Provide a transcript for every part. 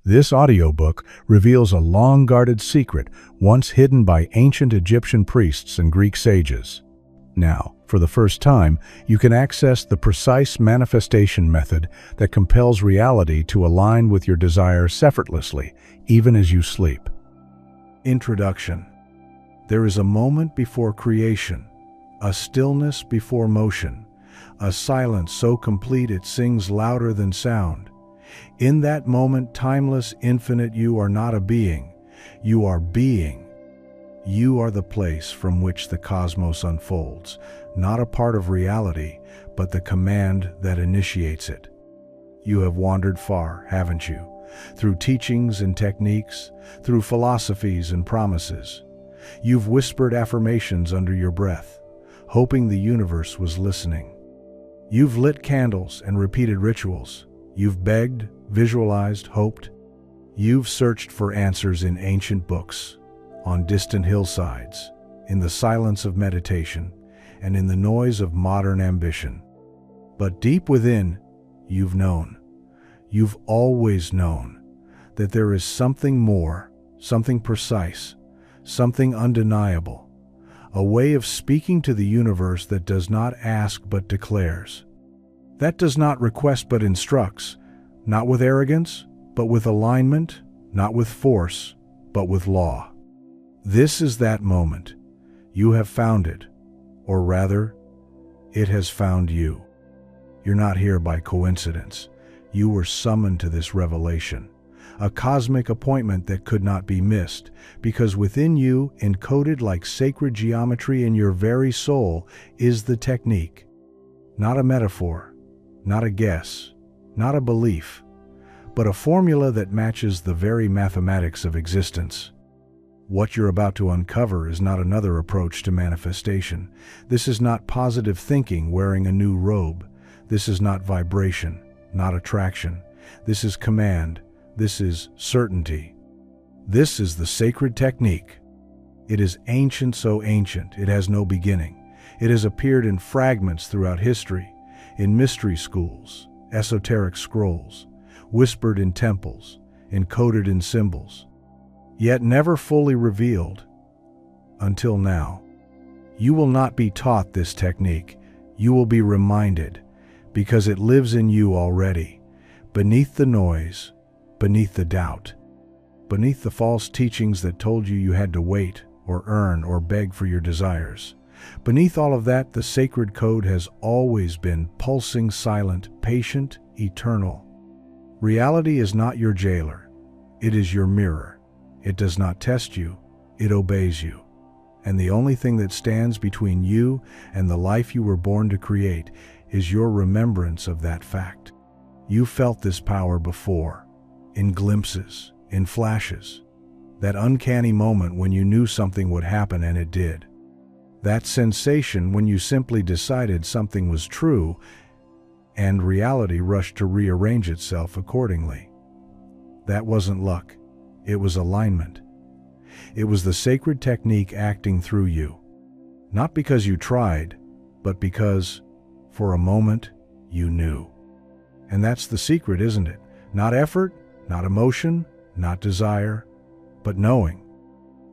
This audiobook reveals a long-guarded secret once hidden by ancient Egyptian priests and Greek sages. Now, for the first time, you can access the precise manifestation method that compels reality to align with your desires effortlessly, even as you sleep. Introduction. There is a moment before creation, a stillness before motion, a silence so complete it sings louder than sound. In that moment, timeless, infinite, you are not a being, you are being. You are the place from which the cosmos unfolds, not a part of reality, but the command that initiates it. You have wandered far, haven't you? Through teachings and techniques, through philosophies and promises. You've whispered affirmations under your breath, hoping the universe was listening. You've lit candles and repeated rituals. You've begged, visualized, hoped. You've searched for answers in ancient books, on distant hillsides, in the silence of meditation, and in the noise of modern ambition. But deep within, you've known. You've always known that there is something more, something precise, something undeniable, a way of speaking to the universe that does not ask but declares. That does not request but instructs, not with arrogance, but with alignment, not with force, but with law. This is that moment. You have found it, or rather, it has found you. You're not here by coincidence. You were summoned to this revelation, a cosmic appointment that could not be missed, because within you, encoded like sacred geometry in your very soul, is the technique. Not a metaphor, not a guess, not a belief, but a formula that matches the very mathematics of existence. What you're about to uncover is not another approach to manifestation. This is not positive thinking wearing a new robe. This is not vibration, not attraction. This is command. This is certainty. This is the sacred technique. It is ancient, so ancient, it has no beginning. It has appeared in fragments throughout history, in mystery schools, esoteric scrolls, whispered in temples, encoded in symbols, yet never fully revealed until now. You will not be taught this technique. You will be reminded, because it lives in you already, beneath the noise, beneath the doubt, beneath the false teachings that told you you had to wait or earn or beg for your desires. Beneath all of that, the sacred code has always been pulsing, silent, patient, eternal. Reality is not your jailer. It is your mirror. It does not test you. It obeys you. And the only thing that stands between you and the life you were born to create is your remembrance of that fact. You felt this power before, in glimpses, in flashes. That uncanny moment when you knew something would happen and it did. That sensation when you simply decided something was true and reality rushed to rearrange itself accordingly. That wasn't luck. It was alignment. It was the sacred technique acting through you. Not because you tried, but because, for a moment, you knew. And that's the secret, isn't it? Not effort, not emotion, not desire, but knowing.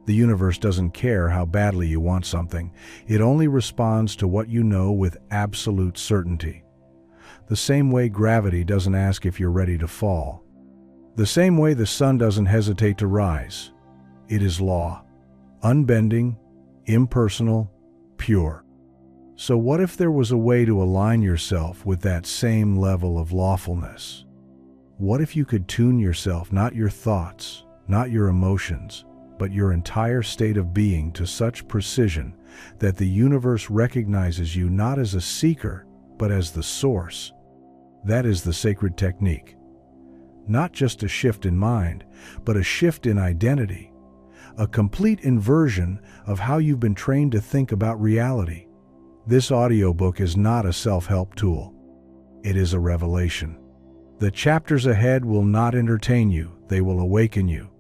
The universe doesn't care how badly you want something. It only responds to what you know with absolute certainty. The same way gravity doesn't ask if you're ready to fall. The same way the sun doesn't hesitate to rise. It is law, unbending, impersonal, pure. So what if there was a way to align yourself with that same level of lawfulness? What if you could tune yourself, not your thoughts, not your emotions, but your entire state of being to such precision that the universe recognizes you not as a seeker, but as the source? That is the sacred technique. Not just a shift in mind, but a shift in identity. A complete inversion of how you've been trained to think about reality. This audiobook is not a self-help tool. It is a revelation. The chapters ahead will not entertain you, they will awaken you.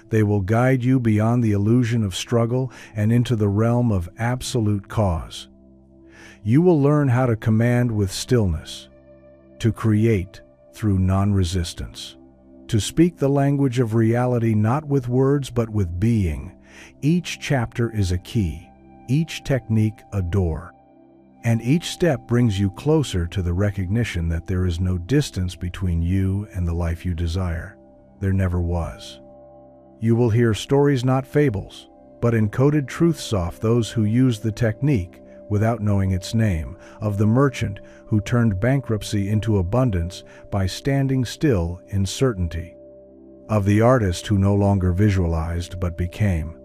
They will guide you beyond the illusion of struggle and into the realm of absolute cause. You will learn how to command with stillness, to create through non-resistance, to speak the language of reality not with words but with being. Each chapter is a key, each technique a door, and each step brings you closer to the recognition that there is no distance between you and the life you desire. There never was. You will hear stories, not fables, but encoded truths of those who used the technique without knowing its name, of the merchant who turned bankruptcy into abundance by standing still in certainty, of the artist who no longer visualized but became,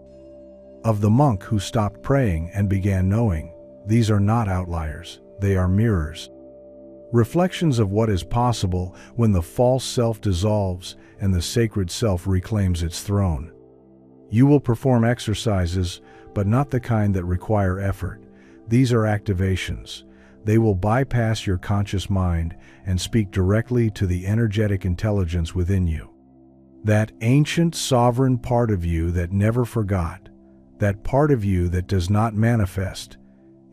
of the monk who stopped praying and began knowing. These are not outliers, they are mirrors. Reflections of what is possible when the false self dissolves and the sacred self reclaims its throne. You will perform exercises, but not the kind that require effort. These are activations. They will bypass your conscious mind and speak directly to the energetic intelligence within you. That ancient sovereign part of you that never forgot, that part of you that does not manifest,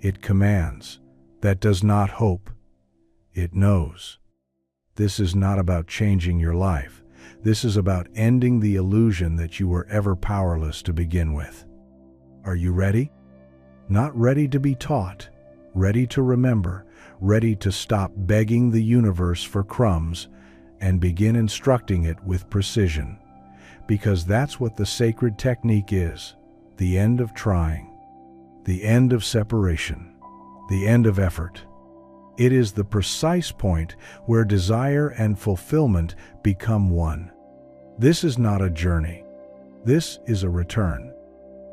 it commands, that does not hope, it knows. This is not about changing your life. This is about ending the illusion that you were ever powerless to begin with. Are you ready? Not ready to be taught, ready to remember, ready to stop begging the universe for crumbs and begin instructing it with precision. Because that's what the sacred technique is. The end of trying, the end of separation, the end of effort. It is the precise point where desire and fulfillment become one. This is not a journey. This is a return,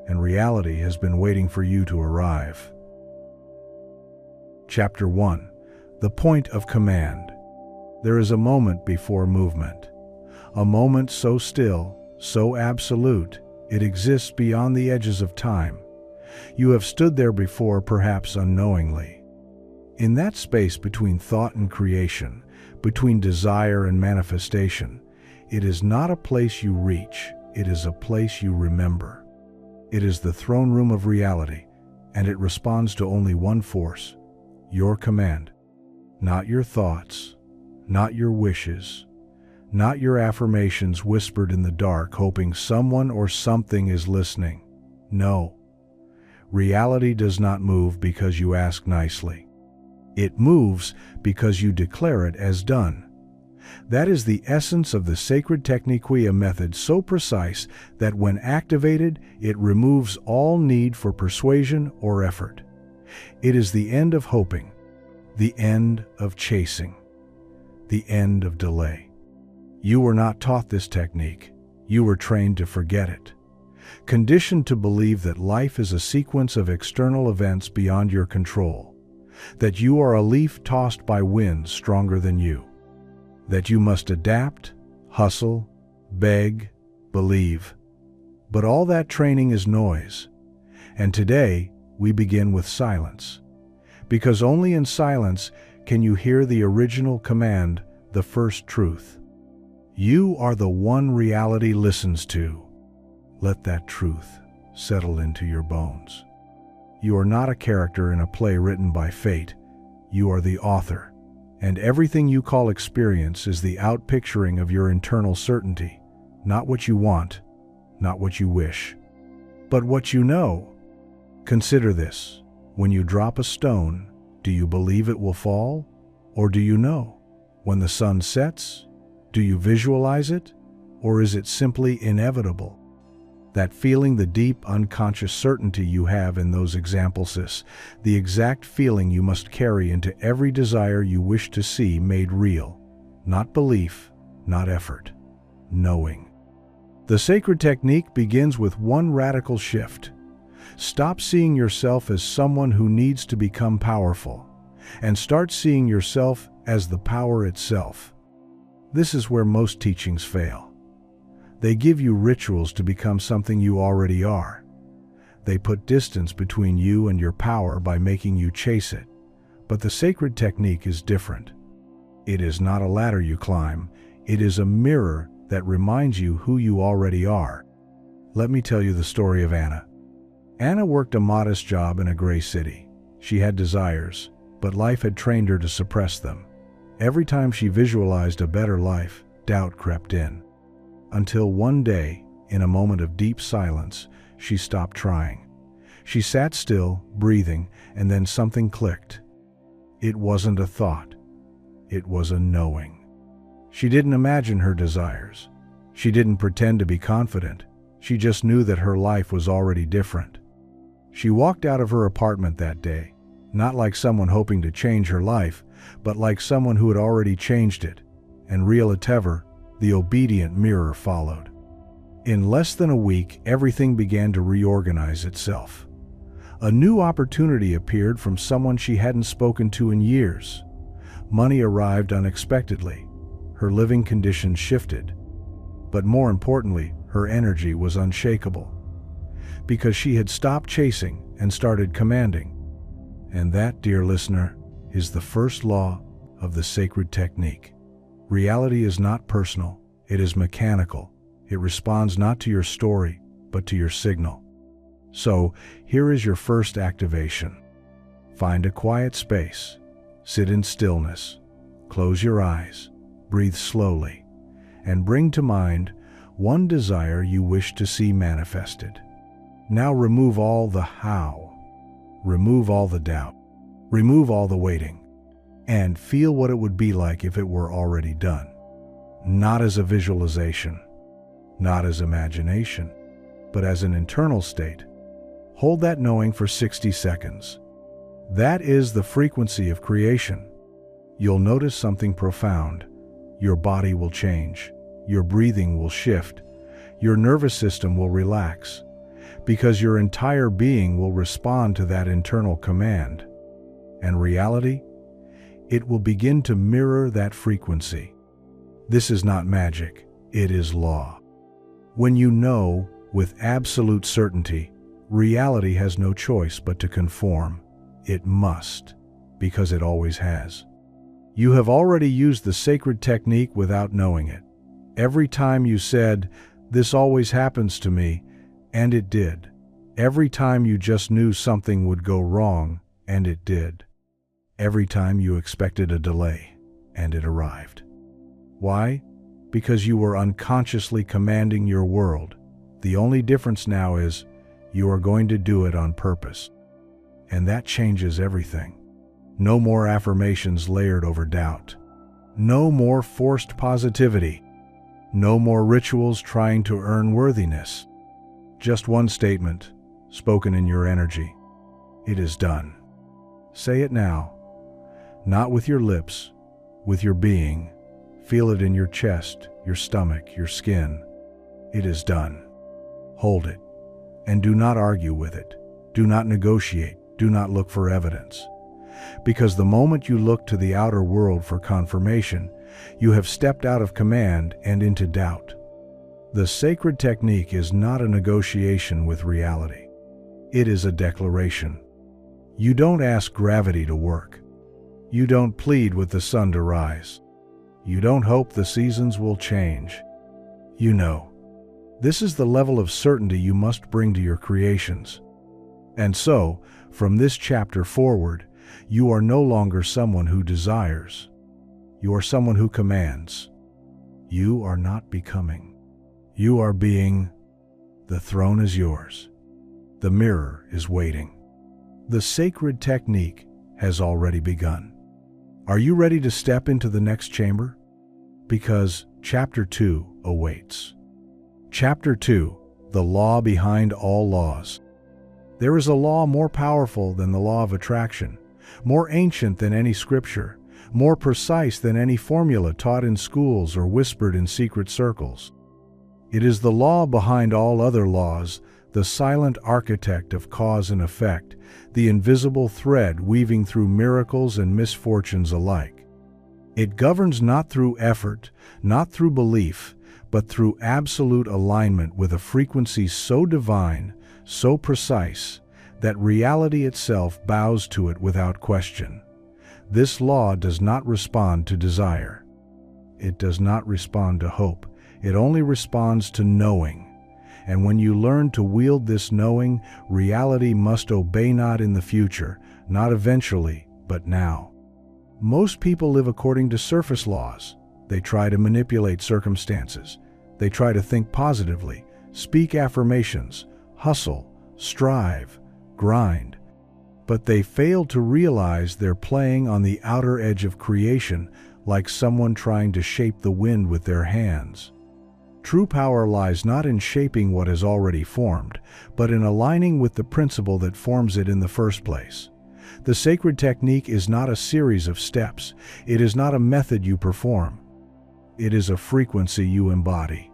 and reality has been waiting for you to arrive. Chapter 1. The Point of Command. There is a moment before movement. A moment so still, so absolute, it exists beyond the edges of time. You have stood there before, perhaps unknowingly. In that space between thought and creation, between desire and manifestation, it is not a place you reach, it is a place you remember. It is the throne room of reality, and it responds to only one force: your command. Not your thoughts, not your wishes, not your affirmations whispered in the dark, hoping someone or something is listening. No. Reality does not move because you ask nicely. It moves because you declare it as done. That is the essence of the sacred technique, a method so precise that when activated, it removes all need for persuasion or effort. It is the end of hoping, the end of chasing, the end of delay. You were not taught this technique. You were trained to forget it. Conditioned to believe that life is a sequence of external events beyond your control, that you are a leaf tossed by winds stronger than you, that you must adapt, hustle, beg, believe. But all that training is noise. And today, we begin with silence. Because only in silence can you hear the original command, the first truth. You are the one reality listens to. Let that truth settle into your bones. You are not a character in a play written by fate. You are the author. And everything you call experience is the outpicturing of your internal certainty. Not what you want, not what you wish, but what you know. Consider this. When you drop a stone, do you believe it will fall? Or do you know? When the sun sets, do you visualize it? Or is it simply inevitable? That feeling, the deep, unconscious certainty you have in those examples, the exact feeling you must carry into every desire you wish to see made real. Not belief, not effort. Knowing. The sacred technique begins with one radical shift. Stop seeing yourself as someone who needs to become powerful, and start seeing yourself as the power itself. This is where most teachings fail. They give you rituals to become something you already are. They put distance between you and your power by making you chase it. But the sacred technique is different. It is not a ladder you climb. It is a mirror that reminds you who you already are. Let me tell you the story of Anna. Anna worked a modest job in a gray city. She had desires, but life had trained her to suppress them. Every time she visualized a better life, doubt crept in. until one day, in a moment of deep silence, she stopped trying. She sat still, breathing, and then something clicked. It wasn't a thought. It was a knowing. She didn't imagine her desires. She didn't pretend to be confident. She just knew that her life was already different. She walked out of her apartment that day, not like someone hoping to change her life, but like someone who had already changed it, and relatively, the obedient mirror followed. In less than a week, everything began to reorganize itself. A new opportunity appeared from someone she hadn't spoken to in years. Money arrived unexpectedly. Her living conditions shifted. But more importantly, her energy was unshakable. Because she had stopped chasing and started commanding. And that, dear listener, is the first law of the sacred technique. Reality is not personal, it is mechanical. It responds not to your story, but to your signal. So, here is your first activation. Find a quiet space. Sit in stillness. Close your eyes. Breathe slowly. And bring to mind one desire you wish to see manifested. Now remove all the how. Remove all the doubt. Remove all the waiting. And feel what it would be like if it were already done. Not as a visualization. Not as imagination, but as an internal state. Hold that knowing for 60 seconds. That is the frequency of creation. You'll notice something profound. Your body will change. Your breathing will shift. Your nervous system will relax. Because your entire being will respond to that internal command. And reality? It will begin to mirror that frequency. This is not magic. It is law. When you know, with absolute certainty, reality has no choice but to conform. It must, because it always has. You have already used the sacred technique without knowing it. Every time you said, "This always happens to me," and it did. Every time you just knew something would go wrong, and it did. Every time you expected a delay, and it arrived. Why? Because you were unconsciously commanding your world. The only difference now is you are going to do it on purpose. And that changes everything. No more affirmations layered over doubt. No more forced positivity. No more rituals trying to earn worthiness. Just one statement, spoken in your energy. It is done. Say it now. Not with your lips, with your being. Feel it in your chest, your stomach, your skin. It is done. Hold it. And do not argue with it. Do not negotiate. Do not look for evidence. Because the moment you look to the outer world for confirmation, you have stepped out of command and into doubt. The sacred technique is not a negotiation with reality. It is a declaration. You don't ask gravity to work. You don't plead with the sun to rise. You don't hope the seasons will change. You know. This is the level of certainty you must bring to your creations. And so, from this chapter forward, you are no longer someone who desires. You are someone who commands. You are not becoming. You are being. The throne is yours. The mirror is waiting. The sacred technique has already begun. Are you ready to step into the next chamber? Because Chapter 2 awaits. Chapter 2, the law behind all laws. There is a law more powerful than the law of attraction, more ancient than any scripture, more precise than any formula taught in schools or whispered in secret circles. It is the law behind all other laws, the silent architect of cause and effect, the invisible thread weaving through miracles and misfortunes alike. It governs not through effort, not through belief, but through absolute alignment with a frequency so divine, so precise, that reality itself bows to it without question. This law does not respond to desire. It does not respond to hope. It only responds to knowing. And when you learn to wield this knowing, reality must obey not in the future, not eventually, but now. Most people live according to surface laws. They try to manipulate circumstances. They try to think positively, speak affirmations, hustle, strive, grind. But they fail to realize they're playing on the outer edge of creation, like someone trying to shape the wind with their hands. True power lies not in shaping what is already formed, but in aligning with the principle that forms it in the first place. The sacred technique is not a series of steps. It is not a method you perform. It is a frequency you embody.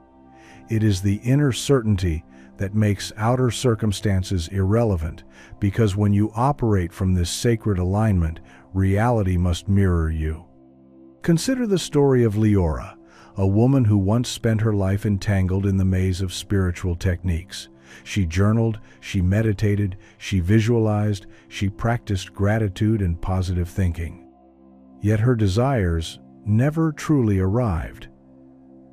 It is the inner certainty that makes outer circumstances irrelevant, because when you operate from this sacred alignment, reality must mirror you. Consider the story of Leora, a woman who once spent her life entangled in the maze of spiritual techniques. She journaled, she meditated, she visualized, she practiced gratitude and positive thinking. Yet her desires never truly arrived.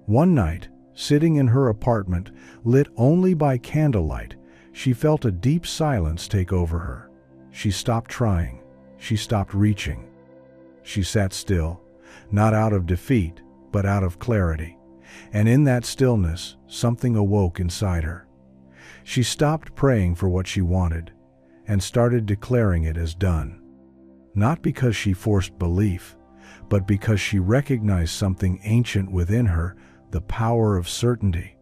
One night, sitting in her apartment, lit only by candlelight, she felt a deep silence take over her. She stopped trying. She stopped reaching. She sat still, not out of defeat, but out of clarity. And in that stillness, something awoke inside her. She stopped praying for what she wanted and started declaring it as done. Not because she forced belief, but because she recognized something ancient within her, the power of certainty.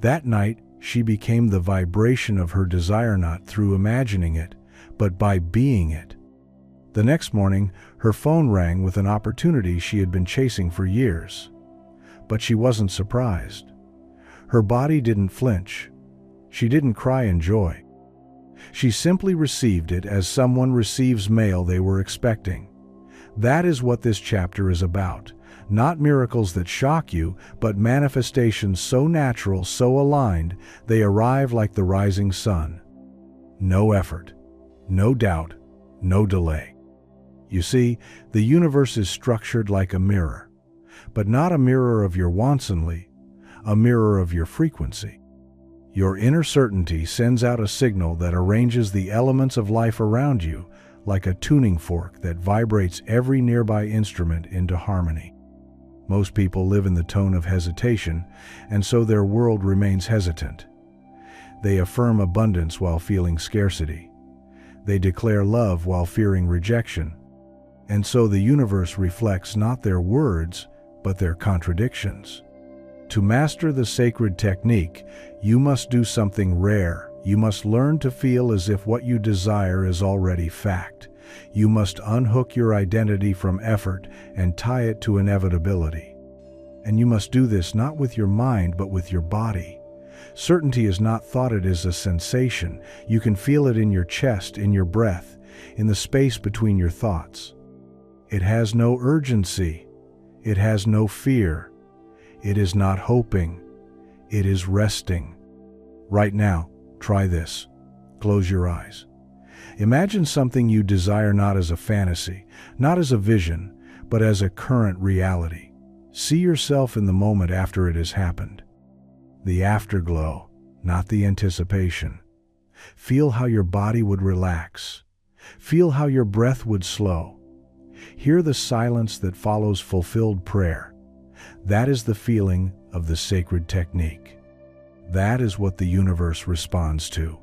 That night, she became the vibration of her desire, not through imagining it, but by being it. The next morning, her phone rang with an opportunity she had been chasing for years. But she wasn't surprised. Her body didn't flinch. She didn't cry in joy. She simply received it as someone receives mail they were expecting. That is what this chapter is about. Not miracles that shock you, but manifestations so natural, so aligned, they arrive like the rising sun. No effort, no doubt, no delay. You see, the universe is structured like a mirror, but not a mirror of your wants only, a mirror of your frequency. Your inner certainty sends out a signal that arranges the elements of life around you like a tuning fork that vibrates every nearby instrument into harmony. Most people live in the tone of hesitation, and so their world remains hesitant. They affirm abundance while feeling scarcity. They declare love while fearing rejection. And so the universe reflects not their words, but their contradictions. To master the sacred technique, you must do something rare. You must learn to feel as if what you desire is already fact. You must unhook your identity from effort and tie it to inevitability. And you must do this not with your mind, but with your body. Certainty is not thought, it is a sensation. You can feel it in your chest, in your breath, in the space between your thoughts. It has no urgency. It has no fear. It is not hoping. It is resting. Right now, try this. Close your eyes. Imagine something you desire not as a fantasy, not as a vision, but as a current reality. See yourself in the moment after it has happened. The afterglow, not the anticipation. Feel how your body would relax. Feel how your breath would slow. Hear the silence that follows fulfilled prayer. That is the feeling of the sacred technique. That is what the universe responds to.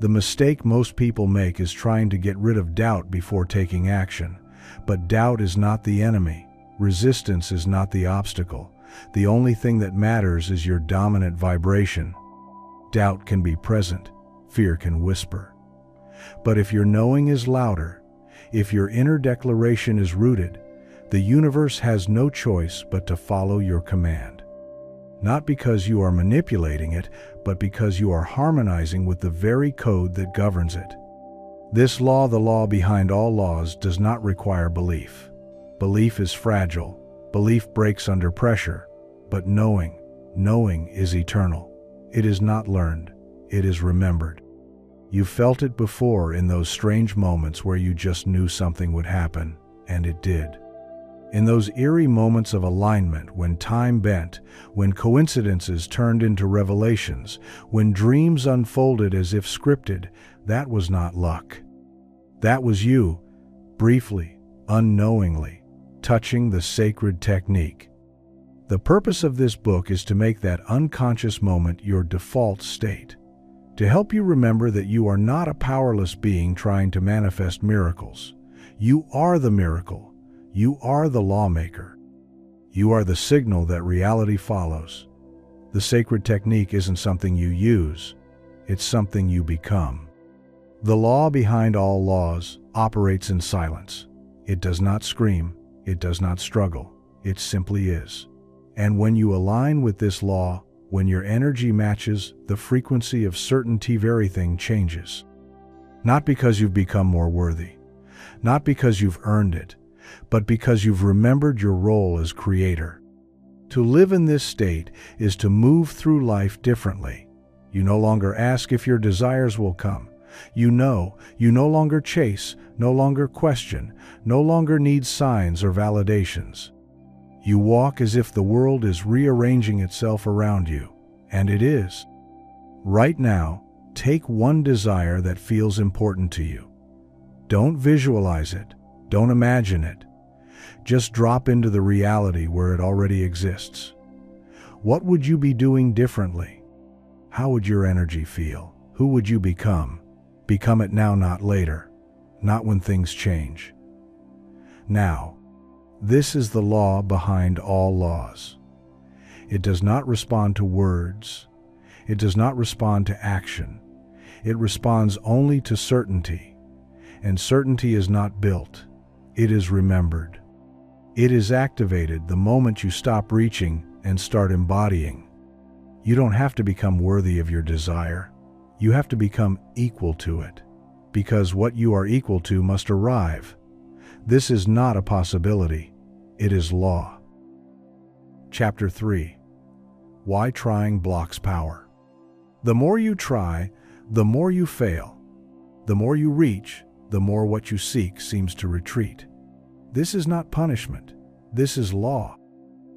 The mistake most people make is trying to get rid of doubt before taking action. But doubt is not the enemy. Resistance is not the obstacle. The only thing that matters is your dominant vibration. Doubt can be present. Fear can whisper. But if your knowing is louder, if your inner declaration is rooted, the universe has no choice but to follow your command. Not because you are manipulating it, but because you are harmonizing with the very code that governs it. This law, the law behind all laws, does not require belief. Belief is fragile. Belief breaks under pressure. But knowing is eternal. It is not learned. It is remembered. You felt it before in those strange moments where you just knew something would happen, and it did. In those eerie moments of alignment, when time bent, when coincidences turned into revelations, when dreams unfolded as if scripted, that was not luck. That was you, briefly, unknowingly, touching the sacred technique. The purpose of this book is to make that unconscious moment your default state, to help you remember that you are not a powerless being trying to manifest miracles. You are the miracle. You are the lawmaker. You are the signal that reality follows. The sacred technique isn't something you use, it's something you become. The law behind all laws operates in silence. It does not scream, it does not struggle, it simply is. And when you align with this law, when your energy matches the frequency of certainty, everything changes. Not because you've become more worthy, not because you've earned it, but because you've remembered your role as creator. To live in this state is to move through life differently. You no longer ask if your desires will come. You no longer chase, no longer question, no longer need signs or validations. You walk as if the world is rearranging itself around you, and it is. Right now, take one desire that feels important to you. Don't visualize it, don't imagine it. Just drop into the reality where it already exists. What would you be doing differently? How would your energy feel? Who would you become? Become it now, not later, not when things change. Now, this is the law behind all laws. It does not respond to words. It does not respond to action. It responds only to certainty. And certainty is not built. It is remembered. It is activated the moment you stop reaching and start embodying. You don't have to become worthy of your desire. You have to become equal to it, because what you are equal to must arrive. This is not a possibility. It is law. Chapter 3. Why Trying Blocks Power. The more you try, the more you fail. The more you reach, the more what you seek seems to retreat. This is not punishment. This is law.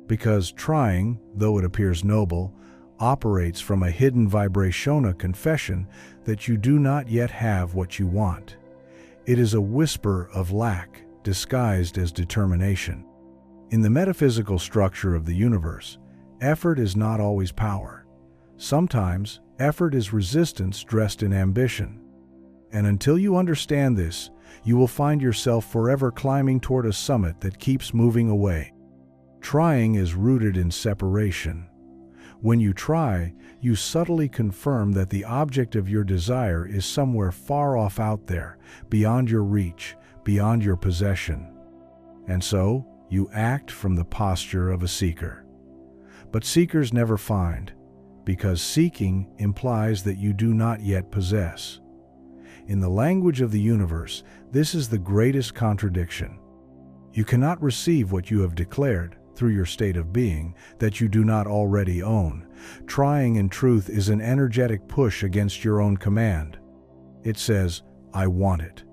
Because trying, though it appears noble, operates from a hidden vibration, a confession that you do not yet have what you want. It is a whisper of lack disguised as determination. In the metaphysical structure of the universe, effort is not always power. Sometimes, effort is resistance dressed in ambition. And until you understand this, you will find yourself forever climbing toward a summit that keeps moving away. Trying is rooted in separation. When you try, you subtly confirm that the object of your desire is somewhere far off out there, beyond your reach, beyond your possession. And so, you act from the posture of a seeker. But seekers never find, because seeking implies that you do not yet possess. In the language of the universe, this is the greatest contradiction. You cannot receive what you have declared, through your state of being, that you do not already own. Trying, in truth, is an energetic push against your own command. It says, I want it,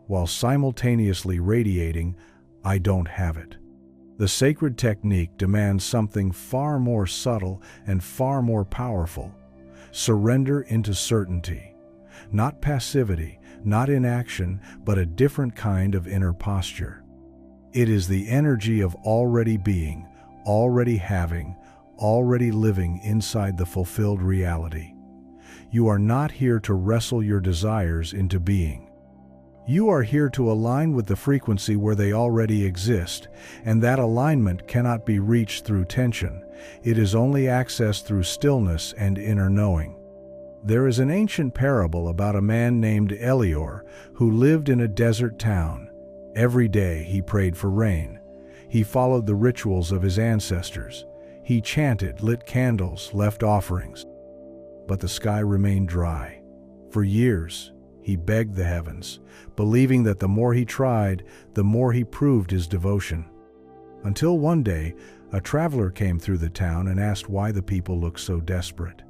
while simultaneously radiating, I don't have it. The sacred technique demands something far more subtle and far more powerful. Surrender into certainty. Not passivity, not inaction, but a different kind of inner posture. It is the energy of already being, already having, already living inside the fulfilled reality. You are not here to wrestle your desires into being. You are here to align with the frequency where they already exist, and that alignment cannot be reached through tension. It is only accessed through stillness and inner knowing. There is an ancient parable about a man named Elior who lived in a desert town. Every day he prayed for rain. He followed the rituals of his ancestors. He chanted, lit candles, left offerings. But the sky remained dry. For years, he begged the heavens, believing that the more he tried, the more he proved his devotion. Until one day, a traveler came through the town and asked why the people looked so desperate.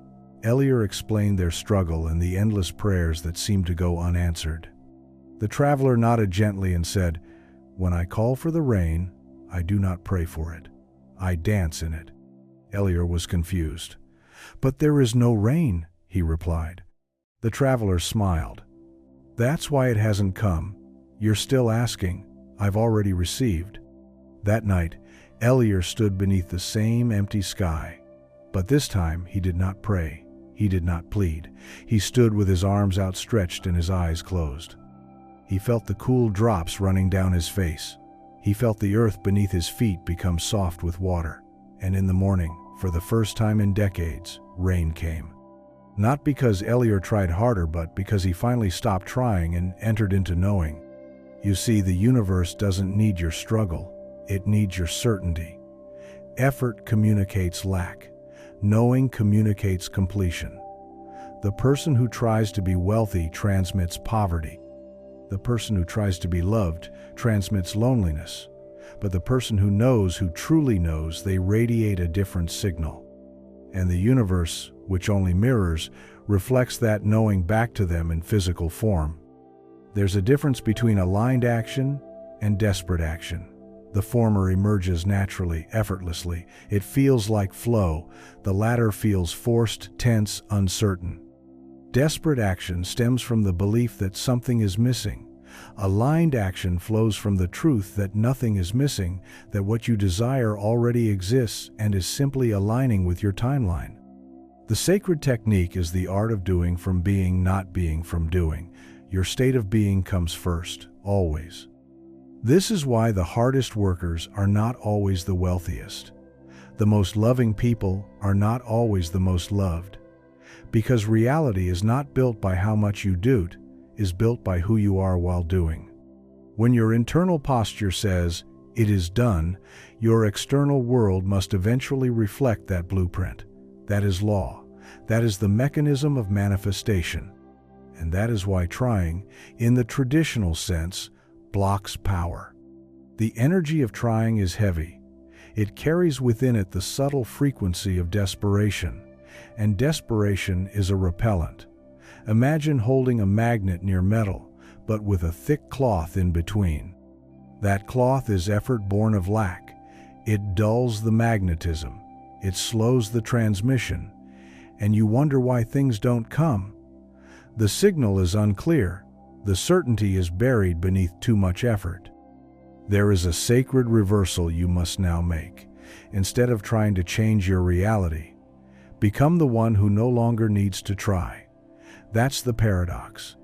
Elior explained their struggle and the endless prayers that seemed to go unanswered. The traveler nodded gently and said, When I call for the rain, I do not pray for it. I dance in it. Elior was confused. But there is no rain, he replied. The traveler smiled. That's why it hasn't come. You're still asking. I've already received. That night, Eliar stood beneath the same empty sky. But this time he did not pray. He did not plead. He stood with his arms outstretched and his eyes closed. He felt the cool drops running down his face. He felt the earth beneath his feet become soft with water. And in the morning, for the first time in decades, rain came. Not because Eliar tried harder, but because he finally stopped trying and entered into knowing. You see, the universe doesn't need your struggle. It needs your certainty. Effort communicates lack. Knowing communicates completion. The person who tries to be wealthy transmits poverty. The person who tries to be loved transmits loneliness. But the person who truly knows, they radiate a different signal. And the universe, which only mirrors, reflects that knowing back to them in physical form. There's a difference between aligned action and desperate action. The former emerges naturally, effortlessly. It feels like flow. The latter feels forced, tense, uncertain. Desperate action stems from the belief that something is missing. Aligned action flows from the truth that nothing is missing, that what you desire already exists and is simply aligning with your timeline. The sacred technique is the art of doing from being, not being from doing. Your state of being comes first, always. This is why the hardest workers are not always the wealthiest. The most loving people are not always the most loved. Because reality is not built by how much you do, is built by who you are while doing. When your internal posture says, "It is done," your external world must eventually reflect that blueprint. That is law. That is the mechanism of manifestation. And that is why trying, in the traditional sense, blocks power. The energy of trying is heavy. It carries within it the subtle frequency of desperation, and desperation is a repellent. Imagine holding a magnet near metal, but with a thick cloth in between. That cloth is effort born of lack. It dulls the magnetism. It slows the transmission, and you wonder why things don't come. The signal is unclear. The certainty is buried beneath too much effort. There is a sacred reversal you must now make. Instead of trying to change your reality, become the one who no longer needs to try. That's the paradox.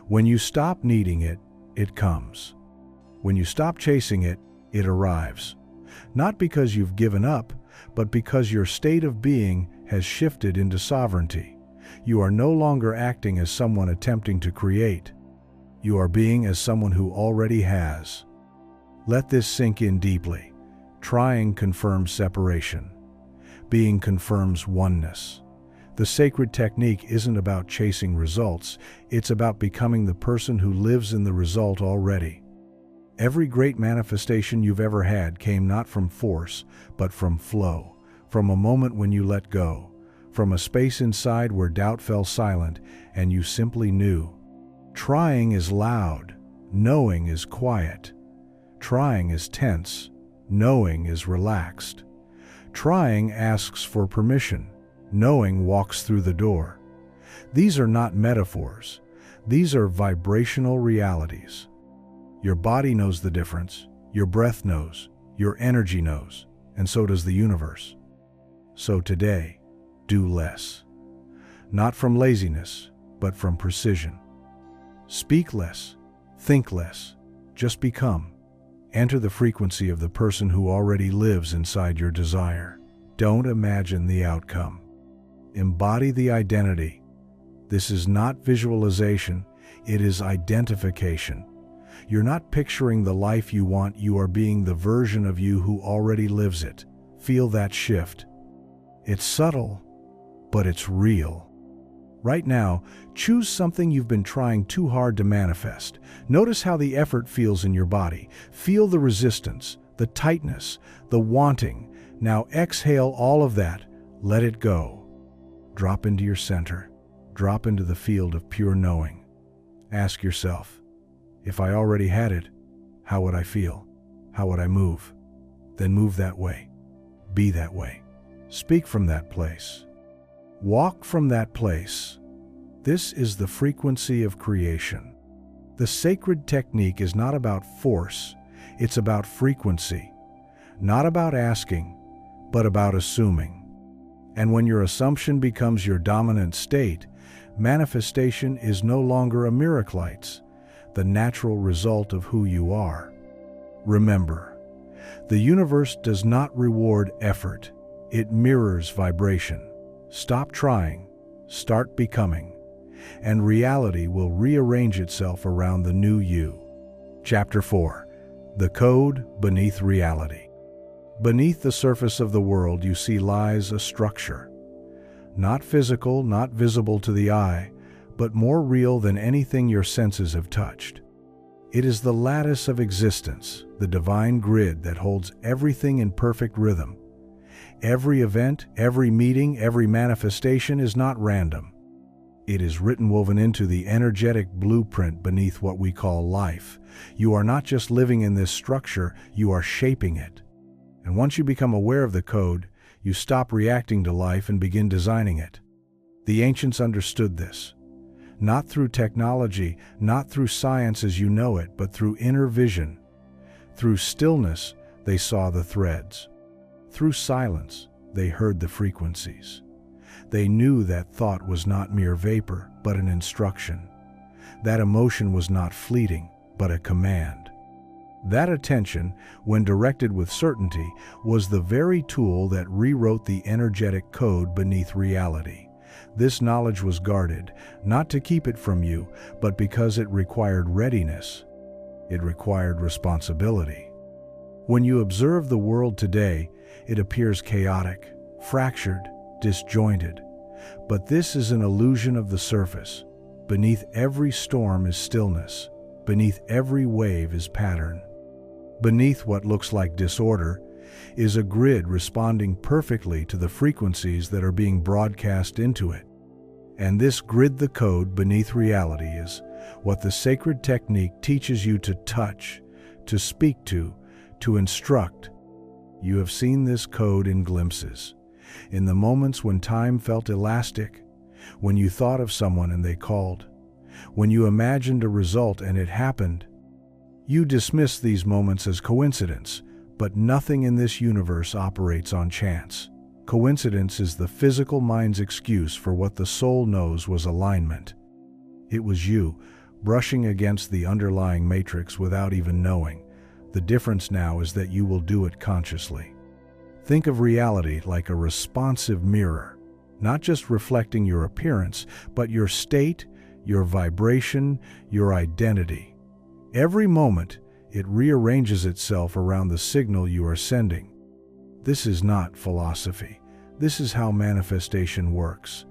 When you stop needing it, it comes. When you stop chasing it, it arrives. Not because you've given up, but because your state of being has shifted into sovereignty. You are no longer acting as someone attempting to create. You are being as someone who already has. Let this sink in deeply. Trying confirms separation. Being confirms oneness. The sacred technique isn't about chasing results. It's about becoming the person who lives in the result already. Every great manifestation you've ever had came not from force, but from flow. From a moment when you let go. From a space inside where doubt fell silent and you simply knew. Trying is loud, knowing is quiet. Trying is tense, knowing is relaxed. Trying asks for permission, knowing walks through the door. These are not metaphors. These are vibrational realities. Your body knows the difference, your breath knows, your energy knows, and so does the universe. So today, do less. Not from laziness, but from precision. Speak less, think less, just become. Enter the frequency of the person who already lives inside your desire. Don't imagine the outcome. Embody the identity. This is not visualization, it is identification. You're not picturing the life you want, you are being the version of you who already lives it. Feel that shift. It's subtle, but it's real. Right now, choose something you've been trying too hard to manifest. Notice how the effort feels in your body. Feel the resistance, the tightness, the wanting. Now exhale all of that. Let it go. Drop into your center. Drop into the field of pure knowing. Ask yourself, if I already had it, how would I feel? How would I move? Then move that way. Be that way. Speak from that place. Walk from that place. This is the frequency of creation. The sacred technique is not about force, it's about frequency. not about asking, but about assuming. And when your assumption becomes your dominant state, manifestation is no longer a miraculous, the natural result of who you are. Remember, the universe does not reward effort, it mirrors vibration. Stop trying, start becoming, and reality will rearrange itself around the new you. Chapter 4. The Code Beneath Reality. Beneath the surface of the world you see lies a structure. Not physical, not visible to the eye, but more real than anything your senses have touched. It is the lattice of existence, the divine grid that holds everything in perfect rhythm. Every event, every meeting, every manifestation is not random. It is woven into the energetic blueprint beneath what we call life. You are not just living in this structure, you are shaping it. And once you become aware of the code, you stop reacting to life and begin designing it. The ancients understood this. Not through technology, not through science as you know it, but through inner vision. Through stillness, they saw the threads. Through silence, they heard the frequencies. They knew that thought was not mere vapor, but an instruction. That emotion was not fleeting, but a command. That attention, when directed with certainty, was the very tool that rewrote the energetic code beneath reality. This knowledge was guarded, not to keep it from you, but because it required readiness. It required responsibility. When you observe the world today, it appears chaotic, fractured, disjointed. But this is an illusion of the surface. Beneath every storm is stillness. Beneath every wave is pattern. Beneath what looks like disorder is a grid responding perfectly to the frequencies that are being broadcast into it. And this grid, the code beneath reality, is what the sacred technique teaches you to touch, to speak to instruct. You have seen this code in glimpses, in the moments when time felt elastic, when you thought of someone and they called, when you imagined a result and it happened. You dismiss these moments as coincidence, but nothing in this universe operates on chance. Coincidence is the physical mind's excuse for what the soul knows was alignment. It was you, brushing against the underlying matrix without even knowing. The difference now is that you will do it consciously. Think of reality like a responsive mirror, not just reflecting your appearance, but your state, your vibration, your identity. Every moment, it rearranges itself around the signal you are sending. This is not philosophy. This is how manifestation works.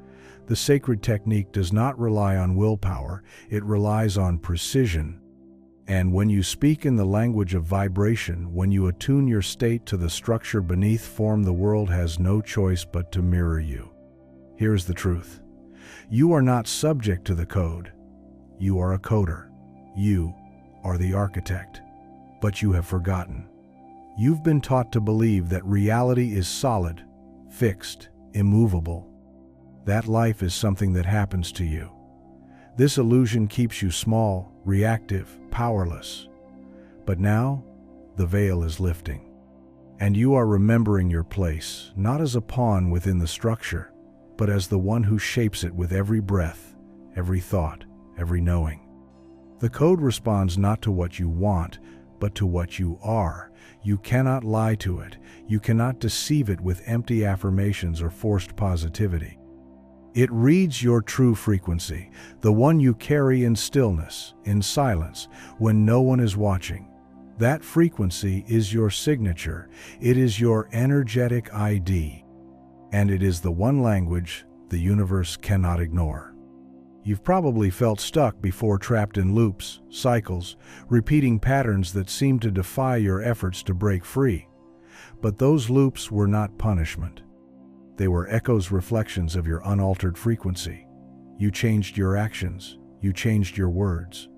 The sacred technique does not rely on willpower, it relies on precision. And when you speak in the language of vibration, when you attune your state to the structure beneath form, the world has no choice but to mirror you. Here's the truth. You are not subject to the code. You are a coder. You are the architect. But you have forgotten. You've been taught to believe that reality is solid, fixed, immovable. That life is something that happens to you. This illusion keeps you small, reactive, powerless. But now, the veil is lifting. And you are remembering your place, not as a pawn within the structure, but as the one who shapes it with every breath, every thought, every knowing. The code responds not to what you want, but to what you are. You cannot lie to it. You cannot deceive it with empty affirmations or forced positivity. It reads your true frequency, the one you carry in stillness, in silence, when no one is watching. That frequency is your signature. It is your energetic ID. And it is the one language the universe cannot ignore. You've probably felt stuck before, trapped in loops, cycles, repeating patterns that seem to defy your efforts to break free. But those loops were not punishment. They were echoes, reflections of your unaltered frequency. You changed your actions, you changed your words,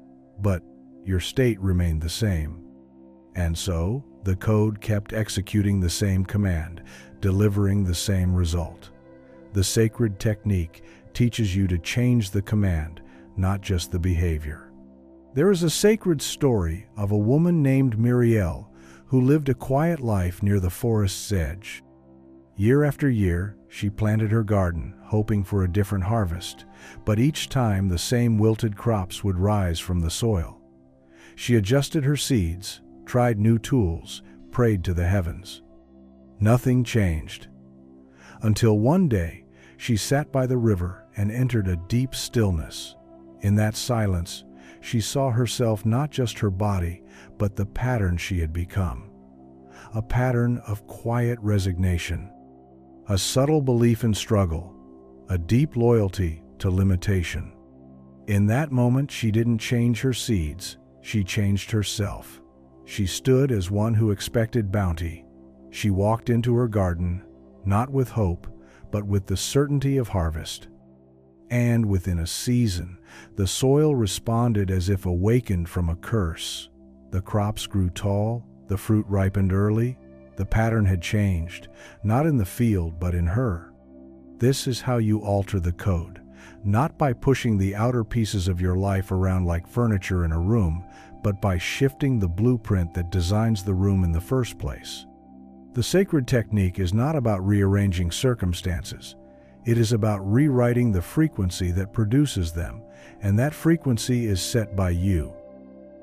but your state remained the same. And so, the code kept executing the same command, delivering the same result. The sacred technique teaches you to change the command, not just the behavior. There is a sacred story of a woman named Muriel who lived a quiet life near the forest's edge. Year after year, she planted her garden, hoping for a different harvest, but each time the same wilted crops would rise from the soil. She adjusted her seeds, tried new tools, prayed to the heavens. Nothing changed. Until one day, she sat by the river and entered a deep stillness. In that silence, she saw herself, not just her body, but the pattern she had become. A pattern of quiet resignation, a subtle belief in struggle, a deep loyalty to limitation. In that moment, she didn't change her seeds, she changed herself. She stood as one who expected bounty. She walked into her garden, not with hope, but with the certainty of harvest. And within a season, the soil responded as if awakened from a curse. The crops grew tall, the fruit ripened early. The pattern had changed, not in the field, but in her. This is how you alter the code, not by pushing the outer pieces of your life around like furniture in a room, but by shifting the blueprint that designs the room in the first place. The sacred technique is not about rearranging circumstances. It is about rewriting the frequency that produces them, and that frequency is set by you.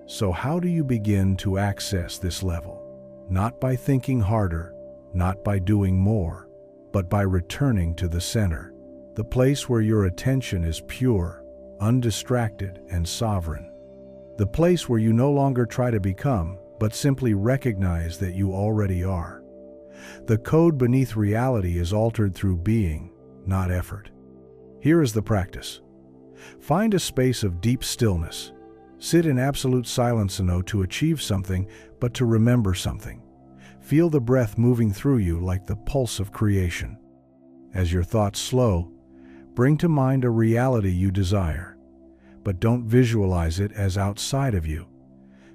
So how do you begin to access this level? Not by thinking harder, not by doing more, but by returning to the center, the place where your attention is pure, undistracted, and sovereign. The place where you no longer try to become, but simply recognize that you already are. The code beneath reality is altered through being, not effort. Here is the practice. Find a space of deep stillness. Sit in absolute silence not to achieve something, but to remember something. Feel the breath moving through you like the pulse of creation. As your thoughts slow, bring to mind a reality you desire, but don't visualize it as outside of you.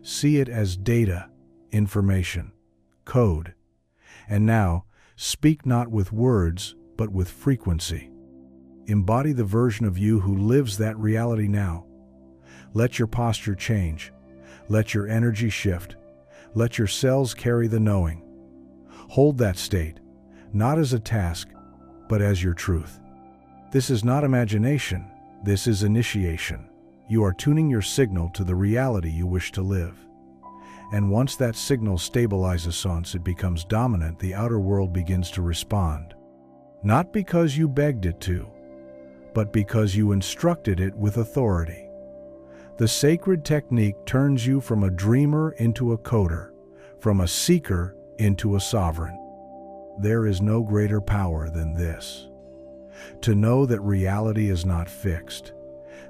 See it as data, information, code. And now, speak not with words, but with frequency. Embody the version of you who lives that reality now. Let your posture change. Let your energy shift. Let your cells carry the knowing. Hold that state, not as a task, but as your truth. This is not imagination. This is initiation. You are tuning your signal to the reality you wish to live. And once that signal stabilizes, once it becomes dominant, the outer world begins to respond. Not because you begged it to, but because you instructed it with authority. The sacred technique turns you from a dreamer into a coder, from a seeker into a sovereign. There is no greater power than this. To know that reality is not fixed,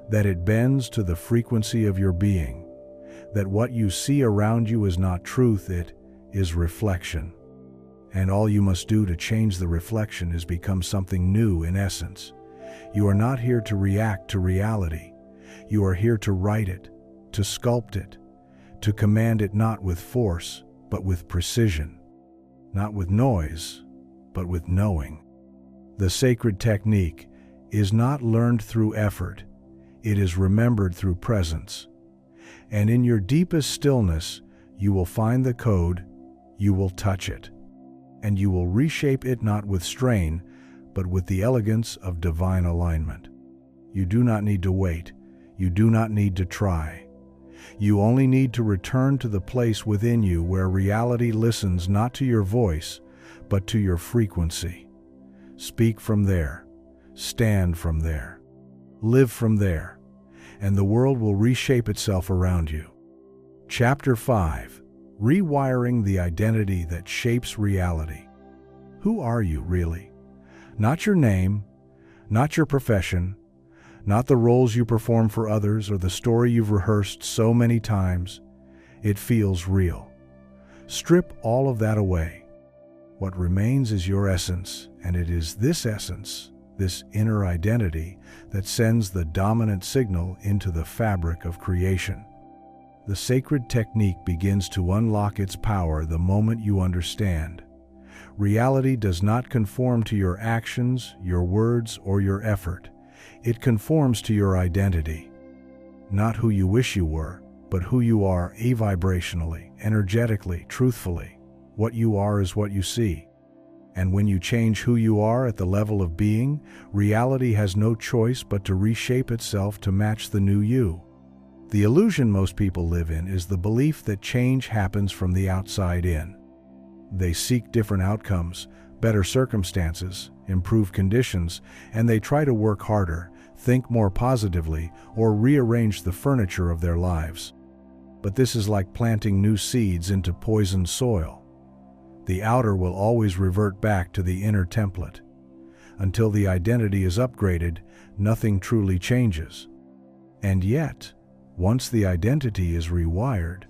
that it bends to the frequency of your being, that what you see around you is not truth, it is reflection. And all you must do to change the reflection is become something new in essence. You are not here to react to reality. You are here to write it, to sculpt it, to command it not with force, but with precision, not with noise, but with knowing. The sacred technique is not learned through effort, it is remembered through presence. And in your deepest stillness, you will find the code, you will touch it, and you will reshape it not with strain, but with the elegance of divine alignment. You do not need to wait. You do not need to try. You only need to return to the place within you where reality listens not to your voice, but to your frequency. Speak from there. Stand from there. Live from there. And the world will reshape itself around you. Chapter 5. Rewiring the identity that shapes reality. Who are you really? Not your name, not your profession, not the roles you perform for others or the story you've rehearsed so many times. It feels real. Strip all of that away. What remains is your essence, and it is this essence, this inner identity, that sends the dominant signal into the fabric of creation. The sacred technique begins to unlock its power the moment you understand. Reality does not conform to your actions, your words, or your effort. It conforms to your identity. Not who you wish you were, but who you are vibrationally, energetically, truthfully. What you are is what you see. And when you change who you are at the level of being, reality has no choice but to reshape itself to match the new you. The illusion most people live in is the belief that change happens from the outside in. They seek different outcomes, better circumstances, improved conditions, and they try to work harder, think more positively, or rearrange the furniture of their lives. But this is like planting new seeds into poisoned soil. The outer will always revert back to the inner template. Until the identity is upgraded, nothing truly changes. And yet, once the identity is rewired,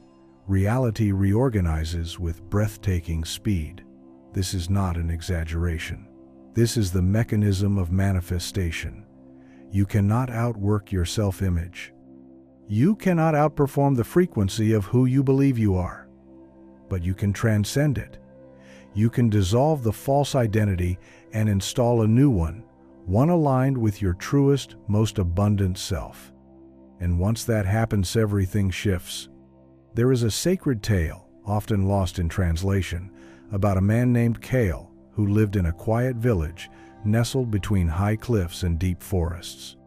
reality reorganizes with breathtaking speed. This is not an exaggeration. This is the mechanism of manifestation. You cannot outwork your self-image. You cannot outperform the frequency of who you believe you are. But you can transcend it. You can dissolve the false identity and install a new one aligned with your truest, most abundant self. And once that happens, everything shifts. There is a sacred tale, often lost in translation, about a man named Kale who lived in a quiet village nestled between high cliffs and deep forests.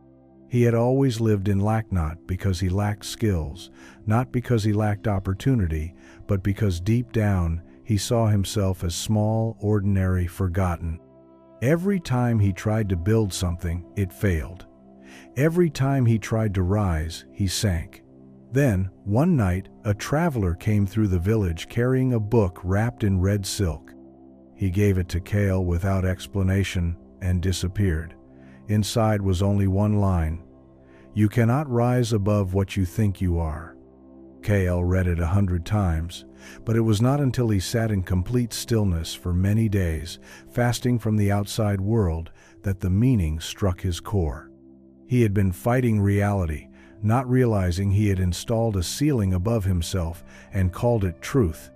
He had always lived in lack, not because he lacked skills, not because he lacked opportunity, but because deep down he saw himself as small, ordinary, forgotten. Every time he tried to build something, it failed. Every time he tried to rise, he sank. Then, one night, a traveler came through the village carrying a book wrapped in red silk. He gave it to Kale without explanation and disappeared. Inside was only one line: "You cannot rise above what you think you are." Kale read it 100 times, but it was not until he sat in complete stillness for many days, fasting from the outside world, that the meaning struck his core. He had been fighting reality, not realizing he had installed a ceiling above himself and called it truth.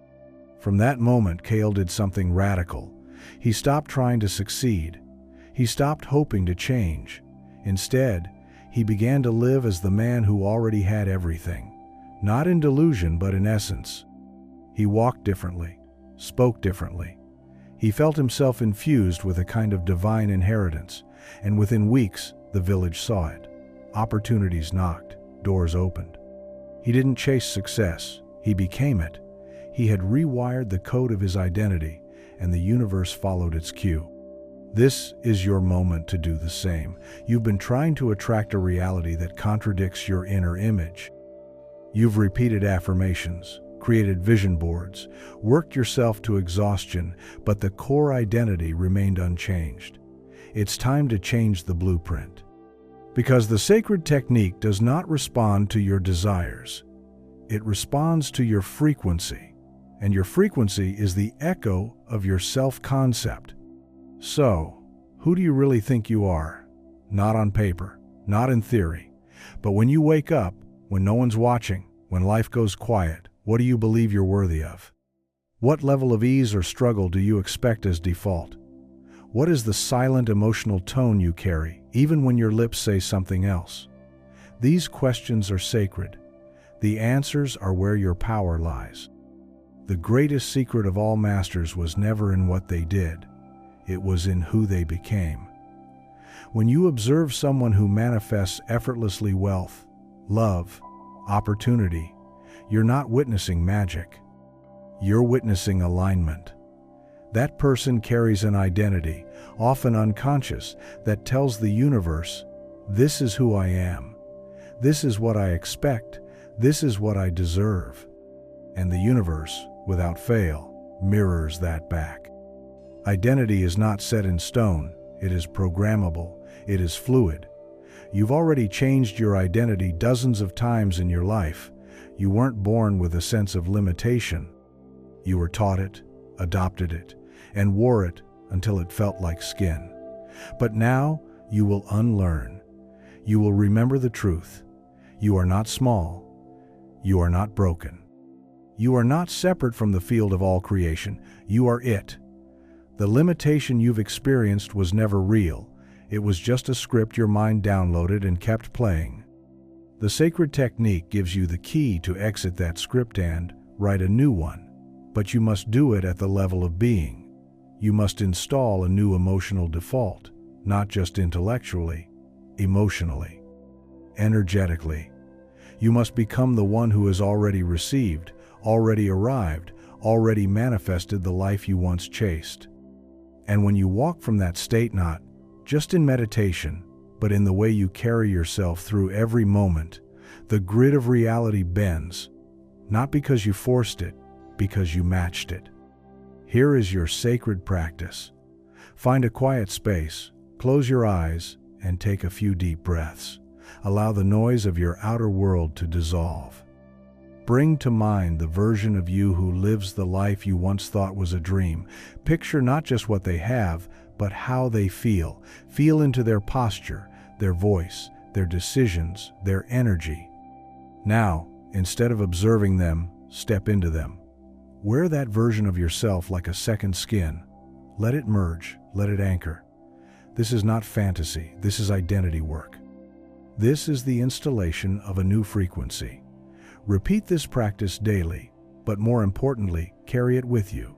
From that moment, Kale did something radical. He stopped trying to succeed. He stopped hoping to change. Instead, he began to live as the man who already had everything, not in delusion but in essence. He walked differently, spoke differently. He felt himself infused with a kind of divine inheritance, and within weeks, the village saw it. Opportunities knocked, doors opened. He didn't chase success, he became it. He had rewired the code of his identity, and the universe followed its cue. This is your moment to do the same. You've been trying to attract a reality that contradicts your inner image. You've repeated affirmations, created vision boards, worked yourself to exhaustion, but the core identity remained unchanged. It's time to change the blueprint. Because the sacred technique does not respond to your desires. It responds to your frequency, and your frequency is the echo of your self-concept. So, who do you really think you are? Not on paper, not in theory, but when you wake up, when no one's watching, when life goes quiet, what do you believe you're worthy of? What level of ease or struggle do you expect as default? What is the silent emotional tone you carry, even when your lips say something else? These questions are sacred. The answers are where your power lies. The greatest secret of all masters was never in what they did. It was in who they became. When you observe someone who manifests effortlessly wealth, love, opportunity, you're not witnessing magic. You're witnessing alignment. That person carries an identity, often unconscious, that tells the universe, "This is who I am. This is what I expect. This is what I deserve." And the universe, without fail, mirrors that back. Identity is not set in stone. It is programmable. It is fluid. You've already changed your identity dozens of times in your life. You weren't born with a sense of limitation. You were taught it, adopted it, and wore it until it felt like skin. But now you will unlearn. You will remember the truth. You are not small. You are not broken. You are not separate from the field of all creation. You are it. The limitation you've experienced was never real. It was just a script your mind downloaded and kept playing. The sacred technique gives you the key to exit that script and write a new one. But you must do it at the level of being. You must install a new emotional default, not just intellectually, emotionally, energetically. You must become the one who has already received, already arrived, already manifested the life you once chased. And when you walk from that state, not just in meditation, but in the way you carry yourself through every moment, the grid of reality bends, not because you forced it, because you matched it. Here is your sacred practice. Find a quiet space, close your eyes, and take a few deep breaths. Allow the noise of your outer world to dissolve. Bring to mind the version of you who lives the life you once thought was a dream. Picture not just what they have, but how they feel. Feel into their posture, their voice, their decisions, their energy. Now, instead of observing them, step into them. Wear that version of yourself like a second skin. Let it merge, let it anchor. This is not fantasy, this is identity work. This is the installation of a new frequency. Repeat this practice daily, but more importantly, carry it with you.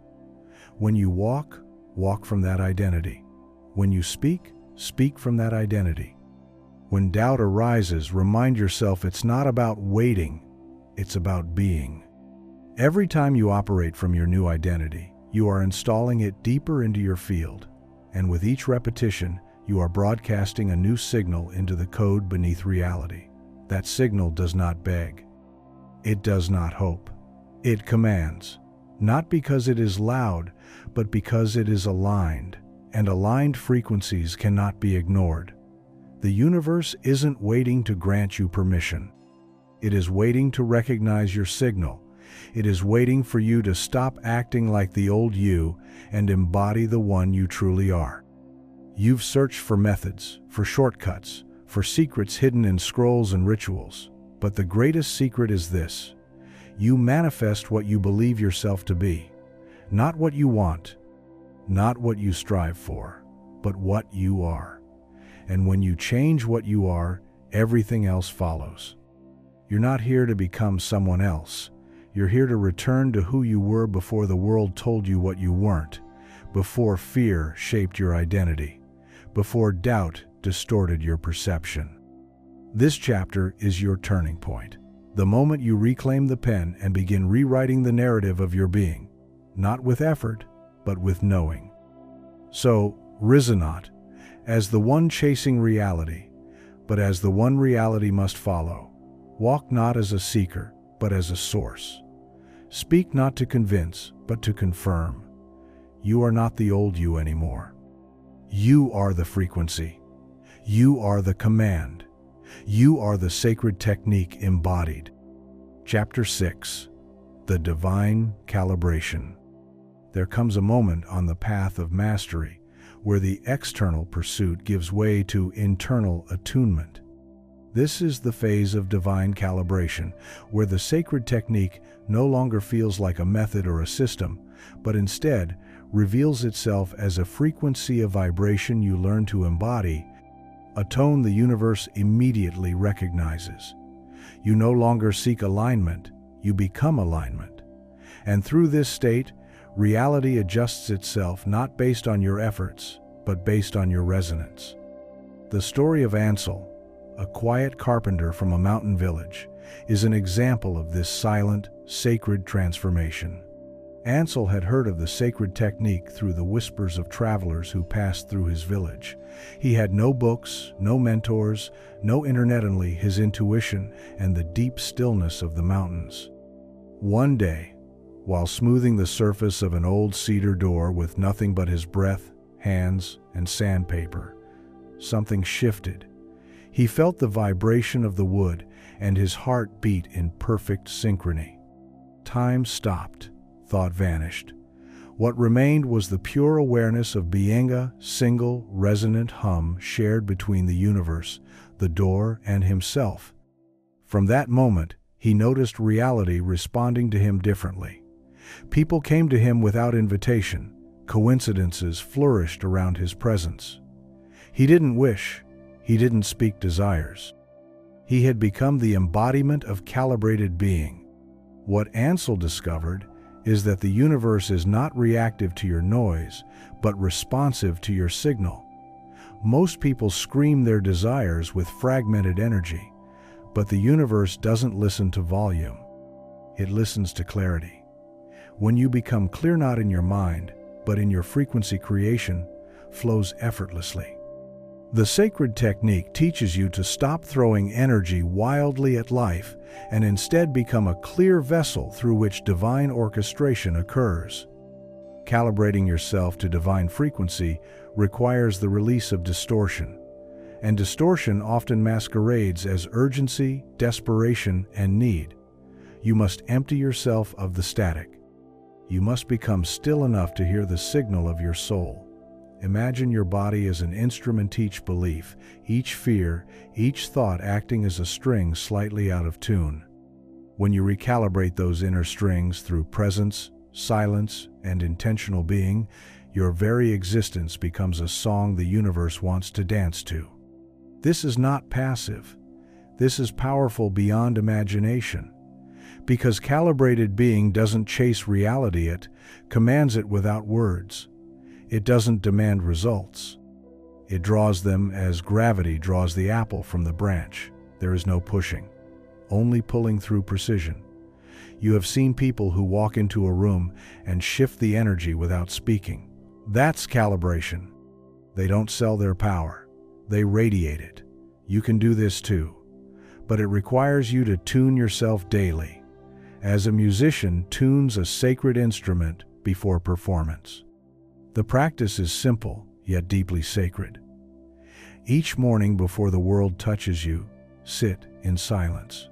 When you walk, walk from that identity. When you speak, speak from that identity. When doubt arises, remind yourself it's not about waiting, it's about being. Every time you operate from your new identity, you are installing it deeper into your field, and with each repetition, you are broadcasting a new signal into the code beneath reality. That signal does not beg. It does not hope. It commands, not because it is loud, but because it is aligned, and aligned frequencies cannot be ignored. The universe isn't waiting to grant you permission. It is waiting to recognize your signal. It is waiting for you to stop acting like the old you and embody the one you truly are. You've searched for methods, for shortcuts, for secrets hidden in scrolls and rituals. But the greatest secret is this: you manifest what you believe yourself to be, not what you want, not what you strive for, but what you are. And when you change what you are, everything else follows. You're not here to become someone else. You're here to return to who you were before the world told you what you weren't, before fear shaped your identity, before doubt distorted your perception. This chapter is your turning point. The moment you reclaim the pen and begin rewriting the narrative of your being, not with effort, but with knowing. So, rise not as the one chasing reality, but as the one reality must follow. Walk not as a seeker, but as a source. Speak not to convince, but to confirm. You are not the old you anymore. You are the frequency. You are the command. You are the sacred technique embodied. Chapter 6. The Divine Calibration. There comes a moment on the path of mastery where the external pursuit gives way to internal attunement. This is the phase of divine calibration, where the sacred technique no longer feels like a method or a system, but instead reveals itself as a frequency of vibration you learn to embody, a tone the universe immediately recognizes. You no longer seek alignment, you become alignment. And through this state, reality adjusts itself not based on your efforts, but based on your resonance. The story of Ansel, a quiet carpenter from a mountain village, is an example of this silent, sacred transformation. Ansel had heard of the sacred technique through the whispers of travelers who passed through his village. He had no books, no mentors, no internet, only his intuition and the deep stillness of the mountains. One day, while smoothing the surface of an old cedar door with nothing but his breath, hands, and sandpaper, something shifted. He felt the vibration of the wood, and his heart beat in perfect synchrony. Time stopped. Thought vanished. What remained was the pure awareness of being, a single, resonant hum shared between the universe, the door, and himself. From that moment, he noticed reality responding to him differently. People came to him without invitation. Coincidences flourished around his presence. He didn't wish. He didn't speak desires. He had become the embodiment of calibrated being. What Ansel discovered is that the universe is not reactive to your noise, but responsive to your signal. Most people scream their desires with fragmented energy, but the universe doesn't listen to volume. It listens to clarity. When you become clear not in your mind, but in your frequency, creation flows effortlessly. The sacred technique teaches you to stop throwing energy wildly at life and instead become a clear vessel through which divine orchestration occurs. Calibrating yourself to divine frequency requires the release of distortion, and distortion often masquerades as urgency, desperation, and need. You must empty yourself of the static. You must become still enough to hear the signal of your soul. Imagine your body as an instrument, each belief, each fear, each thought acting as a string slightly out of tune. When you recalibrate those inner strings through presence, silence, and intentional being, your very existence becomes a song the universe wants to dance to. This is not passive. This is powerful beyond imagination. Because calibrated being doesn't chase reality, it commands it without words. It doesn't demand results. It draws them as gravity draws the apple from the branch. There is no pushing, only pulling through precision. You have seen people who walk into a room and shift the energy without speaking. That's calibration. They don't sell their power. They radiate it. You can do this too, but it requires you to tune yourself daily, as a musician tunes a sacred instrument before performance. The practice is simple, yet deeply sacred. Each morning before the world touches you, sit in silence.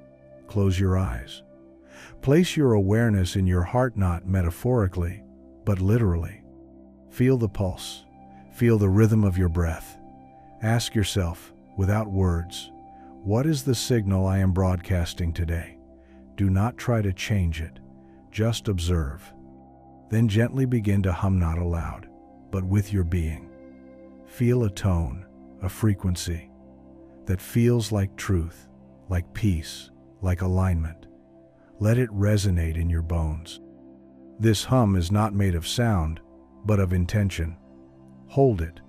Close your eyes. Place your awareness in your heart, not metaphorically, but literally. Feel the pulse. Feel the rhythm of your breath. Ask yourself, without words, what is the signal I am broadcasting today? Do not try to change it. Just observe. Then gently begin to hum, not aloud, but with your being. Feel a tone, a frequency that feels like truth, like peace, like alignment. Let it resonate in your bones. This hum is not made of sound, but of intention. Hold it,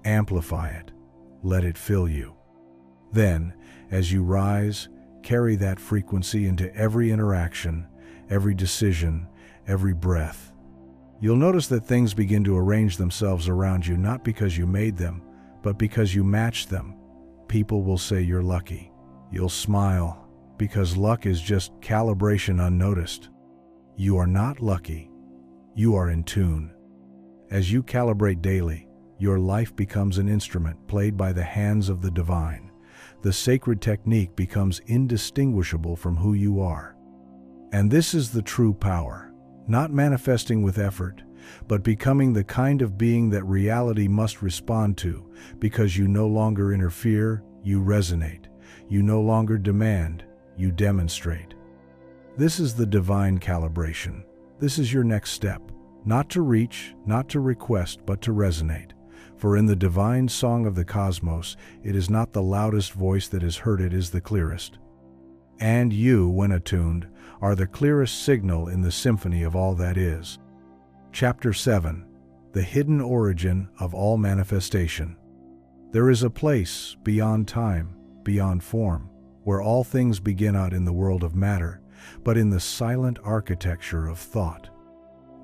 amplify it, let it fill you. Then, as you rise, carry that frequency into every interaction, every decision, every breath. You'll notice that things begin to arrange themselves around you, not because you made them, but because you match them. People will say you're lucky. You'll smile, because luck is just calibration unnoticed. You are not lucky. You are in tune. As you calibrate daily, your life becomes an instrument played by the hands of the divine. The sacred technique becomes indistinguishable from who you are. And this is the true power, not manifesting with effort, but becoming the kind of being that reality must respond to, because you no longer interfere, you resonate. You no longer demand, you demonstrate. This is the divine calibration. This is your next step, not to reach, not to request, but to resonate. For in the divine song of the cosmos, it is not the loudest voice that is heard, it is the clearest. And you, when attuned, are the clearest signal in the symphony of all that is. Chapter 7. The Hidden Origin of All Manifestation. There is a place beyond time, beyond form, where all things begin not in the world of matter, but in the silent architecture of thought.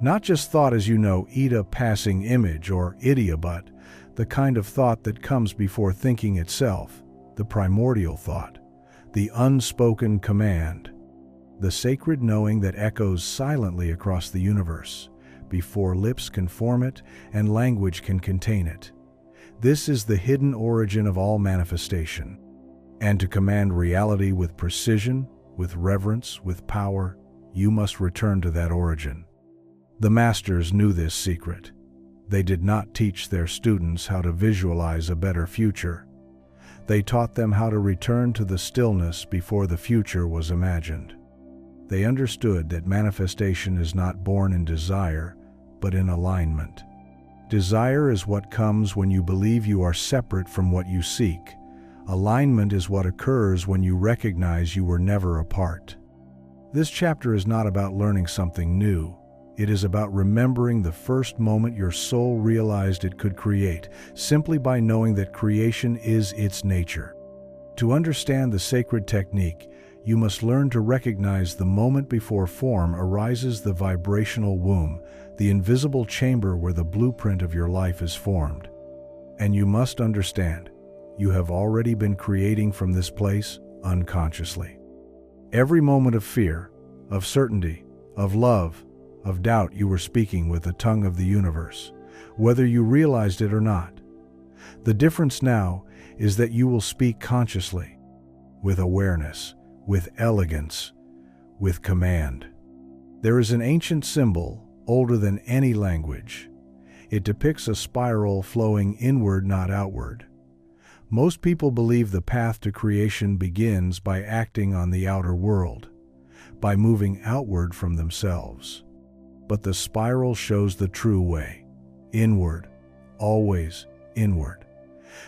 Not just thought as you know, a passing image or idea, but the kind of thought that comes before thinking itself, the primordial thought, the unspoken command, the sacred knowing that echoes silently across the universe, before lips can form it and language can contain it. This is the hidden origin of all manifestation. And to command reality with precision, with reverence, with power, you must return to that origin. The masters knew this secret. They did not teach their students how to visualize a better future. They taught them how to return to the stillness before the future was imagined. They understood that manifestation is not born in desire, but in alignment. Desire is what comes when you believe you are separate from what you seek. Alignment is what occurs when you recognize you were never apart. This chapter is not about learning something new, It is about remembering the first moment your soul realized it could create, simply by knowing that creation is its nature. To understand the sacred technique, you must learn to recognize the moment before form arises, the vibrational womb, the invisible chamber where the blueprint of your life is formed. And you must understand, you have already been creating from this place unconsciously. Every moment of fear, of certainty, of love, of doubt, you were speaking with the tongue of the universe, whether you realized it or not. The difference now is that you will speak consciously, with awareness, with elegance, with command. There is an ancient symbol, older than any language. It depicts a spiral flowing inward, not outward. Most people believe the path to creation begins by acting on the outer world, by moving outward from themselves. But the spiral shows the true way, inward, always inward.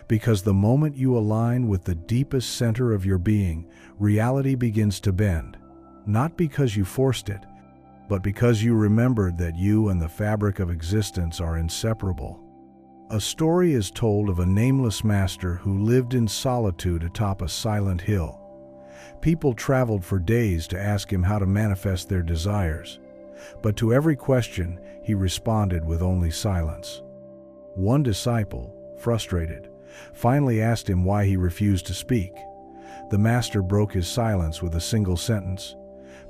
Because the moment you align with the deepest center of your being, reality begins to bend, not because you forced it, but because you remembered that you and the fabric of existence are inseparable. A story is told of a nameless master who lived in solitude atop a silent hill. People traveled for days to ask him how to manifest their desires, but to every question he responded with only silence. One disciple, frustrated, finally asked him why he refused to speak. The master broke his silence with a single sentence,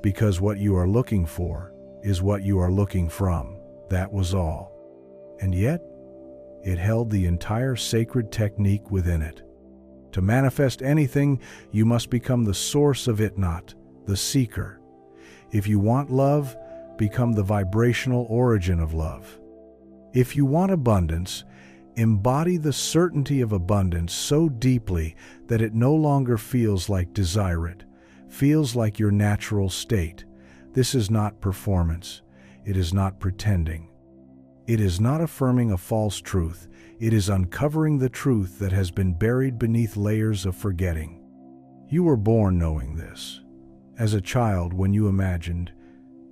"Because what you are looking for is what you are looking from." That was all. And yet, it held the entire sacred technique within it. To manifest anything, you must become the source of it, not the seeker. If you want love, become the vibrational origin of love. If you want abundance, embody the certainty of abundance so deeply that it no longer feels like desire it, feels like your natural state. This is not performance. It is not pretending. It is not affirming a false truth. It is uncovering the truth that has been buried beneath layers of forgetting. You were born knowing this. As a child, when you imagined,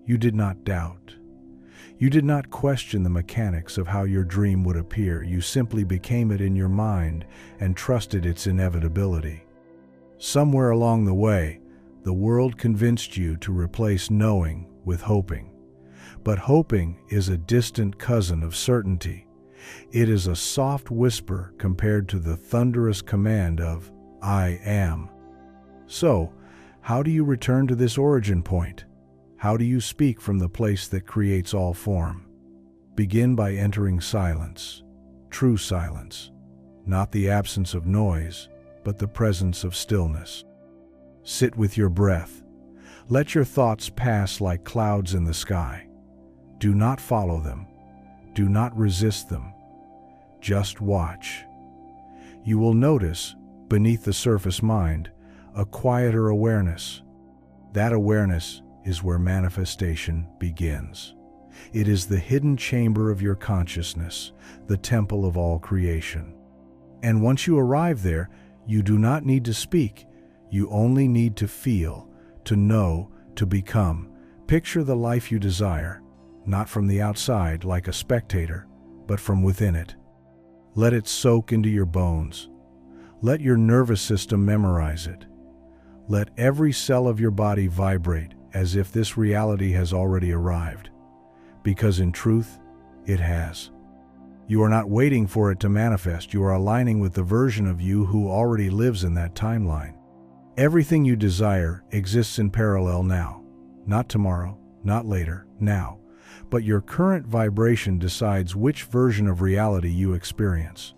you did not doubt. You did not question the mechanics of how your dream would appear. You simply became it in your mind and trusted its inevitability. Somewhere along the way, the world convinced you to replace knowing with hoping. But hoping is a distant cousin of certainty. It is a soft whisper compared to the thunderous command of "I am." So, how do you return to this origin point? How do you speak from the place that creates all form? Begin by entering silence, true silence, not the absence of noise, but the presence of stillness. Sit with your breath. Let your thoughts pass like clouds in the sky. Do not follow them. Do not resist them. Just watch. You will notice, beneath the surface mind, a quieter awareness. That awareness is where manifestation begins. It is the hidden chamber of your consciousness, the temple of all creation. And once you arrive there, you do not need to speak. You only need to feel, to know, to become. Picture the life you desire, not from the outside like a spectator, but from within it. Let it soak into your bones. Let your nervous system memorize it. Let every cell of your body vibrate as if this reality has already arrived. Because in truth, it has. You are not waiting for it to manifest. You are aligning with the version of you who already lives in that timeline. Everything you desire exists in parallel now. Not tomorrow, not later, now. But your current vibration decides which version of reality you experience.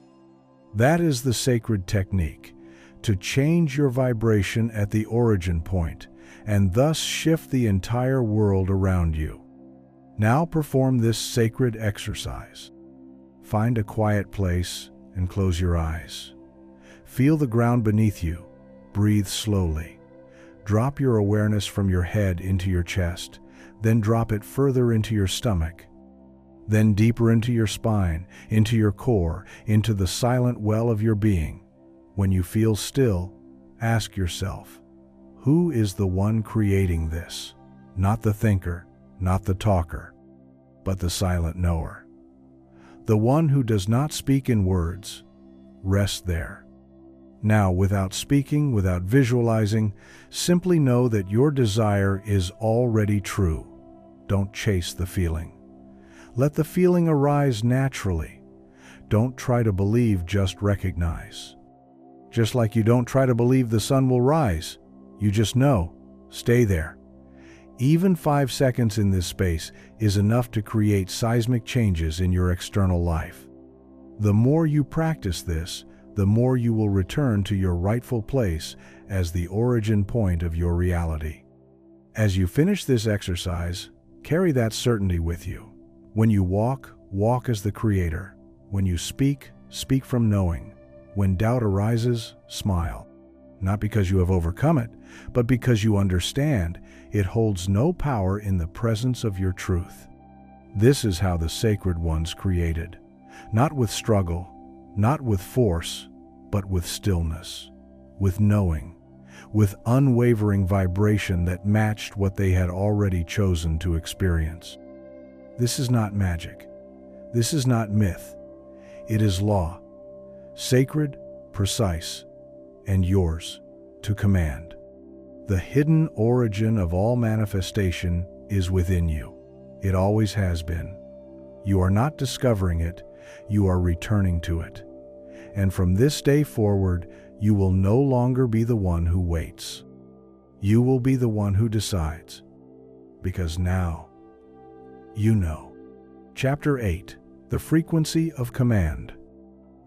That is the sacred technique, to change your vibration at the origin point, and thus shift the entire world around you. Now perform this sacred exercise. Find a quiet place and close your eyes. Feel the ground beneath you. Breathe slowly. Drop your awareness from your head into your chest, then drop it further into your stomach, then deeper into your spine, into your core, into the silent well of your being. When you feel still, ask yourself, who is the one creating this? Not the thinker, not the talker, but the silent knower. The one who does not speak in words, rest there. Now, without speaking, without visualizing, simply know that your desire is already true. Don't chase the feeling. Let the feeling arise naturally. Don't try to believe, just recognize. Just like you don't try to believe the sun will rise, you just know. Stay there. Even 5 seconds in this space is enough to create seismic changes in your external life. The more you practice this, the more you will return to your rightful place as the origin point of your reality. As you finish this exercise, carry that certainty with you. When you walk, walk as the creator. When you speak, speak from knowing. When doubt arises, smile. Not because you have overcome it, but because you understand it holds no power in the presence of your truth. This is how the sacred ones created. Not with struggle, not with force, but with stillness, with knowing, with unwavering vibration that matched what they had already chosen to experience. This is not magic. This is not myth. It is law, sacred, precise, and yours to command. The hidden origin of all manifestation is within you. It always has been. You are not discovering it, you are returning to it. And from this day forward, you will no longer be the one who waits. You will be the one who decides. Because now, you know. Chapter 8. The Frequency of Command.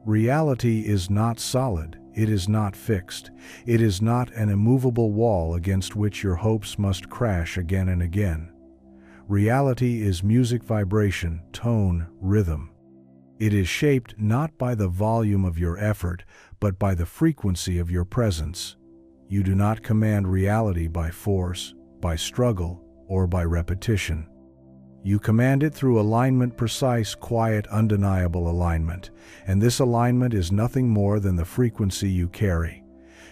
Reality is not solid. It is not fixed. It is not an immovable wall against which your hopes must crash again and again. Reality is music, vibration, tone, rhythm. It is shaped not by the volume of your effort, but by the frequency of your presence. You do not command reality by force, by struggle, or by repetition. You command it through alignment, precise, quiet, undeniable alignment. And this alignment is nothing more than the frequency you carry.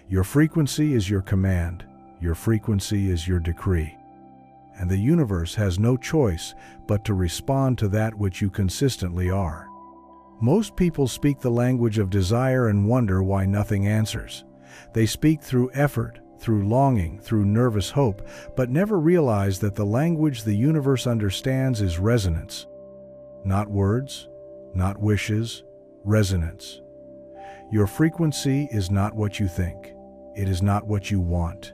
Your frequency is your command. Your frequency is your decree. And the universe has no choice but to respond to that which you consistently are. Most people speak the language of desire and wonder why nothing answers. They speak through effort, through longing, through nervous hope, but never realize that the language the universe understands is resonance. Not words, not wishes, resonance. Your frequency is not what you think. It is not what you want.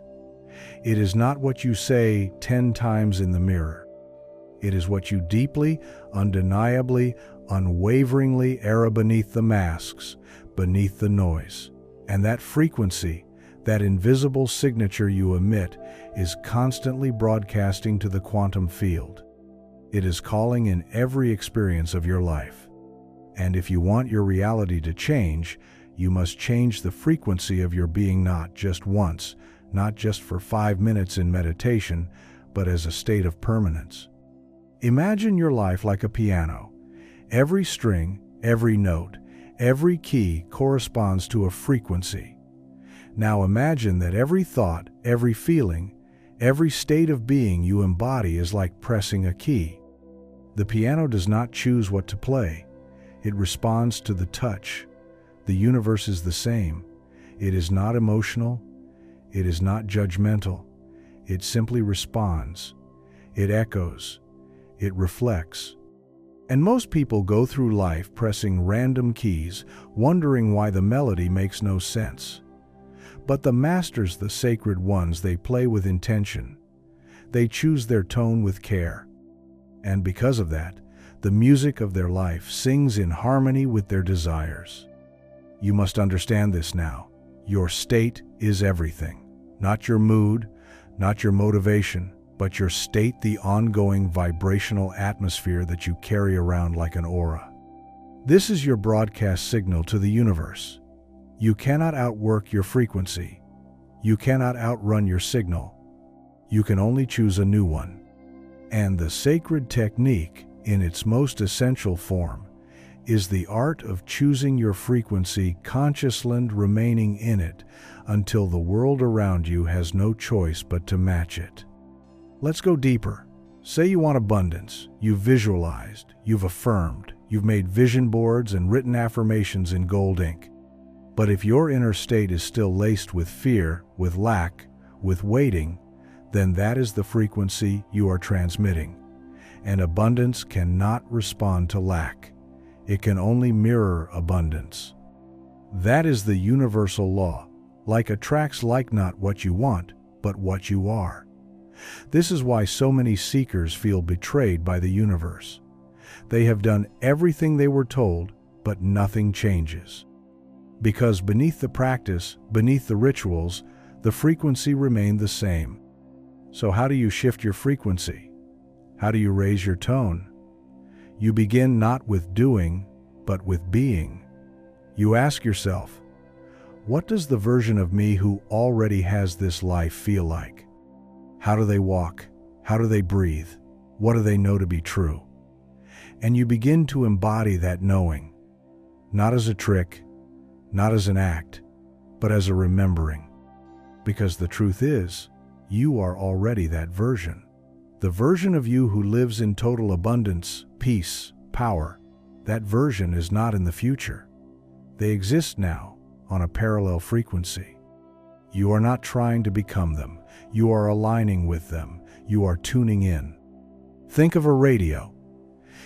It is not what you say 10 times in the mirror. It is what you deeply, undeniably, unwaveringly air beneath the masks, beneath the noise. And that frequency, that invisible signature you emit, is constantly broadcasting to the quantum field. It is calling in every experience of your life. And if you want your reality to change, you must change the frequency of your being, not just once, not just for 5 minutes in meditation, but as a state of permanence. Imagine your life like a piano. Every string, every note, every key corresponds to a frequency. Now imagine that every thought, every feeling, every state of being you embody is like pressing a key. The piano does not choose what to play. It responds to the touch. The universe is the same. It is not emotional. It is not judgmental. It simply responds. It echoes. It reflects. And most people go through life pressing random keys, wondering why the melody makes no sense. But the masters, the sacred ones, they play with intention. They choose their tone with care. And because of that, the music of their life sings in harmony with their desires. You must understand this now. Your state is everything. Not your mood, not your motivation, but your state, the ongoing vibrational atmosphere that you carry around like an aura. This is your broadcast signal to the universe. You cannot outwork your frequency. You cannot outrun your signal. You can only choose a new one. And the sacred technique, in its most essential form, is the art of choosing your frequency, consciously remaining in it until the world around you has no choice but to match it. Let's go deeper. Say you want abundance. You've visualized, you've affirmed, you've made vision boards and written affirmations in gold ink. But if your inner state is still laced with fear, with lack, with waiting, then that is the frequency you are transmitting. And abundance cannot respond to lack. It can only mirror abundance. That is the universal law. Like attracts like, not what you want, but what you are. This is why so many seekers feel betrayed by the universe. They have done everything they were told, but nothing changes. Because beneath the practice, beneath the rituals, the frequency remained the same. So how do you shift your frequency? How do you raise your tone? You begin not with doing, but with being. You ask yourself, what does the version of me who already has this life feel like? How do they walk? How do they breathe? What do they know to be true? And you begin to embody that knowing, not as a trick, not as an act, but as a remembering. Because the truth is, you are already that version. The version of you who lives in total abundance, peace, power. That version is not in the future. They exist now on a parallel frequency. You are not trying to become them. You are aligning with them. You are tuning in. Think of a radio.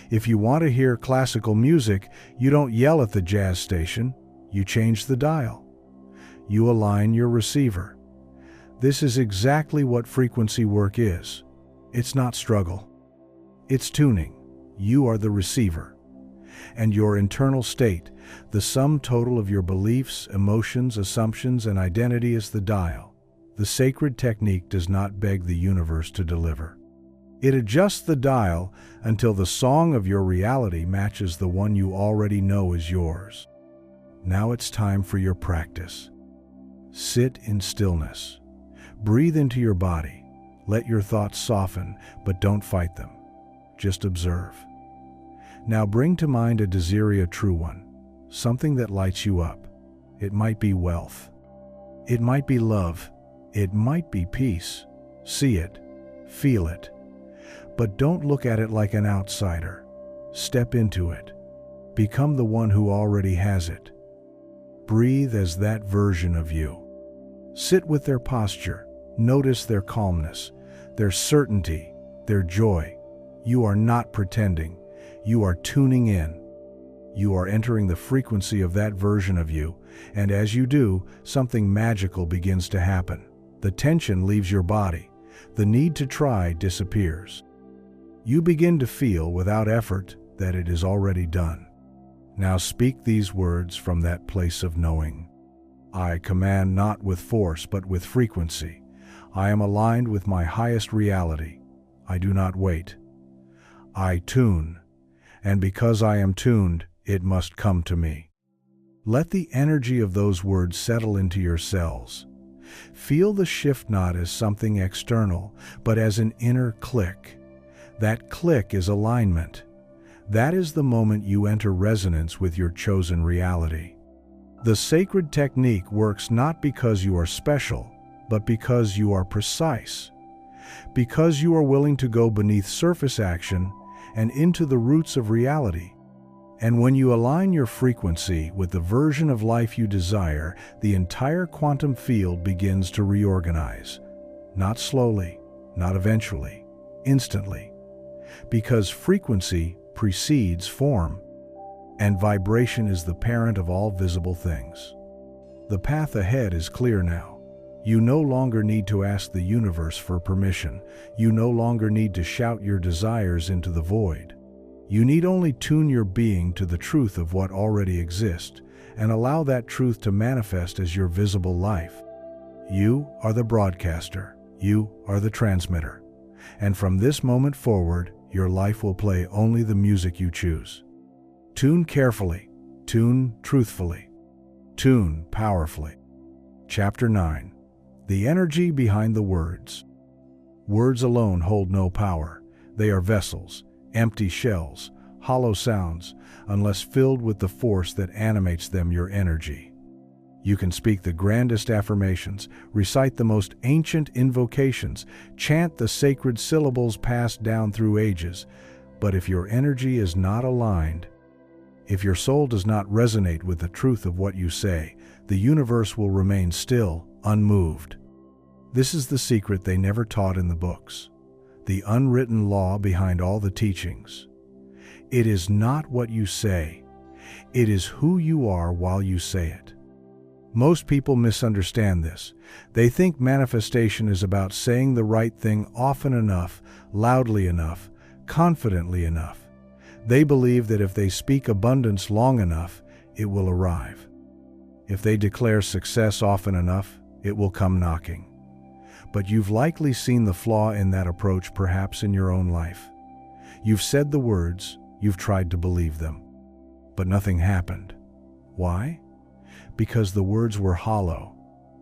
If you want to hear classical music, you don't yell at the jazz station. You change the dial. You align your receiver. This is exactly what frequency work is. It's not struggle. It's tuning. You are the receiver. And your internal state, the sum total of your beliefs, emotions, assumptions, and identity, is the dial. The sacred technique does not beg the universe to deliver. It adjusts the dial until the song of your reality matches the one you already know is yours. Now it's time for your practice. Sit in stillness. Breathe into your body. Let your thoughts soften, but don't fight them. Just observe. Now bring to mind a desire, a true one, something that lights you up. It might be wealth. It might be love. It might be peace. See it. Feel it. But don't look at it like an outsider. Step into it. Become the one who already has it. Breathe as that version of you. Sit with their posture. Notice their calmness, their certainty, their joy. You are not pretending. You are tuning in. You are entering the frequency of that version of you, and as you do, something magical begins to happen. The tension leaves your body. The need to try disappears. You begin to feel without effort that it is already done. Now speak these words from that place of knowing. I command not with force but with frequency. I am aligned with my highest reality. I do not wait. I tune, and because I am tuned, it must come to me. Let the energy of those words settle into your cells. Feel the shift not as something external, but as an inner click. That click is alignment. That is the moment you enter resonance with your chosen reality. The sacred technique works not because you are special, but because you are precise. Because you are willing to go beneath surface action and into the roots of reality. And when you align your frequency with the version of life you desire, the entire quantum field begins to reorganize. Not slowly, not eventually, instantly. Because frequency precedes form, and vibration is the parent of all visible things. The path ahead is clear now. You no longer need to ask the universe for permission. You no longer need to shout your desires into the void. You need only tune your being to the truth of what already exists and allow that truth to manifest as your visible life. You are the broadcaster. You are the transmitter. And from this moment forward, your life will play only the music you choose. Tune carefully. Tune truthfully. Tune powerfully. Chapter 9. The energy behind the words. Words alone hold no power. They are vessels, empty shells, hollow sounds, unless filled with the force that animates them, your energy. You can speak the grandest affirmations, recite the most ancient invocations, chant the sacred syllables passed down through ages. But if your energy is not aligned, if your soul does not resonate with the truth of what you say, the universe will remain still, unmoved. This is the secret they never taught in the books, the unwritten law behind all the teachings. It is not what you say, it is who you are while you say it. Most people misunderstand this. They think manifestation is about saying the right thing often enough, loudly enough, confidently enough. They believe that if they speak abundance long enough, it will arrive. If they declare success often enough, it will come knocking. But you've likely seen the flaw in that approach perhaps in your own life. You've said the words, you've tried to believe them, but nothing happened. Why? Because the words were hollow,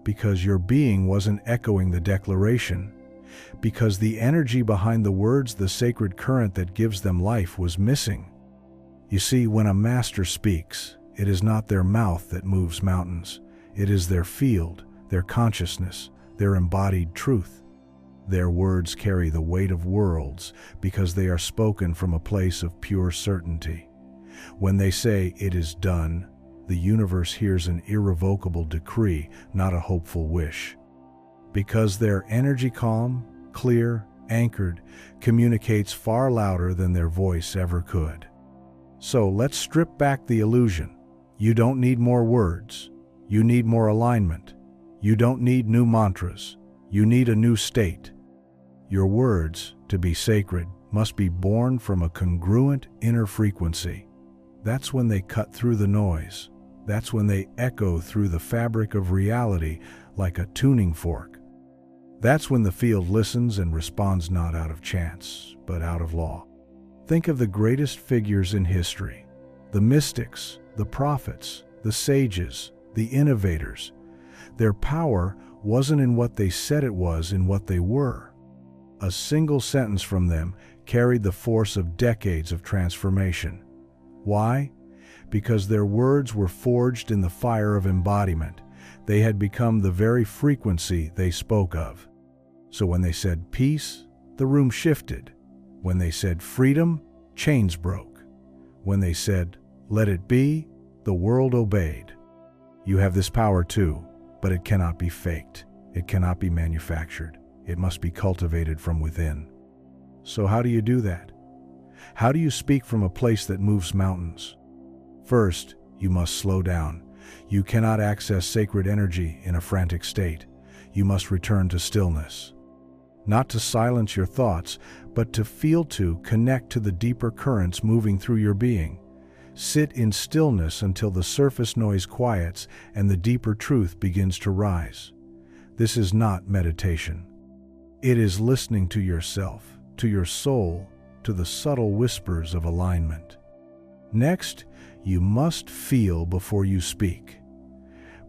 because your being wasn't echoing the declaration, because the energy behind the words, the sacred current that gives them life, was missing. You see, when a master speaks, it is not their mouth that moves mountains. It is their field, their consciousness, their embodied truth. Their words carry the weight of worlds because they are spoken from a place of pure certainty. When they say, "It is done," the universe hears an irrevocable decree, not a hopeful wish. Because their energy, calm, clear, anchored, communicates far louder than their voice ever could. So let's strip back the illusion. You don't need more words. You need more alignment. You don't need new mantras. You need a new state. Your words, to be sacred, must be born from a congruent inner frequency. That's when they cut through the noise. That's when they echo through the fabric of reality like a tuning fork. That's when the field listens and responds not out of chance, but out of law. Think of the greatest figures in history, the mystics, the prophets, the sages, the innovators. Their power wasn't in what they said, it was in what they were. A single sentence from them carried the force of decades of transformation. Why? Because their words were forged in the fire of embodiment. They had become the very frequency they spoke of. So when they said peace, the room shifted. When they said freedom, chains broke. When they said let it be, the world obeyed. You have this power too, but it cannot be faked. It cannot be manufactured. It must be cultivated from within. So how do you do that? How do you speak from a place that moves mountains? First, you must slow down. You cannot access sacred energy in a frantic state. You must return to stillness. Not to silence your thoughts, but to feel, to connect to the deeper currents moving through your being. Sit in stillness until the surface noise quiets and the deeper truth begins to rise. This is not meditation. It is listening to yourself, to your soul, to the subtle whispers of alignment. Next, you must feel before you speak.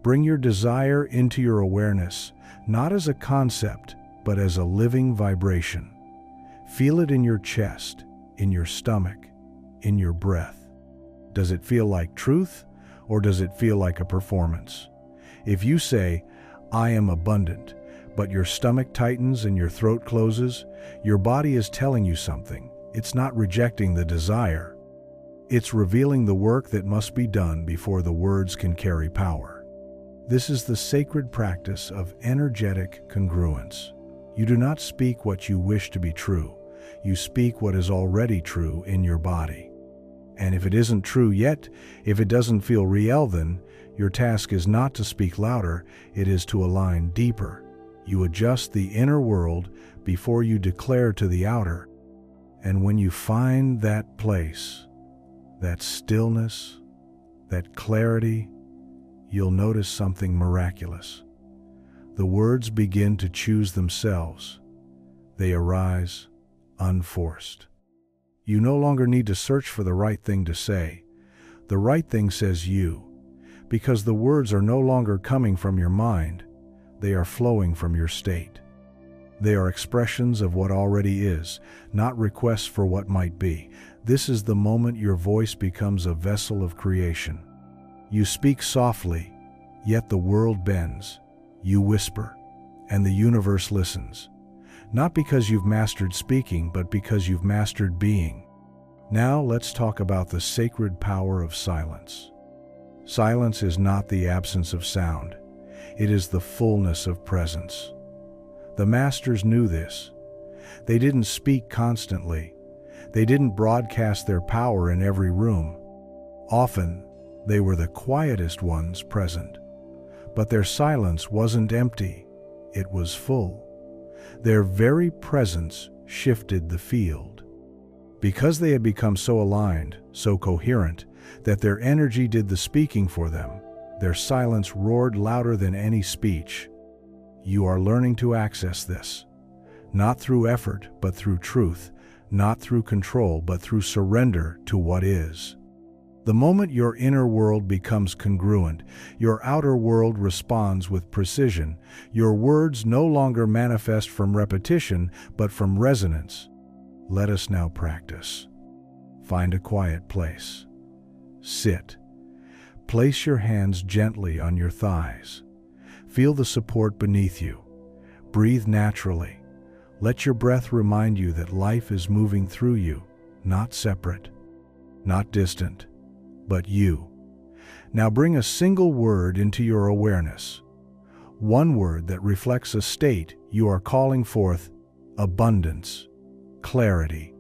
Bring your desire into your awareness, not as a concept, but as a living vibration. Feel it in your chest, in your stomach, in your breath. Does it feel like truth, or does it feel like a performance? If you say, "I am abundant," but your stomach tightens and your throat closes, your body is telling you something. It's not rejecting the desire. It's revealing the work that must be done before the words can carry power. This is the sacred practice of energetic congruence. You do not speak what you wish to be true. You speak what is already true in your body. And if it isn't true yet, if it doesn't feel real, then your task is not to speak louder, it is to align deeper. You adjust the inner world before you declare to the outer. And when you find that place, that stillness, that clarity, you'll notice something miraculous. The words begin to choose themselves. They arise unforced. You no longer need to search for the right thing to say. The right thing says you, because the words are no longer coming from your mind. They are flowing from your state. They are expressions of what already is, not requests for what might be. This is the moment your voice becomes a vessel of creation. You speak softly, Yet the world bends. You whisper, and the universe listens. Not because you've mastered speaking, but because you've mastered being. Now let's talk about the sacred power of silence. Silence is not the absence of sound. It is the fullness of presence. The masters knew this. They didn't speak constantly. They didn't broadcast their power in every room. Often, they were the quietest ones present. But their silence wasn't empty. It was full. Their very presence shifted the field. Because they had become so aligned, so coherent, that their energy did the speaking for them, their silence roared louder than any speech. You are learning to access this. Not through effort, but through truth. Not through control, but through surrender to what is. The moment your inner world becomes congruent, your outer world responds with precision. Your words no longer manifest from repetition, but from resonance. Let us now practice. Find a quiet place. Sit. Place your hands gently on your thighs. Feel the support beneath you. Breathe naturally. Let your breath remind you that life is moving through you, not separate, not distant, but you. Now bring a single word into your awareness. One word that reflects a state you are calling forth: abundance, clarity,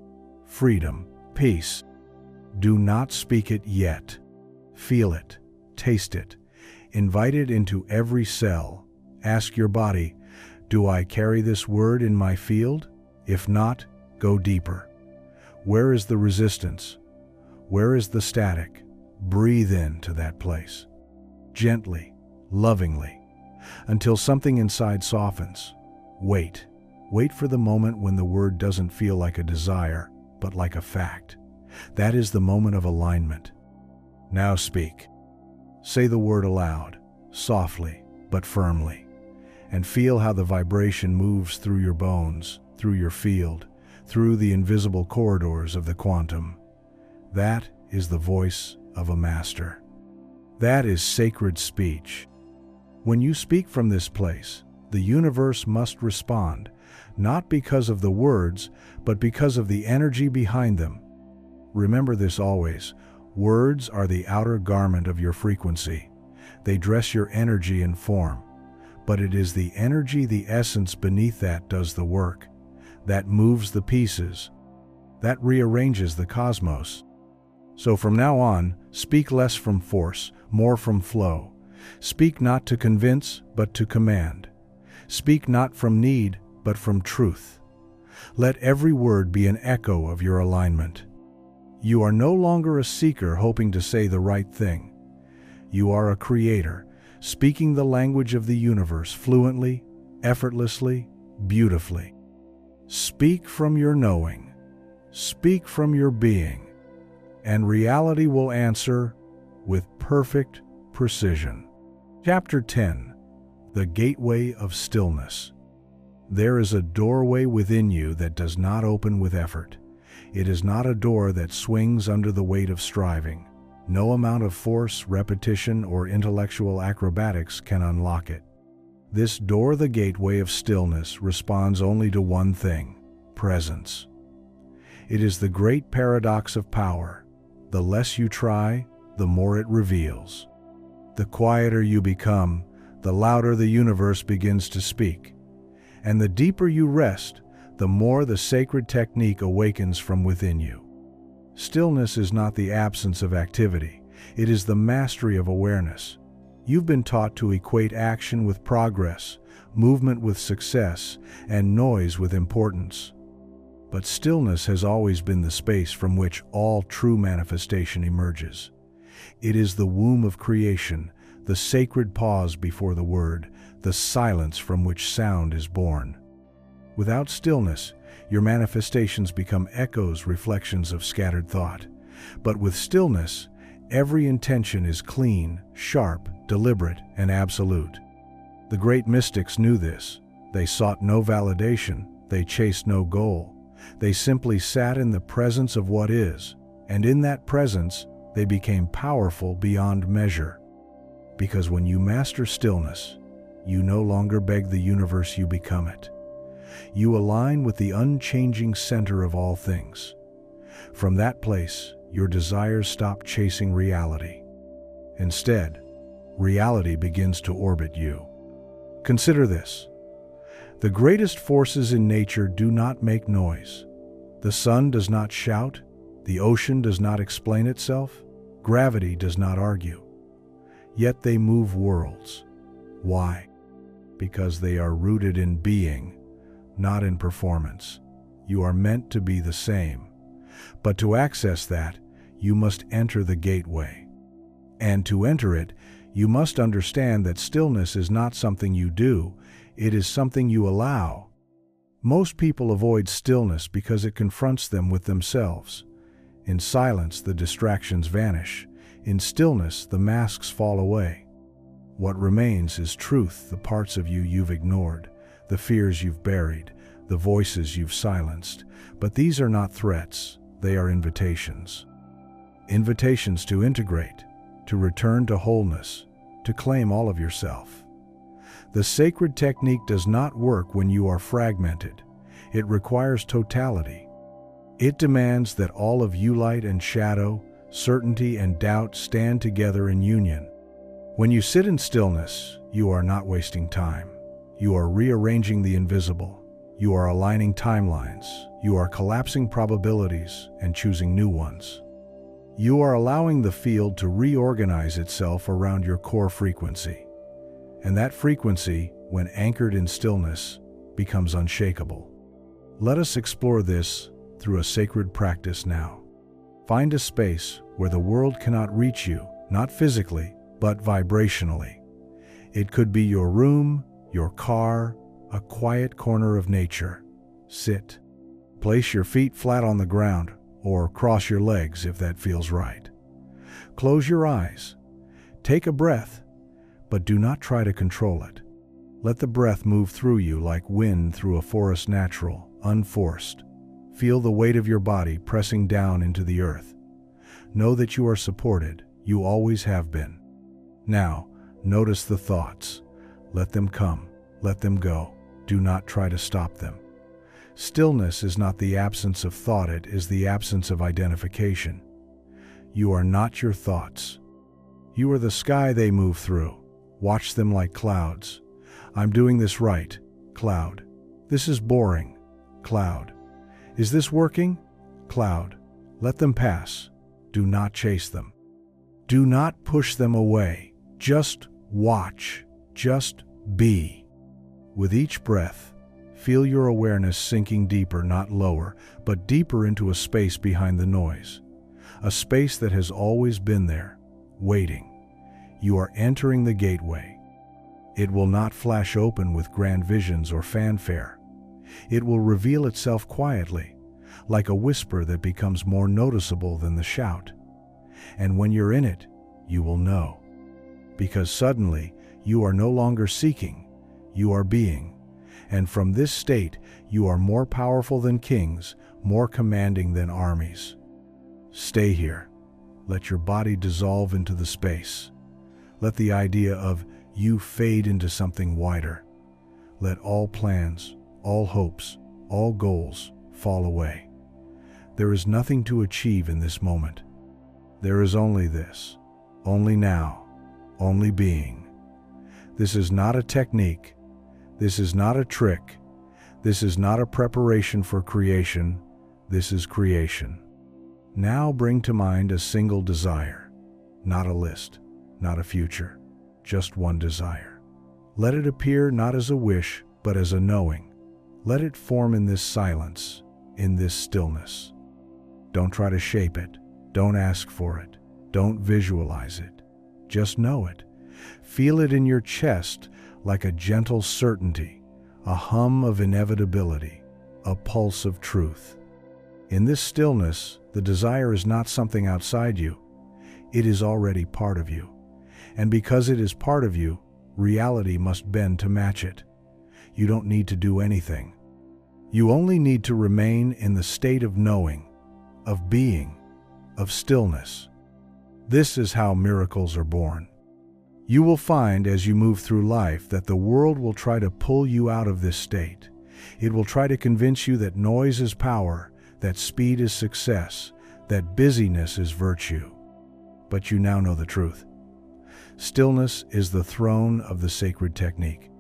freedom, peace. Do not speak it yet. Feel it, taste it, invite it into every cell. Ask your body, do I carry this word in my field? If not, go deeper. Where is the resistance? Where is the static? Breathe into that place, gently, lovingly, until something inside softens. Wait. Wait for the moment when the word doesn't feel like a desire, but like a fact. That is the moment of alignment. Now speak. Say the word aloud, softly but firmly, and feel how the vibration moves through your bones, through your field, through the invisible corridors of the quantum. That is the voice of a master. That is sacred speech. When you speak from this place, the universe must respond, not because of the words, but because of the energy behind them. Remember this always. Words are the outer garment of your frequency. They dress your energy and form. But it is the energy, the essence beneath that does the work. That moves the pieces. That rearranges the cosmos. So from now on, speak less from force, more from flow. Speak not to convince, but to command. Speak not from need, but from truth. Let every word be an echo of your alignment. You are no longer a seeker hoping to say the right thing. You are a creator, speaking the language of the universe fluently, effortlessly, beautifully. Speak from your knowing. Speak from your being. And reality will answer with perfect precision. Chapter 10. The Gateway of Stillness. There is a doorway within you that does not open with effort. It is not a door that swings under the weight of striving. No amount of force, repetition, or intellectual acrobatics can unlock it. This door, the gateway of stillness, responds only to one thing: presence. It is the great paradox of power. The less you try, the more it reveals. The quieter you become, the louder the universe begins to speak. And the deeper you rest, the more the sacred technique awakens from within you. Stillness is not the absence of activity. It is the mastery of awareness. You've been taught to equate action with progress, movement with success, and noise with importance. But stillness has always been the space from which all true manifestation emerges. It is the womb of creation, the sacred pause before the word, the silence from which sound is born. Without stillness, your manifestations become echoes, reflections of scattered thought. But with stillness, every intention is clean, sharp, deliberate, and absolute. The great mystics knew this. They sought no validation, they chased no goal. They simply sat in the presence of what is, and in that presence, they became powerful beyond measure. Because when you master stillness, you no longer beg the universe, you become it. You align with the unchanging center of all things. From that place, your desires stop chasing reality. Instead, reality begins to orbit you. Consider this. The greatest forces in nature do not make noise. The sun does not shout. The ocean does not explain itself. Gravity does not argue. Yet they move worlds. Why? Because they are rooted in being, not in performance. You are meant to be the same. But to access that, you must enter the gateway. And to enter it, you must understand that stillness is not something you do, it is something you allow. Most people avoid stillness because it confronts them with themselves. In silence, the distractions vanish. In stillness, the masks fall away. What remains is truth, the parts of you you've ignored, the fears you've buried, the voices you've silenced. But these are not threats, they are invitations. Invitations to integrate, to return to wholeness, to claim all of yourself. The sacred technique does not work when you are fragmented. It requires totality. It demands that all of you, light and shadow, certainty and doubt, stand together in union. When you sit in stillness, you are not wasting time. You are rearranging the invisible. You are aligning timelines. You are collapsing probabilities and choosing new ones. You are allowing the field to reorganize itself around your core frequency. And that frequency, when anchored in stillness, becomes unshakable. Let us explore this through a sacred practice now. Find a space where the world cannot reach you, not physically, but vibrationally. It could be your room, your car, a quiet corner of nature. Sit. Place your feet flat on the ground, or cross your legs if that feels right. Close your eyes. Take a breath, but do not try to control it. Let the breath move through you like wind through a forest, natural, unforced. Feel the weight of your body pressing down into the earth. Know that you are supported, you always have been. Now, notice the thoughts. Let them come, let them go. Do not try to stop them. Stillness is not the absence of thought, it is the absence of identification. You are not your thoughts. You are the sky they move through. Watch them like clouds. I'm doing this right, cloud. This is boring, cloud. Is this working? Cloud. Let them pass. Do not chase them. Do not push them away. Just watch. Just be. With each breath, feel your awareness sinking deeper, not lower, but deeper into a space behind the noise. A space that has always been there, waiting. You are entering the gateway. It will not flash open with grand visions or fanfare. It will reveal itself quietly, like a whisper that becomes more noticeable than the shout. And when you're in it, you will know. Because suddenly, you are no longer seeking, you are being. And from this state, you are more powerful than kings, more commanding than armies. Stay here. Let your body dissolve into the space. Let the idea of you fade into something wider. Let all plans, all hopes, all goals fall away. There is nothing to achieve in this moment. There is only this, only now, only being. This is not a technique. This is not a trick. This is not a preparation for creation. This is creation. Now bring to mind a single desire, not a list, not a future, just one desire. Let it appear not as a wish, but as a knowing. Let it form in this silence, in this stillness. Don't try to shape it. Don't ask for it. Don't visualize it. Just know it. Feel it in your chest like a gentle certainty, a hum of inevitability, a pulse of truth. In this stillness, the desire is not something outside you. It is already part of you. And because it is part of you, reality must bend to match it. You don't need to do anything. You only need to remain in the state of knowing, of being, of stillness. This is how miracles are born. You will find as you move through life that the world will try to pull you out of this state. It will try to convince you that noise is power, that speed is success, that busyness is virtue. But you now know the truth. Stillness is the throne of the sacred technique.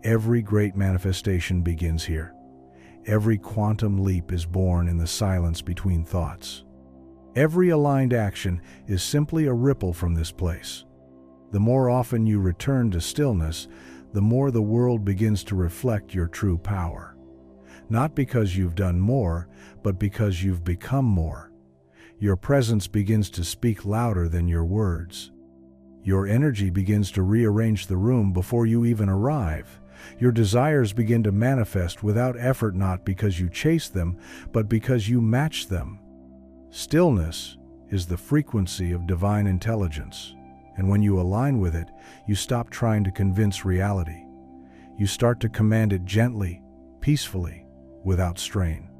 Every great manifestation begins here. Every quantum leap is born in the silence between thoughts. Every aligned action is simply a ripple from this place. The more often you return to stillness, the more the world begins to reflect your true power. Not because you've done more, but because you've become more. Your presence begins to speak louder than your words. Your energy begins to rearrange the room before you even arrive. Your desires begin to manifest without effort, not because you chase them, but because you match them. Stillness is the frequency of divine intelligence, and when you align with it, you stop trying to convince reality. You start to command it gently, peacefully, without strain.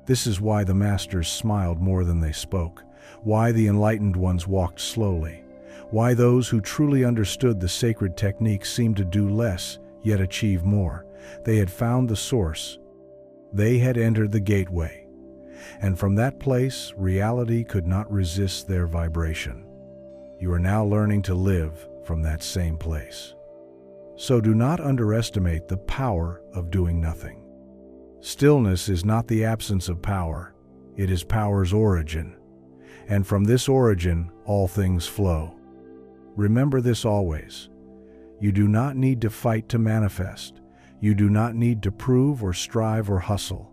This is why the masters smiled more than they spoke, why the enlightened ones walked slowly, why those who truly understood the sacred technique seemed to do less, yet achieve more. They had found the source. They had entered the gateway. And from that place, reality could not resist their vibration. You are now learning to live from that same place. So do not underestimate the power of doing nothing. Stillness is not the absence of power. It is power's origin. And from this origin, all things flow. Remember this always. You do not need to fight to manifest. You do not need to prove or strive or hustle.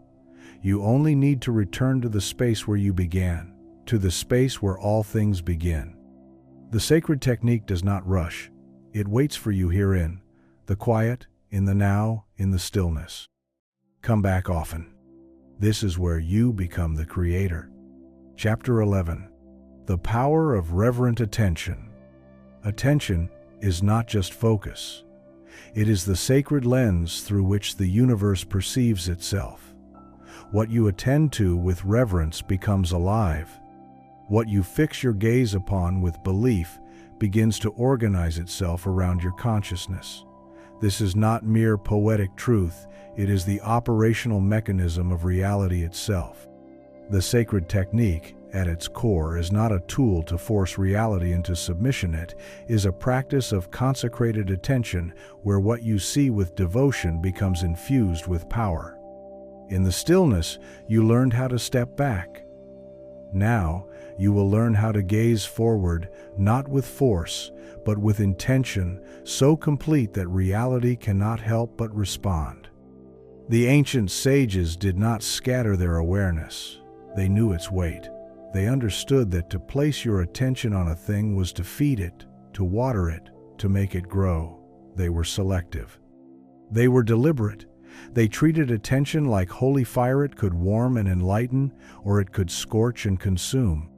You only need to return to the space where you began, to the space where all things begin. The sacred technique does not rush. It waits for you herein, the quiet, in the now, in the stillness. Come back often. This is where you become the creator. Chapter 11. The power of reverent attention. Attention is not just focus. It is the sacred lens through which the universe perceives itself. What you attend to with reverence becomes alive. What you fix your gaze upon with belief begins to organize itself around your consciousness. This is not mere poetic truth, it is the operational mechanism of reality itself. The sacred technique, at its core, is not a tool to force reality into submission. It is a practice of consecrated attention where what you see with devotion becomes infused with power. In the stillness, you learned how to step back. Now, you will learn how to gaze forward, not with force, but with intention so complete that reality cannot help but respond. The ancient sages did not scatter their awareness. They knew its weight. They understood that to place your attention on a thing was to feed it, to water it, to make it grow. They were selective. They were deliberate. They treated attention like holy fire. It could warm and enlighten, or it could scorch and consume.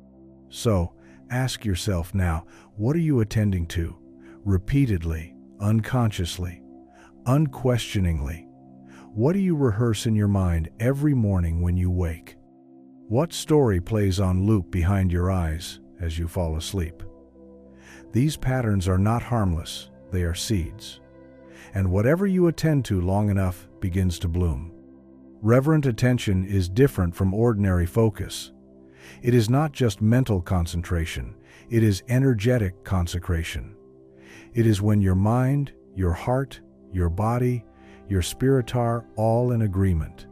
So, ask yourself now, what are you attending to? Repeatedly, unconsciously, unquestioningly. What do you rehearse in your mind every morning when you wake? What story plays on loop behind your eyes as you fall asleep? These patterns are not harmless, they are seeds. And whatever you attend to long enough begins to bloom. Reverent attention is different from ordinary focus. It is not just mental concentration, it is energetic consecration. It is when your mind, your heart, your body, your spirit are all in agreement.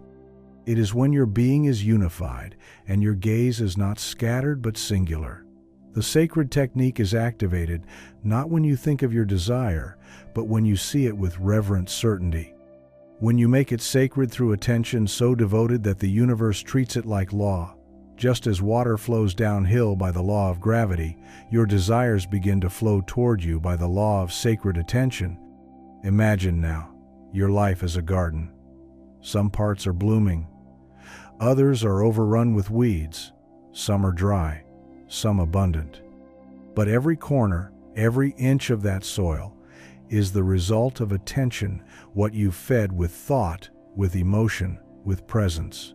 It is when your being is unified and your gaze is not scattered but singular. The sacred technique is activated not when you think of your desire, but when you see it with reverent certainty. When you make it sacred through attention so devoted that the universe treats it like law. Just as water flows downhill by the law of gravity, your desires begin to flow toward you by the law of sacred attention. Imagine now, your life is a garden. Some parts are blooming. Others are overrun with weeds. Some are dry, some abundant. But every corner, every inch of that soil is the result of attention, what you've fed with thought, with emotion, with presence.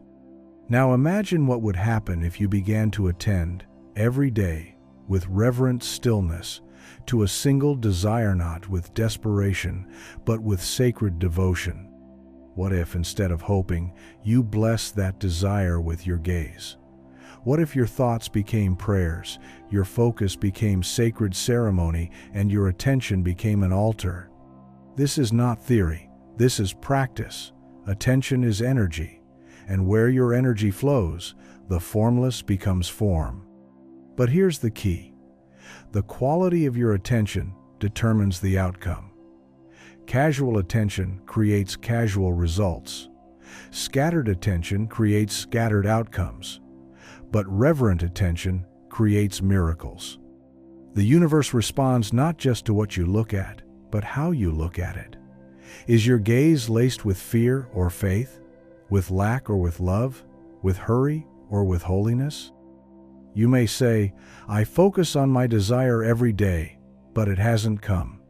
Now imagine what would happen if you began to attend every day with reverent stillness, to a single desire, not with desperation, but with sacred devotion. What if, instead of hoping, you bless that desire with your gaze? What if your thoughts became prayers, your focus became sacred ceremony, and your attention became an altar? This is not theory, this is practice. Attention is energy, and where your energy flows, the formless becomes form. But here's the key. The quality of your attention determines the outcome. Casual attention creates casual results. Scattered attention creates scattered outcomes. But reverent attention creates miracles. The universe responds not just to what you look at, but how you look at it. Is your gaze laced with fear or faith? With lack or with love? With hurry or with holiness? You may say, I focus on my desire every day, but it hasn't come.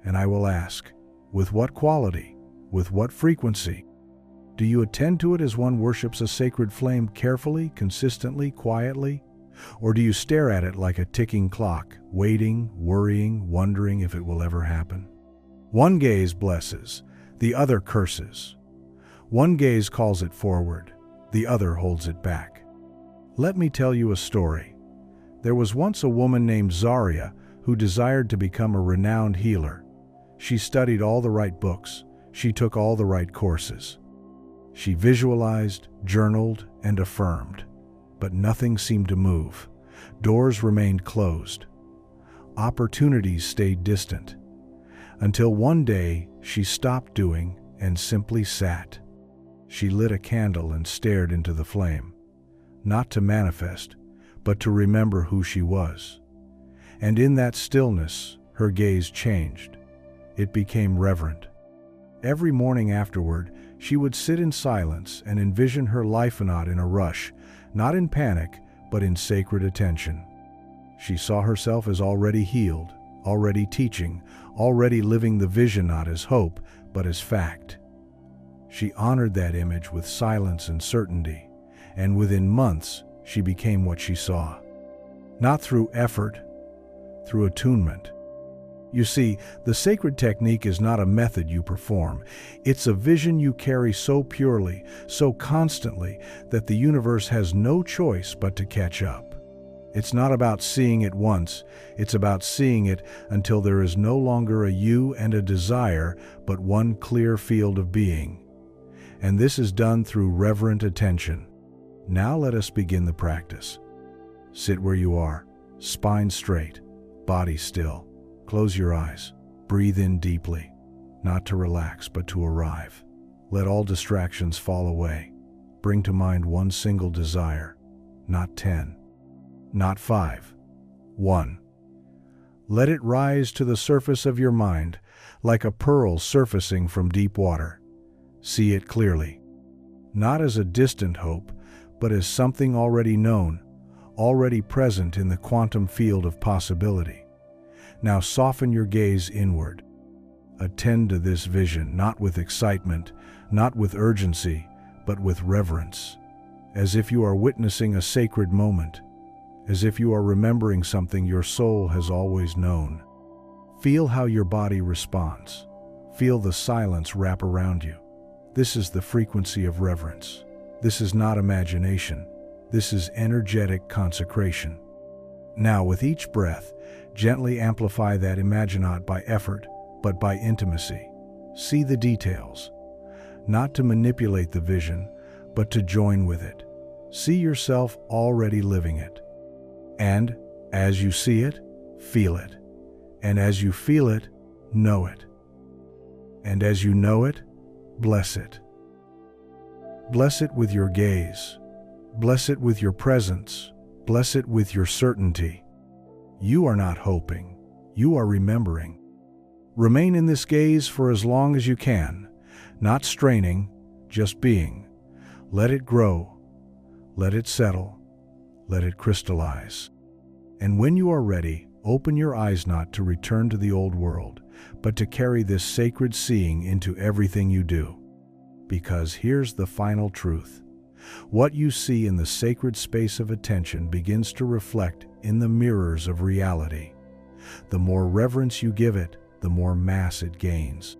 And I will ask, with what quality? With what frequency? Do you attend to it as one worships a sacred flame, carefully, consistently, quietly? Or do you stare at it like a ticking clock, waiting, worrying, wondering if it will ever happen? One gaze blesses, the other curses. One gaze calls it forward, the other holds it back. Let me tell you a story. There was once a woman named Zaria who desired to become a renowned healer. She studied all the right books. She took all the right courses. She visualized, journaled, and affirmed. But nothing seemed to move. Doors remained closed. Opportunities stayed distant. Until one day, she stopped doing and simply sat. She lit a candle and stared into the flame. Not to manifest, but to remember who she was. And in that stillness, her gaze changed. It became reverent. Every morning afterward, she would sit in silence and envision her life not in a rush, not in panic, but in sacred attention. She saw herself as already healed, already teaching, already living the vision not as hope, but as fact. She honored that image with silence and certainty, and within months, she became what she saw. Not through effort, through attunement. You see, the sacred technique is not a method you perform. It's a vision you carry so purely, so constantly, that the universe has no choice but to catch up. It's not about seeing it once, it's about seeing it until there is no longer a you and a desire, but one clear field of being. And this is done through reverent attention. Now let us begin the practice. Sit where you are, spine straight, body still. Close your eyes. Breathe in deeply, not to relax, but to arrive. Let all distractions fall away. Bring to mind one single desire, not 10, not 5, 1. Let it rise to the surface of your mind, like a pearl surfacing from deep water. See it clearly, not as a distant hope, but as something already known, already present in the quantum field of possibility. Now soften your gaze inward. Attend to this vision, not with excitement, not with urgency, but with reverence, as if you are witnessing a sacred moment, as if you are remembering something your soul has always known. Feel how your body responds. Feel the silence wrap around you. This is the frequency of reverence. This is not imagination. This is energetic consecration. Now, with each breath, gently amplify that imagine not by effort, but by intimacy. See the details. Not to manipulate the vision, but to join with it. See yourself already living it. And as you see it, feel it. And as you feel it, know it. And as you know it, bless it. Bless it with your gaze. Bless it with your presence. Bless it with your certainty. You are not hoping. You are remembering. Remain in this gaze for as long as you can, not straining, just being. Let it grow. Let it settle. Let it crystallize. And when you are ready, open your eyes not to return to the old world, but to carry this sacred seeing into everything you do. Because here's the final truth. What you see in the sacred space of attention begins to reflect in the mirrors of reality. The more reverence you give it, the more mass it gains.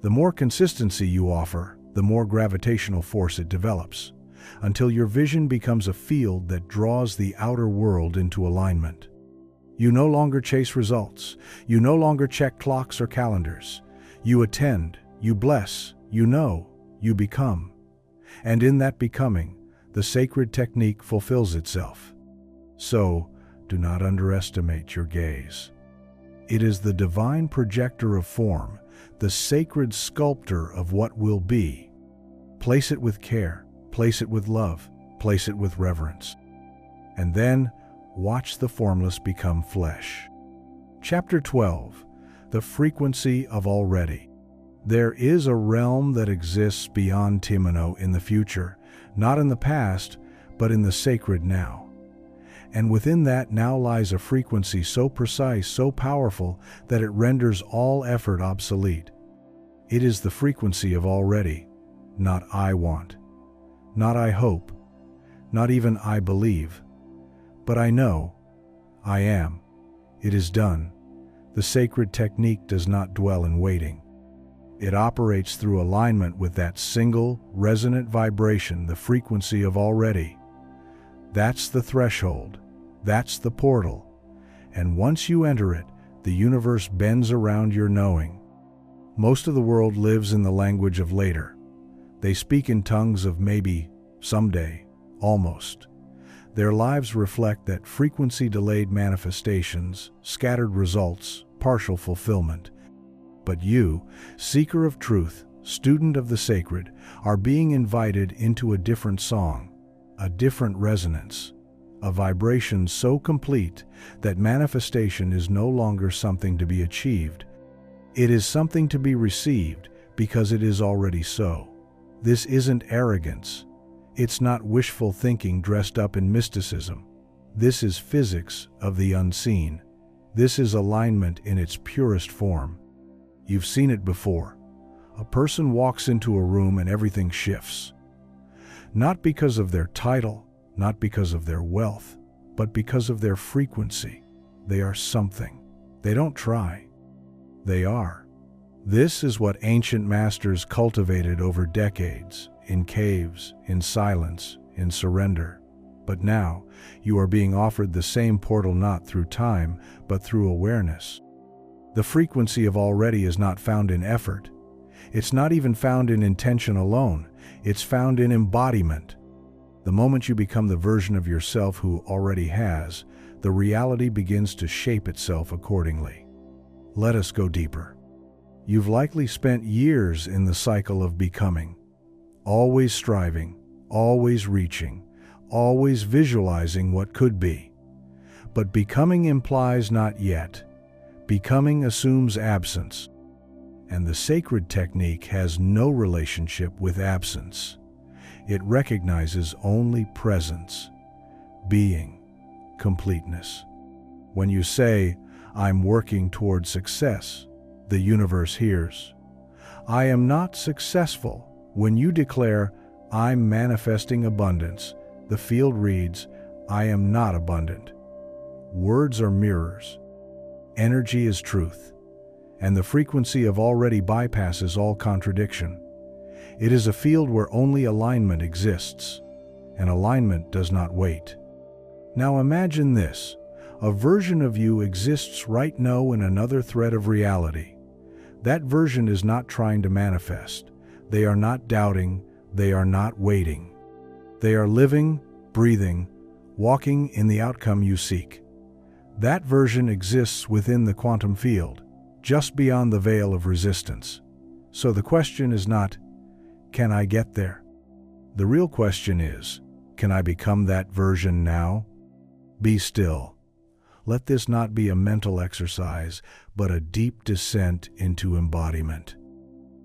The more consistency you offer, the more gravitational force it develops, until your vision becomes a field that draws the outer world into alignment. You no longer chase results. You no longer check clocks or calendars. You attend, you bless, you know, you become. And in that becoming, the sacred technique fulfills itself. So, do not underestimate your gaze. It is the divine projector of form, the sacred sculptor of what will be. Place it with care, place it with love, place it with reverence. And then, watch the formless become flesh. Chapter 12. The frequency of already. There is a realm that exists beyond Timano in the future, not in the past, but in the sacred now. And within that now lies a frequency so precise, so powerful, that it renders all effort obsolete. It is the frequency of already, not I want, not I hope, not even I believe, but I know, I am. It is done. The sacred technique does not dwell in waiting. It operates through alignment with that single, resonant vibration, the frequency of already. That's the threshold. That's the portal. And once you enter it, the universe bends around your knowing. Most of the world lives in the language of later. They speak in tongues of maybe, someday, almost. Their lives reflect that frequency-delayed manifestations, scattered results, partial fulfillment. But you, seeker of truth, student of the sacred, are being invited into a different song, a different resonance, a vibration so complete that manifestation is no longer something to be achieved. It is something to be received because it is already so. This isn't arrogance. It's not wishful thinking dressed up in mysticism. This is physics of the unseen. This is alignment in its purest form. You've seen it before. A person walks into a room and everything shifts. Not because of their title, not because of their wealth, but because of their frequency. They are something. They don't try. They are. This is what ancient masters cultivated over decades, in caves, in silence, in surrender. But now, you are being offered the same portal not through time, but through awareness. The frequency of already is not found in effort. It's not even found in intention alone. It's found in embodiment. The moment you become the version of yourself who already has, the reality begins to shape itself accordingly. Let us go deeper. You've likely spent years in the cycle of becoming, always striving, always reaching, always visualizing what could be. But becoming implies not yet. Becoming assumes absence. And the sacred technique has no relationship with absence. It recognizes only presence, being, completeness. When you say, I'm working toward success, the universe hears. I am not successful. When you declare, I'm manifesting abundance, the field reads, I am not abundant. Words are mirrors. Energy is truth. And the frequency of already bypasses all contradiction. It is a field where only alignment exists, and alignment does not wait. Now imagine this. A version of you exists right now in another thread of reality. That version is not trying to manifest. They are not doubting. They are not waiting. They are living, breathing, walking in the outcome you seek. That version exists within the quantum field, just beyond the veil of resistance. So the question is not, can I get there? The real question is, can I become that version now? Be still. Let this not be a mental exercise, but a deep descent into embodiment.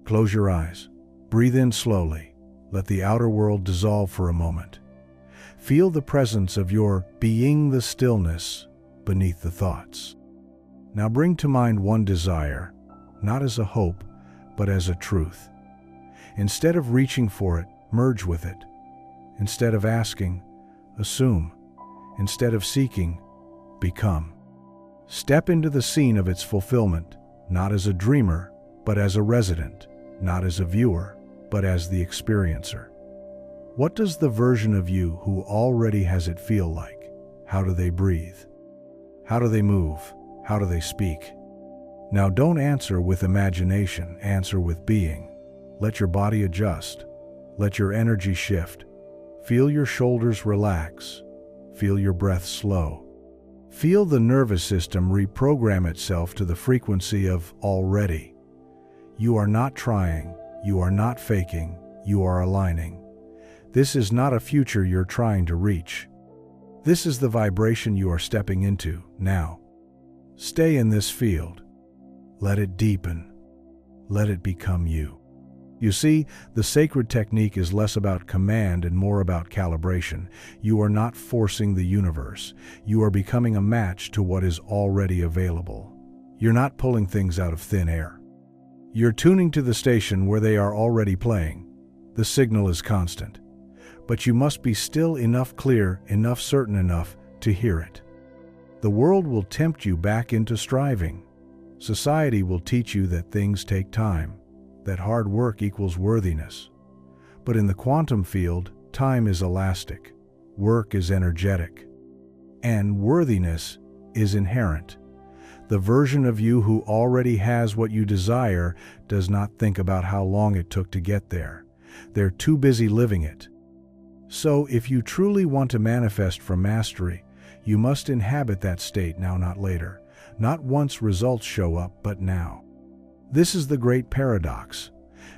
Close your eyes. Breathe in slowly. Let the outer world dissolve for a moment. Feel the presence of your being, the stillness beneath the thoughts. Now bring to mind one desire, not as a hope, but as a truth. Instead of reaching for it, merge with it. Instead of asking, assume. Instead of seeking, become. Step into the scene of its fulfillment, not as a dreamer, but as a resident, not as a viewer, but as the experiencer. What does the version of you who already has it feel like? How do they breathe? How do they move? How do they speak? Now don't answer with imagination, answer with being. Let your body adjust. Let your energy shift. Feel your shoulders relax. Feel your breath slow. Feel the nervous system reprogram itself to the frequency of already. You are not trying, you are not faking, you are aligning. This is not a future you're trying to reach. This is the vibration you are stepping into now. Stay in this field. Let it deepen. Let it become you. You see, the sacred technique is less about command and more about calibration. You are not forcing the universe. You are becoming a match to what is already available. You're not pulling things out of thin air. You're tuning to the station where they are already playing. The signal is constant. But you must be still enough clear, enough certain enough to hear it. The world will tempt you back into striving. Society will teach you that things take time, that hard work equals worthiness. But in the quantum field, time is elastic, work is energetic, and worthiness is inherent. The version of you who already has what you desire does not think about how long it took to get there. They're too busy living it. So if you truly want to manifest from mastery, you must inhabit that state now, not later. Not once results show up, but now. This is the great paradox.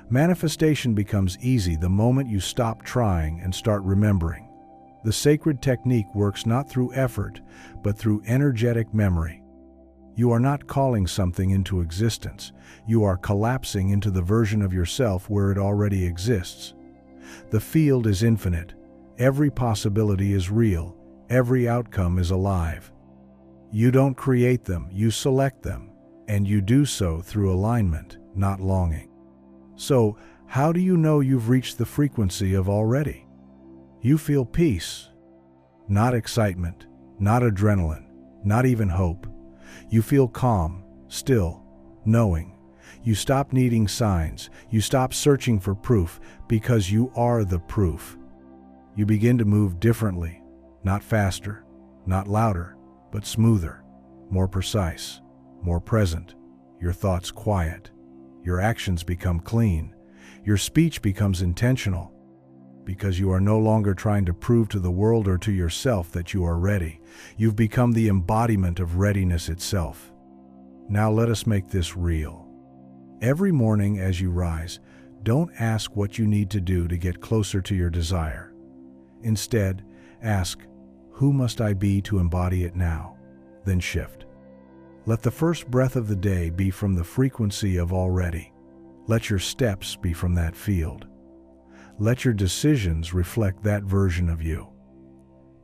Manifestation becomes easy the moment you stop trying and start remembering. The sacred technique works not through effort, but through energetic memory. You are not calling something into existence. You are collapsing into the version of yourself where it already exists. The field is infinite. Every possibility is real. Every outcome is alive. You don't create them, you select them, and you do so through alignment, not longing. So, how do you know you've reached the frequency of already? You feel peace, not excitement, not adrenaline, not even hope. You feel calm, still, knowing. You stop needing signs, you stop searching for proof, because you are the proof. You begin to move differently, not faster, not louder, but smoother, more precise, more present. Your thoughts quiet. Your actions become clean. Your speech becomes intentional, because you are no longer trying to prove to the world or to yourself that you are ready. You've become the embodiment of readiness itself. Now let us make this real. Every morning as you rise, don't ask what you need to do to get closer to your desire. Instead, ask, who must I be to embody it now? Then shift. Let the first breath of the day be from the frequency of already. Let your steps be from that field. Let your decisions reflect that version of you.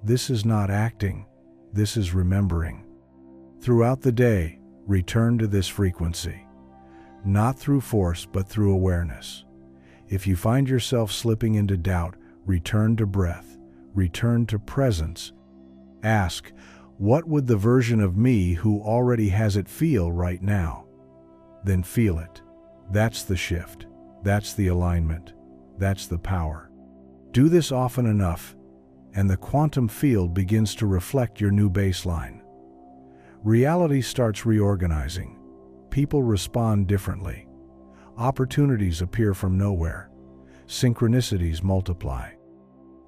This is not acting, this is remembering. Throughout the day, return to this frequency. Not through force, but through awareness. If you find yourself slipping into doubt, return to breath, return to presence. Ask, what would the version of me who already has it feel right now? Then feel it. That's the shift. That's the alignment. That's the power. Do this often enough, and the quantum field begins to reflect your new baseline. Reality starts reorganizing. People respond differently. Opportunities appear from nowhere. Synchronicities multiply.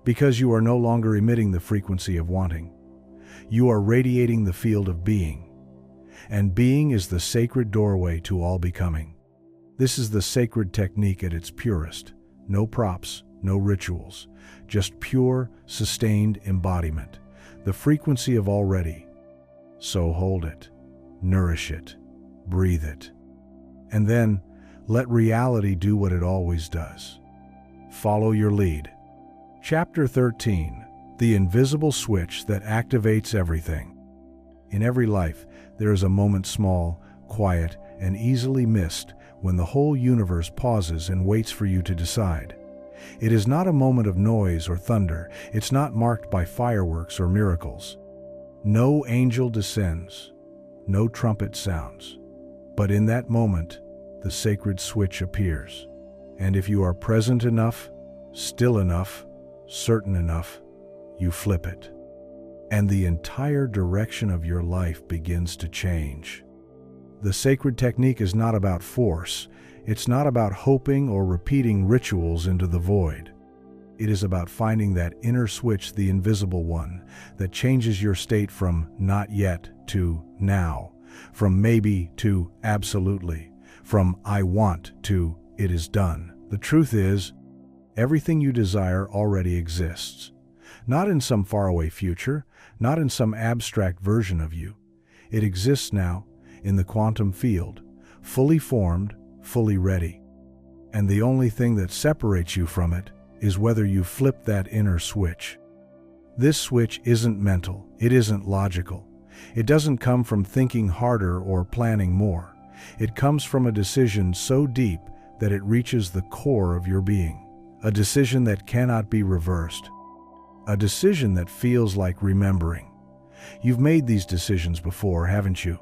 Because you are no longer emitting the frequency of wanting. You are radiating the field of being. And being is the sacred doorway to all becoming. This is the sacred technique at its purest. No props, no rituals. Just pure, sustained embodiment. The frequency of already. So hold it. Nourish it. Breathe it. And then, let reality do what it always does. Follow your lead. Chapter 13. The invisible switch that activates everything. In every life, there is a moment small, quiet, and easily missed when the whole universe pauses and waits for you to decide. It is not a moment of noise or thunder. It's not marked by fireworks or miracles. No angel descends. no trumpet sounds. But in that moment, the sacred switch appears. And if you are present enough, still enough, certain enough, you flip it. And the entire direction of your life begins to change. The sacred technique is not about force. It's not about hoping or repeating rituals into the void. It is about finding that inner switch, the invisible one, that changes your state from not yet to now, from maybe to absolutely, from I want to it is done. The truth is, everything you desire already exists. Not in some faraway future, not in some abstract version of you. It exists now, in the quantum field, fully formed, fully ready. And the only thing that separates you from it is whether you flip that inner switch. This switch isn't mental, it isn't logical. It doesn't come from thinking harder or planning more. It comes from a decision so deep that it reaches the core of your being. A decision that cannot be reversed. A decision that feels like remembering. You've made these decisions before, haven't you?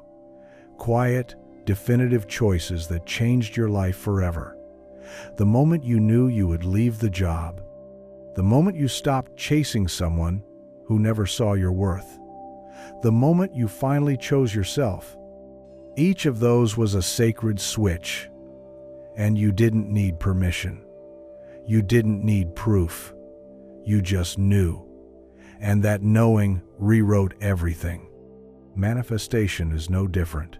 Quiet, definitive choices that changed your life forever. The moment you knew you would leave the job. The moment you stopped chasing someone who never saw your worth. The moment you finally chose yourself. Each of those was a sacred switch. And you didn't need permission. You didn't need proof. You just knew. And that knowing rewrote everything. Manifestation is no different.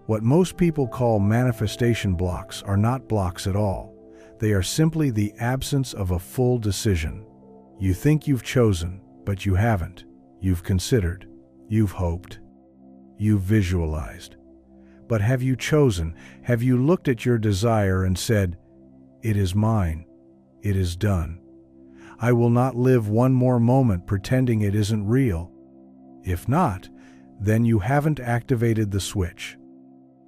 What most people call manifestation blocks are not blocks at all. They are simply the absence of a full decision. You think you've chosen, but you haven't. You've considered. You've hoped. You've visualized. But have you chosen? Have you looked at your desire and said, "It is mine. It is done. I will not live one more moment pretending it isn't real"? If not, then you haven't activated the switch.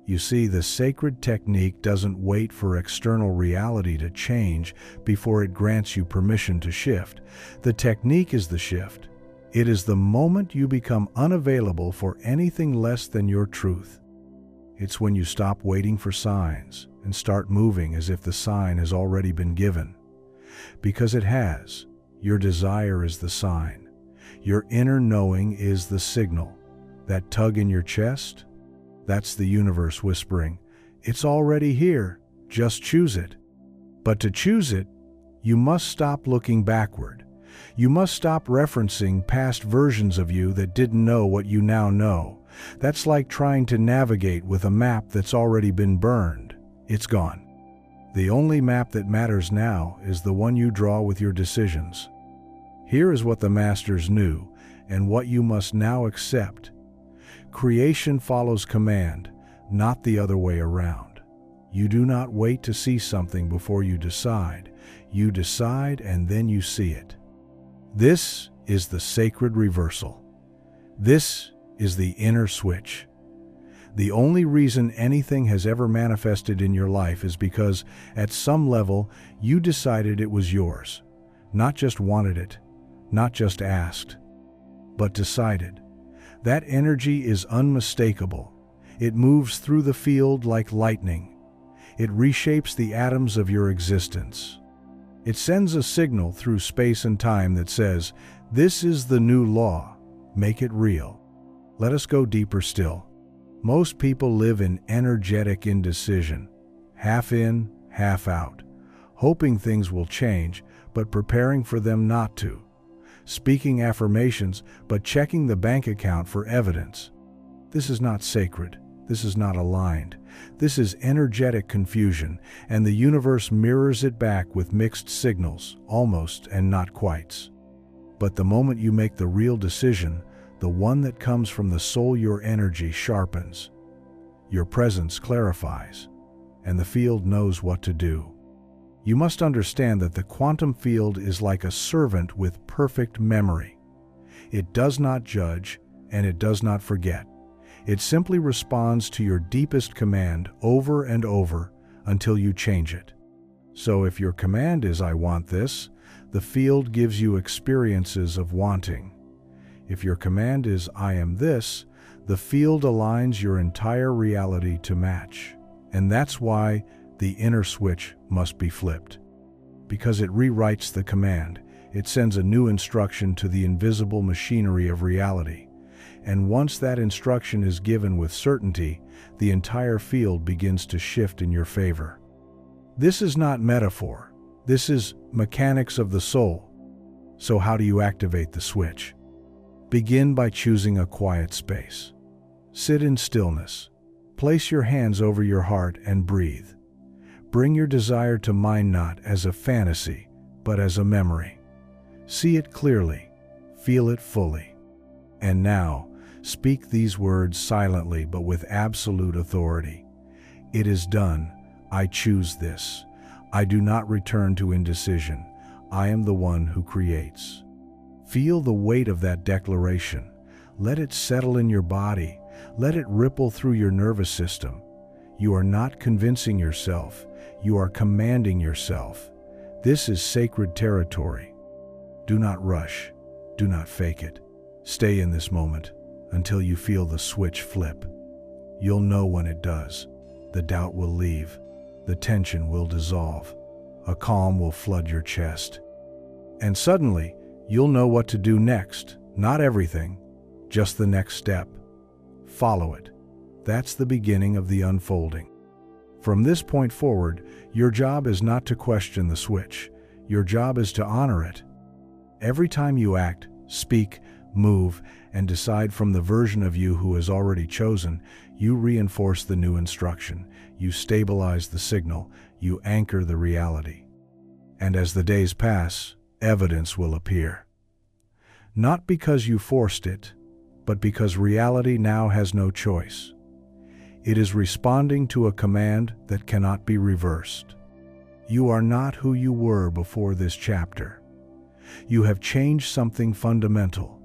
You see, the sacred technique doesn't wait for external reality to change before it grants you permission to shift. The technique is the shift. It is the moment you become unavailable for anything less than your truth. It's when you stop waiting for signs and start moving as if the sign has already been given. Because it has. Your desire is the sign. Your inner knowing is the signal. That tug in your chest? That's the universe whispering, "It's already here, just choose it." But to choose it, you must stop looking backward. You must stop referencing past versions of you that didn't know what you now know. That's like trying to navigate with a map that's already been burned. It's gone. The only map that matters now is the one you draw with your decisions. Here is what the masters knew, and what you must now accept. Creation follows command, not the other way around. You do not wait to see something before you decide. You decide and then you see it. This is the sacred reversal. This is the inner switch. The only reason anything has ever manifested in your life is because, at some level, you decided it was yours. Not just wanted it, not just asked, but decided. That energy is unmistakable. It moves through the field like lightning. It reshapes the atoms of your existence. It sends a signal through space and time that says, "This is the new law. Make it real." Let us go deeper still. Most people live in energetic indecision, half in, half out, hoping things will change, but preparing for them not to. Speaking affirmations, but checking the bank account for evidence. This is not sacred. This is not aligned. This is energetic confusion, and the universe mirrors it back with mixed signals, almost and not quites. But the moment you make the real decision, the one that comes from the soul, your energy sharpens. Your presence clarifies, and the field knows what to do. You must understand that the quantum field is like a servant with perfect memory. It does not judge, and it does not forget. It simply responds to your deepest command over and over until you change it. So if your command is "I want this," the field gives you experiences of wanting. If your command is "I am this," The field aligns your entire reality to match. And that's why the inner switch must be flipped. Because it rewrites the command. It sends a new instruction to the invisible machinery of reality. And once that instruction is given with certainty, the entire field begins to shift in your favor. This is not metaphor. This is mechanics of the soul. So how do you activate the switch? Begin by choosing a quiet space. Sit in stillness. Place your hands over your heart and breathe. Bring your desire to mind not as a fantasy, but as a memory. See it clearly. Feel it fully. And now, speak these words silently but with absolute authority. It is done. I choose this. I do not return to indecision. I am the one who creates. Feel the weight of that declaration. Let it settle in your body. Let it ripple through your nervous system. You are not convincing yourself. You are commanding yourself. This is sacred territory. Do not rush. Do not fake it. Stay in this moment until you feel the switch flip. You'll know when it does. The doubt will leave. The tension will dissolve. A calm will flood your chest. And suddenly, you'll know what to do next. Not everything, just the next step. Follow it. That's the beginning of the unfolding. From this point forward, your job is not to question the switch. Your job is to honor it. Every time you act, speak, move, and decide from the version of you who is already chosen, you reinforce the new instruction. You stabilize the signal. You anchor the reality. And as the days pass, evidence will appear. Not because you forced it, but because reality now has no choice. It is responding to a command that cannot be reversed. You are not who you were before this chapter. You have changed something fundamental.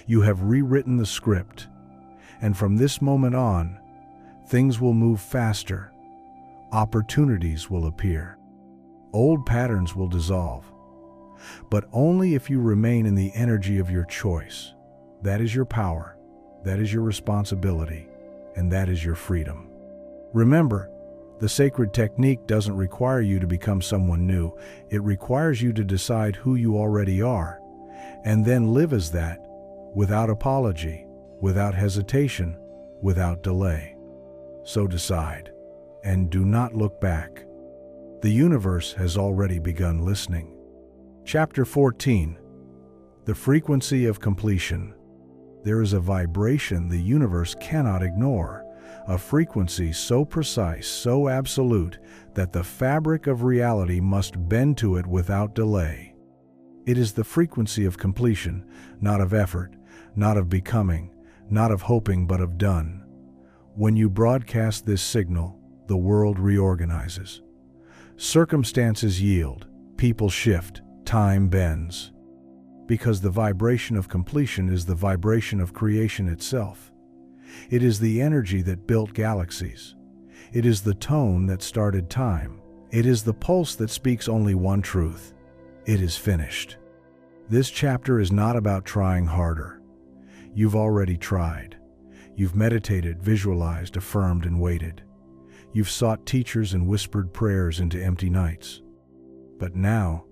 You have rewritten the script. And from this moment on, things will move faster. Opportunities will appear. Old patterns will dissolve. But only if you remain in the energy of your choice. That is your power. That is your responsibility. And that is your freedom. Remember, the sacred technique doesn't require you to become someone new. It requires you to decide who you already are, and then live as that, without apology, without hesitation, without delay. So decide, and do not look back. The universe has already begun listening. Chapter 14. The frequency of completion. There is a vibration the universe cannot ignore, a frequency so precise, so absolute, that the fabric of reality must bend to it without delay. It is the frequency of completion, not of effort, not of becoming, not of hoping, but of done. When you broadcast this signal, the world reorganizes. Circumstances yield, people shift, time bends. Because the vibration of completion is the vibration of creation itself. It is the energy that built galaxies. It is the tone that started time. It is the pulse that speaks only one truth. It is finished. This chapter is not about trying harder. You've already tried. You've meditated, visualized, affirmed, and waited. You've sought teachers and whispered prayers into empty nights. But now,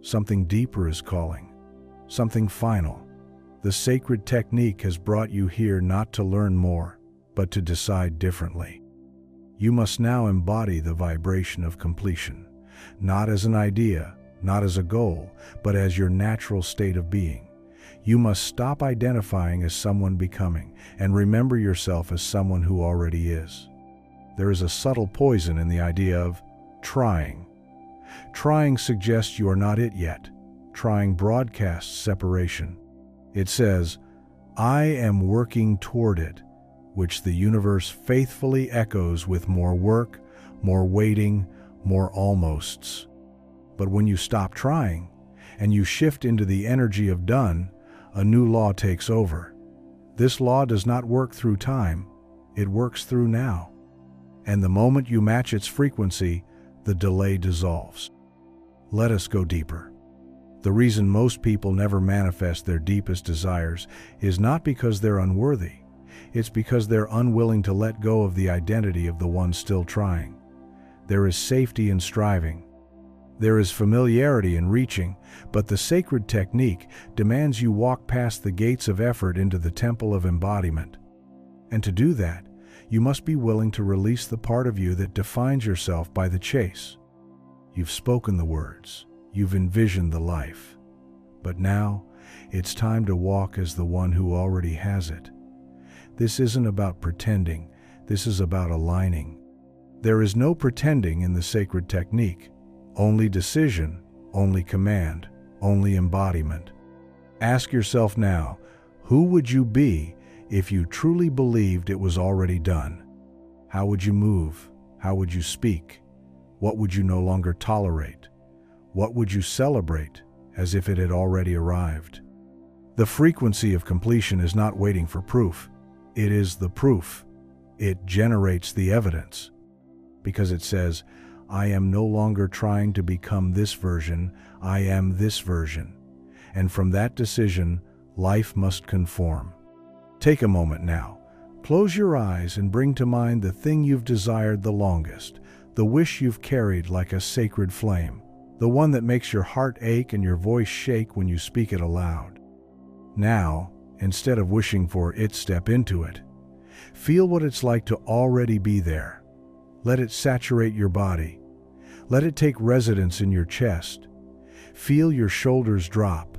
something deeper is calling. Something final. The sacred technique has brought you here not to learn more, but to decide differently. You must now embody the vibration of completion, not as an idea, not as a goal, but as your natural state of being. You must stop identifying as someone becoming, and remember yourself as someone who already is. There is a subtle poison in the idea of trying. Trying suggests you are not it yet. Trying broadcasts separation. It says, I am working toward it, which the universe faithfully echoes with more work, more waiting, more almosts. But when you stop trying, and you shift into the energy of done, a new law takes over. This law does not work through time, it works through now. And the moment you match its frequency, the delay dissolves. Let us go deeper. The reason most people never manifest their deepest desires is not because they're unworthy. It's because they're unwilling to let go of the identity of the one still trying. There is safety in striving. There is familiarity in reaching, but the sacred technique demands you walk past the gates of effort into the temple of embodiment. And to do that, you must be willing to release the part of you that defines yourself by the chase. You've spoken the words, you've envisioned the life. But now, it's time to walk as the one who already has it. This isn't about pretending, this is about aligning. There is no pretending in the sacred technique. Only decision, only command, only embodiment. Ask yourself now, who would you be if you truly believed it was already done? How would you move? How would you speak? What would you no longer tolerate? What would you celebrate as if it had already arrived? The frequency of completion is not waiting for proof. It is the proof. It generates the evidence. Because it says, I am no longer trying to become this version, I am this version. And from that decision, life must conform. Take a moment now. Close your eyes and bring to mind the thing you've desired the longest, the wish you've carried like a sacred flame, the one that makes your heart ache and your voice shake when you speak it aloud. Now, instead of wishing for it, step into it. Feel what it's like to already be there. Let it saturate your body. Let it take residence in your chest. Feel your shoulders drop.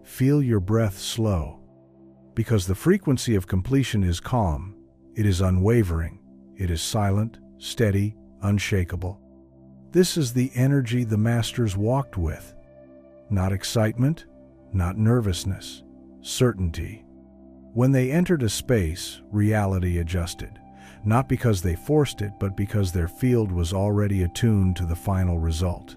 Feel your breath slow. Because the frequency of completion is calm, it is unwavering, it is silent, steady, unshakable. This is the energy the masters walked with. Not excitement, not nervousness, certainty. When they entered a space, reality adjusted. Not because they forced it, but because their field was already attuned to the final result.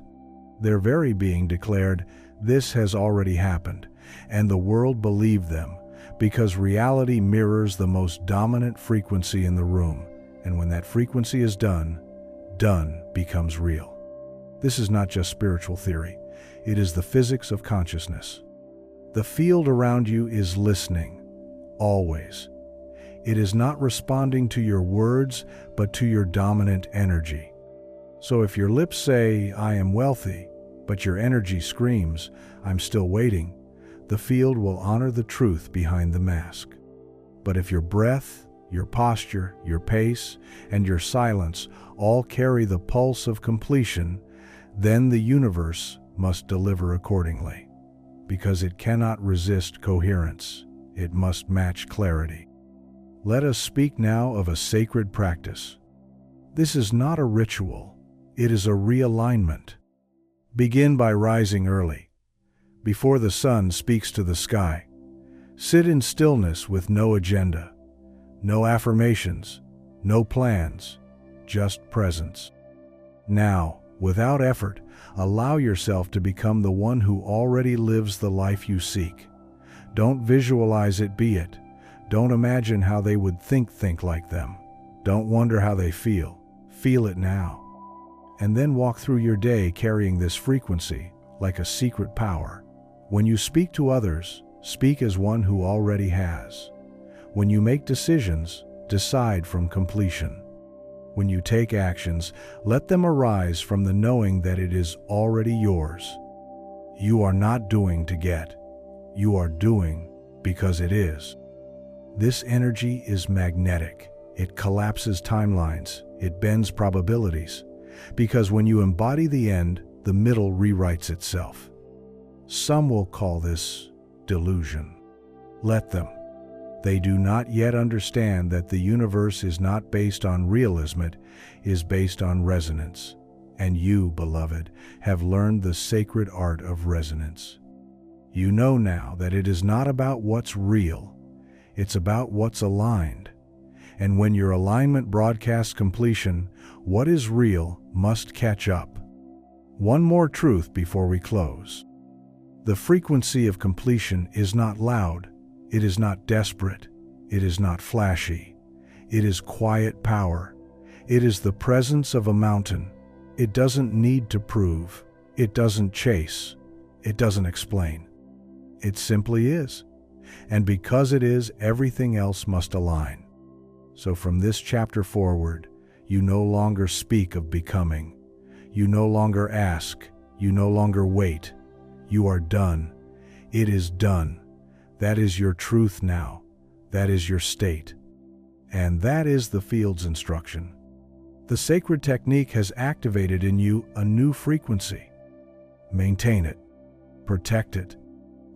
Their very being declared, this has already happened, and the world believed them, because reality mirrors the most dominant frequency in the room, and when that frequency is done becomes real. This is not just spiritual theory, it is the physics of consciousness. The field around you is listening, always. It is not responding to your words, but to your dominant energy. So if your lips say, I am wealthy, but your energy screams, I'm still waiting, the field will honor the truth behind the mask. But if your breath, your posture, your pace, and your silence all carry the pulse of completion, then the universe must deliver accordingly. Because it cannot resist coherence, it must match clarity. Let us speak now of a sacred practice. This is not a ritual, it is a realignment. Begin by rising early, before the sun speaks to the sky. Sit in stillness with no agenda, no affirmations, no plans, just presence. Now, without effort, allow yourself to become the one who already lives the life you seek. Don't visualize it, be it. Don't imagine how they would think like them. Don't wonder how they feel it now. And then walk through your day carrying this frequency like a secret power. When you speak to others, speak as one who already has. When you make decisions, decide from completion. When you take actions, let them arise from the knowing that it is already yours. You are not doing to get. You are doing because it is. This energy is magnetic. It collapses timelines. It bends probabilities. Because when you embody the end, the middle rewrites itself. Some will call this delusion. Let them. They do not yet understand that the universe is not based on realism, it is based on resonance. And you, beloved, have learned the sacred art of resonance. You know now that it is not about what's real, it's about what's aligned. And when your alignment broadcasts completion, what is real must catch up. One more truth before we close. The frequency of completion is not loud, it is not desperate, it is not flashy. It is quiet power. It is the presence of a mountain. It doesn't need to prove, it doesn't chase, it doesn't explain. It simply is. And because it is, everything else must align. So from this chapter forward, you no longer speak of becoming. You no longer ask. You no longer wait. You are done. It is done. That is your truth now. That is your state. And that is the field's instruction. The sacred technique has activated in you a new frequency. Maintain it. Protect it.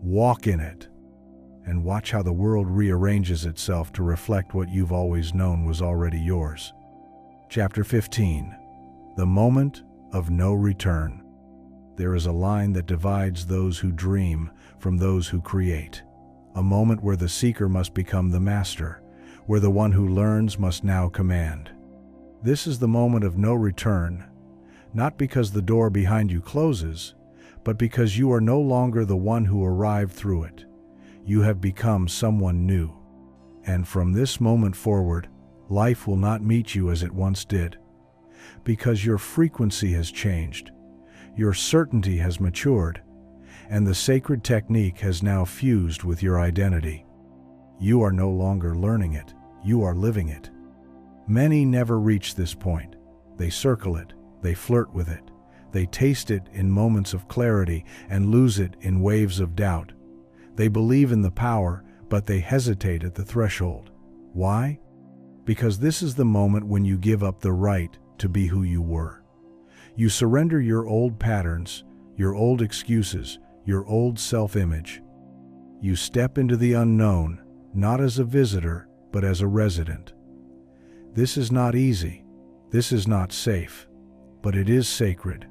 Walk in it. And watch how the world rearranges itself to reflect what you've always known was already yours. Chapter 15. The moment of no return. There is a line that divides those who dream from those who create. A moment where the seeker must become the master, where the one who learns must now command. This is the moment of no return, not because the door behind you closes, but because you are no longer the one who arrived through it. You have become someone new. And from this moment forward, life will not meet you as it once did, because your frequency has changed, your certainty has matured, and the sacred technique has now fused with your identity. You are no longer learning it, you are living it. Many never reach this point. They circle it, they flirt with it, they taste it in moments of clarity and lose it in waves of doubt. They believe in the power, but they hesitate at the threshold. Why? Because this is the moment when you give up the right to be who you were. You surrender your old patterns, your old excuses, your old self-image. You step into the unknown, not as a visitor, but as a resident. This is not easy. This is not safe. But it is sacred,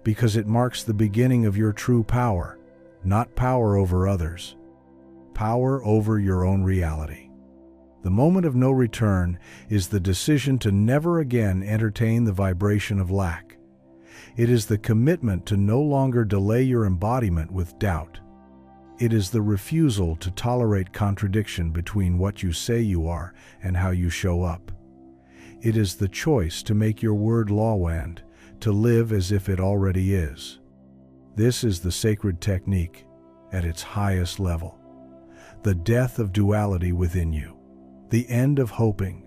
because it marks the beginning of your true power. Not power over others, power over your own reality. The moment of no return is the decision to never again entertain the vibration of lack. It is the commitment to no longer delay your embodiment with doubt. It is the refusal to tolerate contradiction between what you say you are and how you show up. It is the choice to make your word law and to live as if it already is. This is the sacred technique at its highest level. The death of duality within you. The end of hoping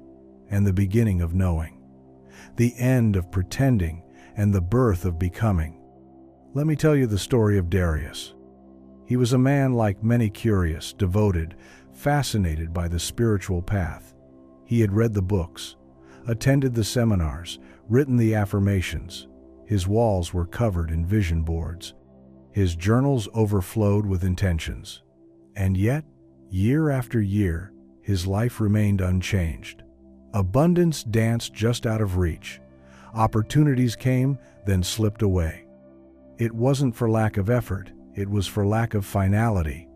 and the beginning of knowing. The end of pretending and the birth of becoming. Let me tell you the story of Darius. He was a man like many, curious, devoted, fascinated by the spiritual path. He had read the books, attended the seminars, written the affirmations. His walls were covered in vision boards. His journals overflowed with intentions. And yet, year after year, his life remained unchanged. Abundance danced just out of reach. Opportunities came, then slipped away. It wasn't for lack of effort, it was for lack of finality.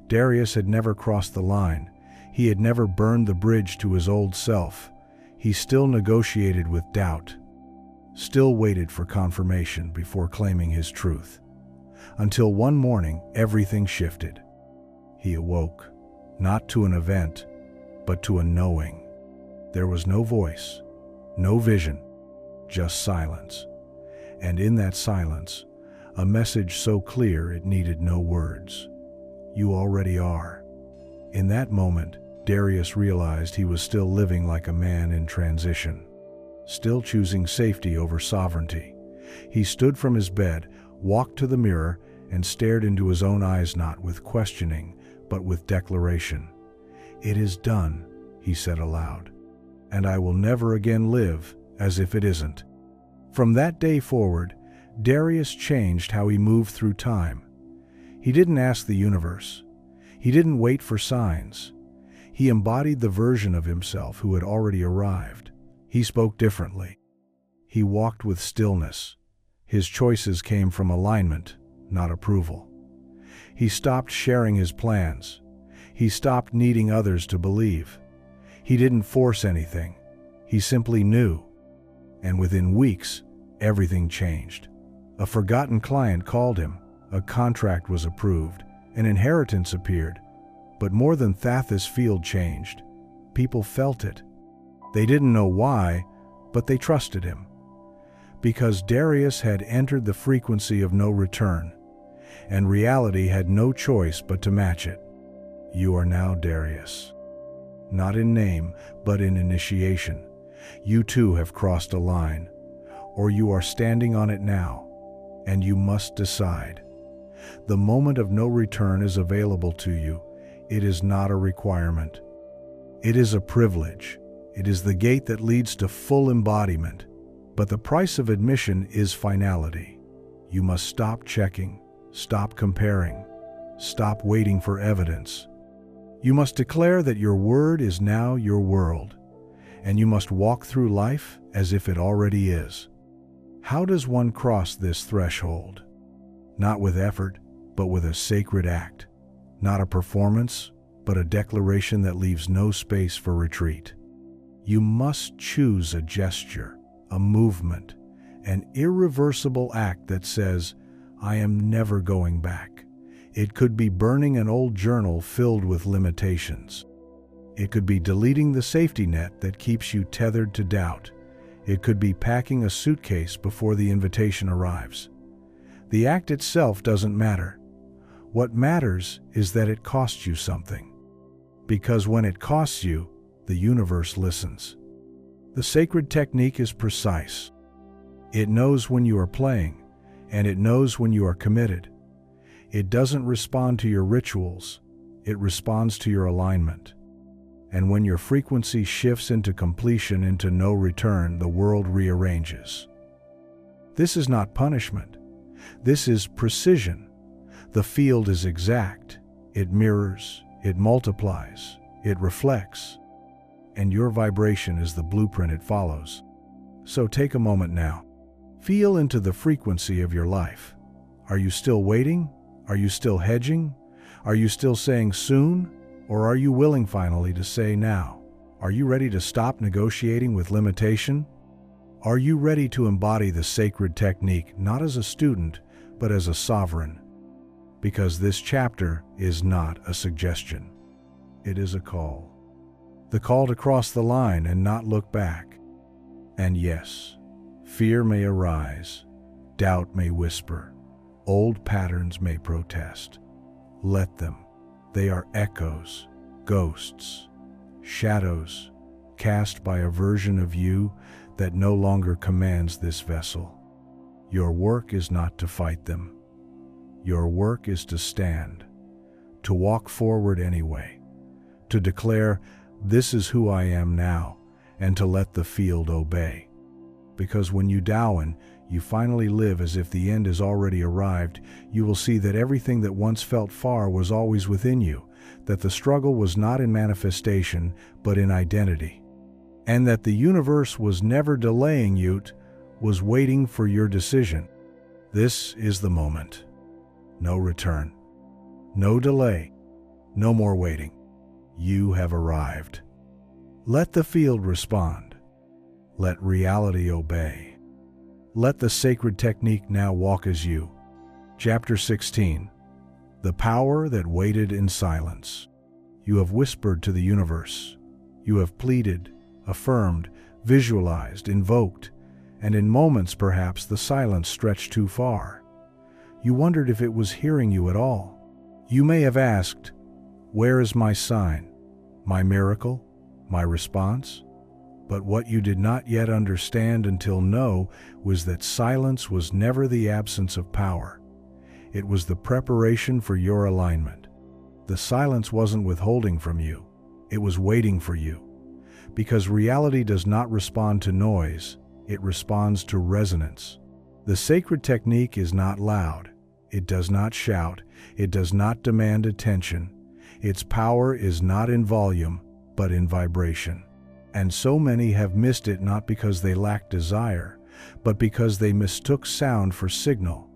Darius had never crossed the line. He had never burned the bridge to his old self. He still negotiated with doubt, still waited for confirmation before claiming his truth. Until one morning, everything shifted. He awoke, not to an event, but to a knowing. There was no voice, no vision, just silence. And in that silence, a message so clear it needed no words. You already are. In that moment, Darius realized he was still living like a man in transition, still choosing safety over sovereignty. He stood from his bed, walked to the mirror, and stared into his own eyes, not with questioning, but with declaration. "It is done," he said aloud, "and I will never again live as if it isn't." From that day forward, Darius changed how he moved through time. He didn't ask the universe. He didn't wait for signs. He embodied the version of himself who had already arrived. He spoke differently. He walked with stillness. His choices came from alignment, not approval. He stopped sharing his plans. He stopped needing others to believe. He didn't force anything. He simply knew. And within weeks, everything changed. A forgotten client called him. A contract was approved. An inheritance appeared. But more than that, this field changed. People felt it. They didn't know why, but they trusted him. Because Darius had entered the frequency of no return, and reality had no choice but to match it. You are now Darius. Not in name, but in initiation. You too have crossed a line, or you are standing on it now, and you must decide. The moment of no return is available to you. It is not a requirement. It is a privilege. It is the gate that leads to full embodiment. But the price of admission is finality. You must stop checking, stop comparing, stop waiting for evidence. You must declare that your word is now your world, and you must walk through life as if it already is. How does one cross this threshold? Not with effort, but with a sacred act. Not a performance, but a declaration that leaves no space for retreat. You must choose a gesture, a movement, an irreversible act that says, "I am never going back." It could be burning an old journal filled with limitations. It could be deleting the safety net that keeps you tethered to doubt. It could be packing a suitcase before the invitation arrives. The act itself doesn't matter. What matters is that it costs you something. Because when it costs you, the universe listens. The sacred technique is precise. It knows when you are playing, and it knows when you are committed. It doesn't respond to your rituals, it responds to your alignment. And when your frequency shifts into completion, into no return, the world rearranges. This is not punishment. This is precision. The field is exact. It mirrors, it multiplies, it reflects. And your vibration is the blueprint it follows. So take a moment now. Feel into the frequency of your life. Are you still waiting? Are you still hedging? Are you still saying soon? Or are you willing finally to say now? Are you ready to stop negotiating with limitation? Are you ready to embody the sacred technique, not as a student, but as a sovereign? Because this chapter is not a suggestion. It is a call. The call to cross the line and not look back. And yes, fear may arise, doubt may whisper, old patterns may protest. Let them. They are echoes, ghosts, shadows, cast by a version of you that no longer commands this vessel. Your work is not to fight them. Your work is to stand, to walk forward anyway, to declare, "This is who I am now," and to let the field obey. Because when you Daoin, you finally live as if the end has already arrived. You will see that everything that once felt far was always within you, that the struggle was not in manifestation, but in identity, and that the universe was never delaying you, was waiting for your decision. This is the moment. No return. No delay. No more waiting. You have arrived. Let the field respond. Let reality obey. Let the sacred technique now walk as you. Chapter 16. The power that waited in silence. You have whispered to the universe. You have pleaded, affirmed, visualized, invoked, and in moments perhaps the silence stretched too far. You wondered if it was hearing you at all. You may have asked, "Where is my sign, my miracle, my response?" But what you did not yet understand until now was that silence was never the absence of power. It was the preparation for your alignment. The silence wasn't withholding from you. It was waiting for you. Because reality does not respond to noise, it responds to resonance. The sacred technique is not loud. It does not shout. It does not demand attention. Its power is not in volume, but in vibration. And so many have missed it not because they lacked desire, but because they mistook sound for signal.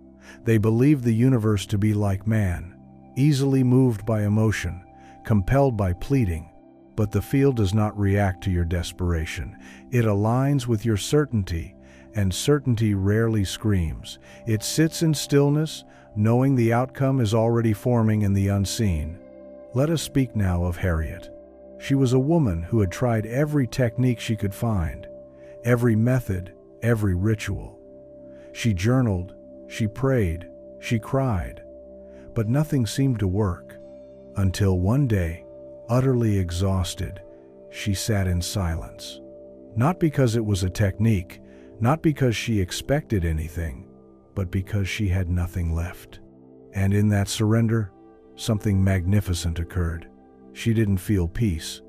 They believed the universe to be like man, easily moved by emotion, compelled by pleading. But the field does not react to your desperation. It aligns with your certainty, and certainty rarely screams. It sits in stillness, knowing the outcome is already forming in the unseen. Let us speak now of Harriet. She was a woman who had tried every technique she could find, every method, every ritual. She journaled, she prayed, she cried, but nothing seemed to work. Until one day, utterly exhausted, she sat in silence. Not because it was a technique, not because she expected anything, but because she had nothing left. And in that surrender, something magnificent occurred. She didn't feel peace.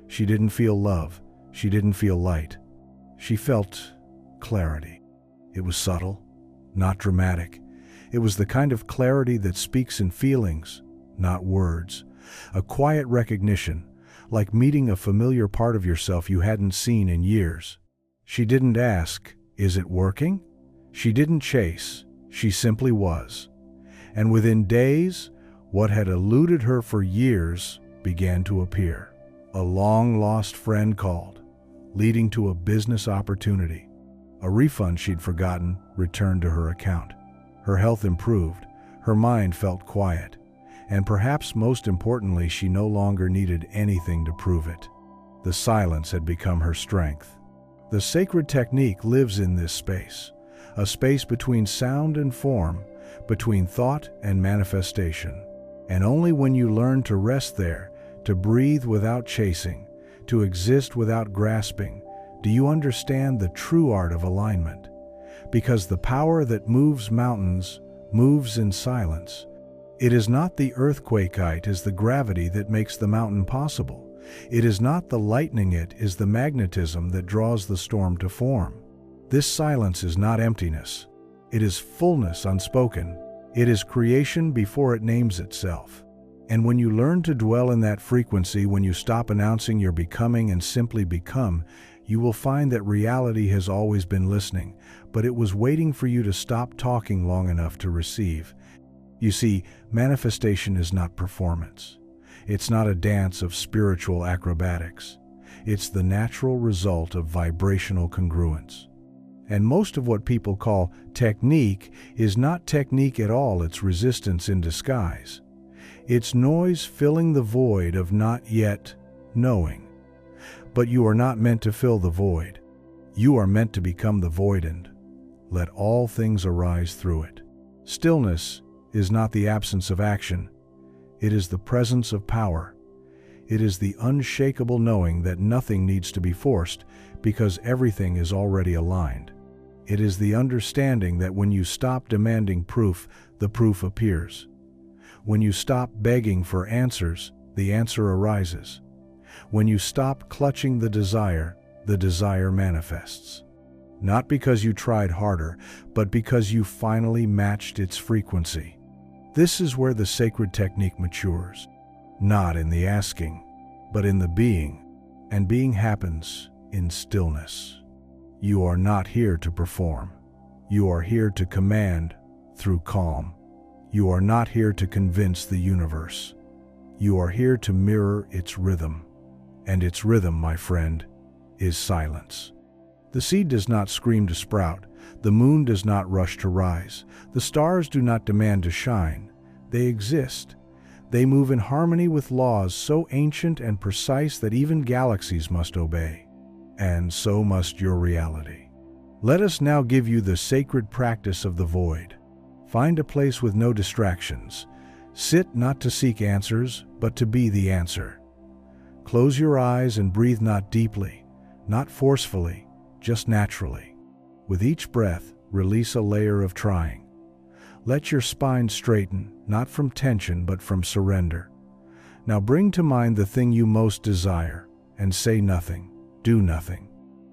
She didn't feel love. She didn't feel light. She felt clarity. It was subtle, not dramatic. It was the kind of clarity that speaks in feelings, not words. A quiet recognition, like meeting a familiar part of yourself you hadn't seen in years. She didn't ask, "Is it working?" She didn't chase. She simply was. And within days, what had eluded her for years began to appear. A long-lost friend called, leading to a business opportunity. A refund she'd forgotten returned to her account. Her health improved, her mind felt quiet, and perhaps most importantly, she no longer needed anything to prove it. The silence had become her strength. The sacred technique lives in this space, a space between sound and form, between thought and manifestation. And only when you learn to rest there, to breathe without chasing, to exist without grasping, do you understand the true art of alignment. Because the power that moves mountains moves in silence. It is not the earthquake, it is the gravity that makes the mountain possible. It is not the lightning, it is the magnetism that draws the storm to form. This silence is not emptiness. It is fullness unspoken. It is creation before it names itself. And when you learn to dwell in that frequency, when you stop announcing your becoming and simply become, you will find that reality has always been listening, but it was waiting for you to stop talking long enough to receive. You see, manifestation is not performance. It's not a dance of spiritual acrobatics. It's the natural result of vibrational congruence. And most of what people call technique is not technique at all, it's resistance in disguise. It's noise filling the void of not yet knowing. But you are not meant to fill the void. You are meant to become the void and let all things arise through it. Stillness is not the absence of action. It is the presence of power. It is the unshakable knowing that nothing needs to be forced because everything is already aligned. It is the understanding that when you stop demanding proof, the proof appears. When you stop begging for answers, the answer arises. When you stop clutching the desire manifests. Not because you tried harder, but because you finally matched its frequency. This is where the sacred technique matures. Not in the asking, but in the being. And being happens in stillness. You are not here to perform. You are here to command through calm. You are not here to convince the universe. You are here to mirror its rhythm. And its rhythm, my friend, is silence. The seed does not scream to sprout. The moon does not rush to rise. The stars do not demand to shine. They exist. They move in harmony with laws so ancient and precise that even galaxies must obey. And so must your reality. Let us now give you the sacred practice of the void. Find a place with no distractions. Sit not to seek answers, but to be the answer. Close your eyes and breathe not deeply, not forcefully, just naturally. With each breath, release a layer of trying. Let your spine straighten, not from tension, but from surrender. Now bring to mind the thing you most desire, and say nothing, do nothing.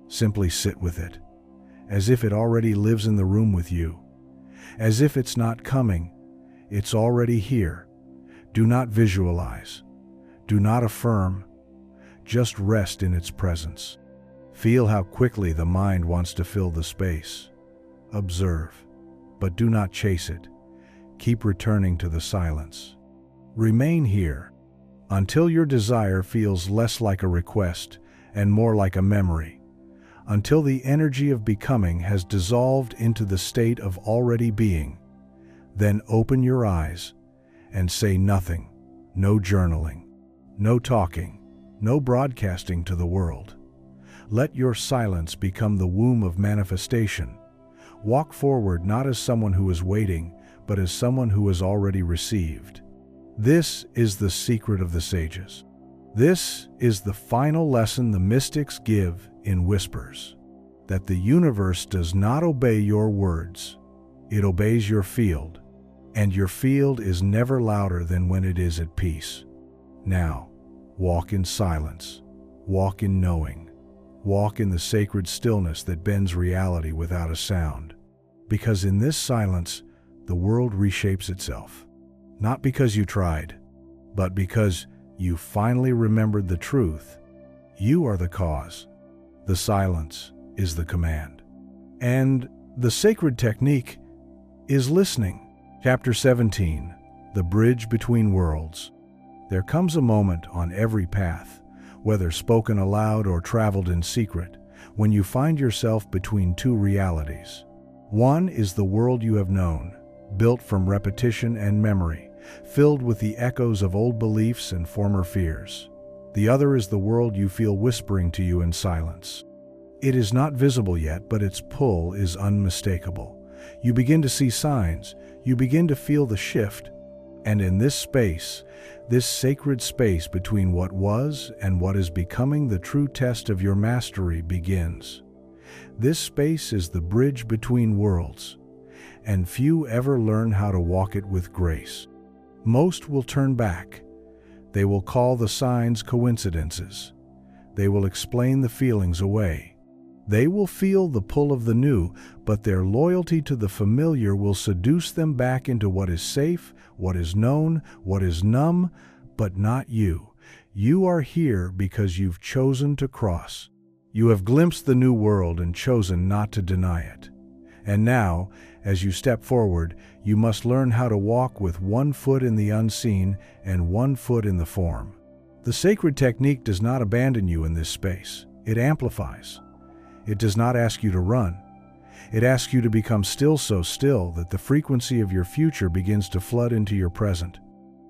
Simply sit with it, as if it already lives in the room with you. As if it's not coming, it's already here. Do not visualize. Do not affirm. Just rest in its presence. Feel how quickly the mind wants to fill the space. Observe, but do not chase it. Keep returning to the silence. Remain here until your desire feels less like a request and more like a memory, until the energy of becoming has dissolved into the state of already being. Then open your eyes and say nothing, no journaling, no talking, no broadcasting to the world. Let your silence become the womb of manifestation. Walk forward not as someone who is waiting, but as someone who has already received. This is the secret of the sages. This is the final lesson the mystics give in whispers, that the universe does not obey your words, it obeys your field, and your field is never louder than when it is at peace. Now, walk in silence, walk in knowing, walk in the sacred stillness that bends reality without a sound, because in this silence, the world reshapes itself. Not because you tried, but because you finally remembered the truth. You are the cause. The silence is the command. And the sacred technique is listening. Chapter 17, The Bridge Between Worlds. There comes a moment on every path, whether spoken aloud or traveled in secret, when you find yourself between two realities. One is the world you have known, built from repetition and memory, filled with the echoes of old beliefs and former fears. The other is the world you feel whispering to you in silence. It is not visible yet, but its pull is unmistakable. You begin to see signs, you begin to feel the shift, and in this space, this sacred space between what was and what is becoming, the true test of your mastery begins. This space is the bridge between worlds, and few ever learn how to walk it with grace. Most will turn back. They will call the signs coincidences. They will explain the feelings away. They will feel the pull of the new, but their loyalty to the familiar will seduce them back into what is safe, what is known, what is numb, but not you. You are here because you've chosen to cross. You have glimpsed the new world and chosen not to deny it. And now, as you step forward, you must learn how to walk with one foot in the unseen and one foot in the form. The sacred technique does not abandon you in this space. It amplifies. It does not ask you to run. It asks you to become still, so still that the frequency of your future begins to flood into your present.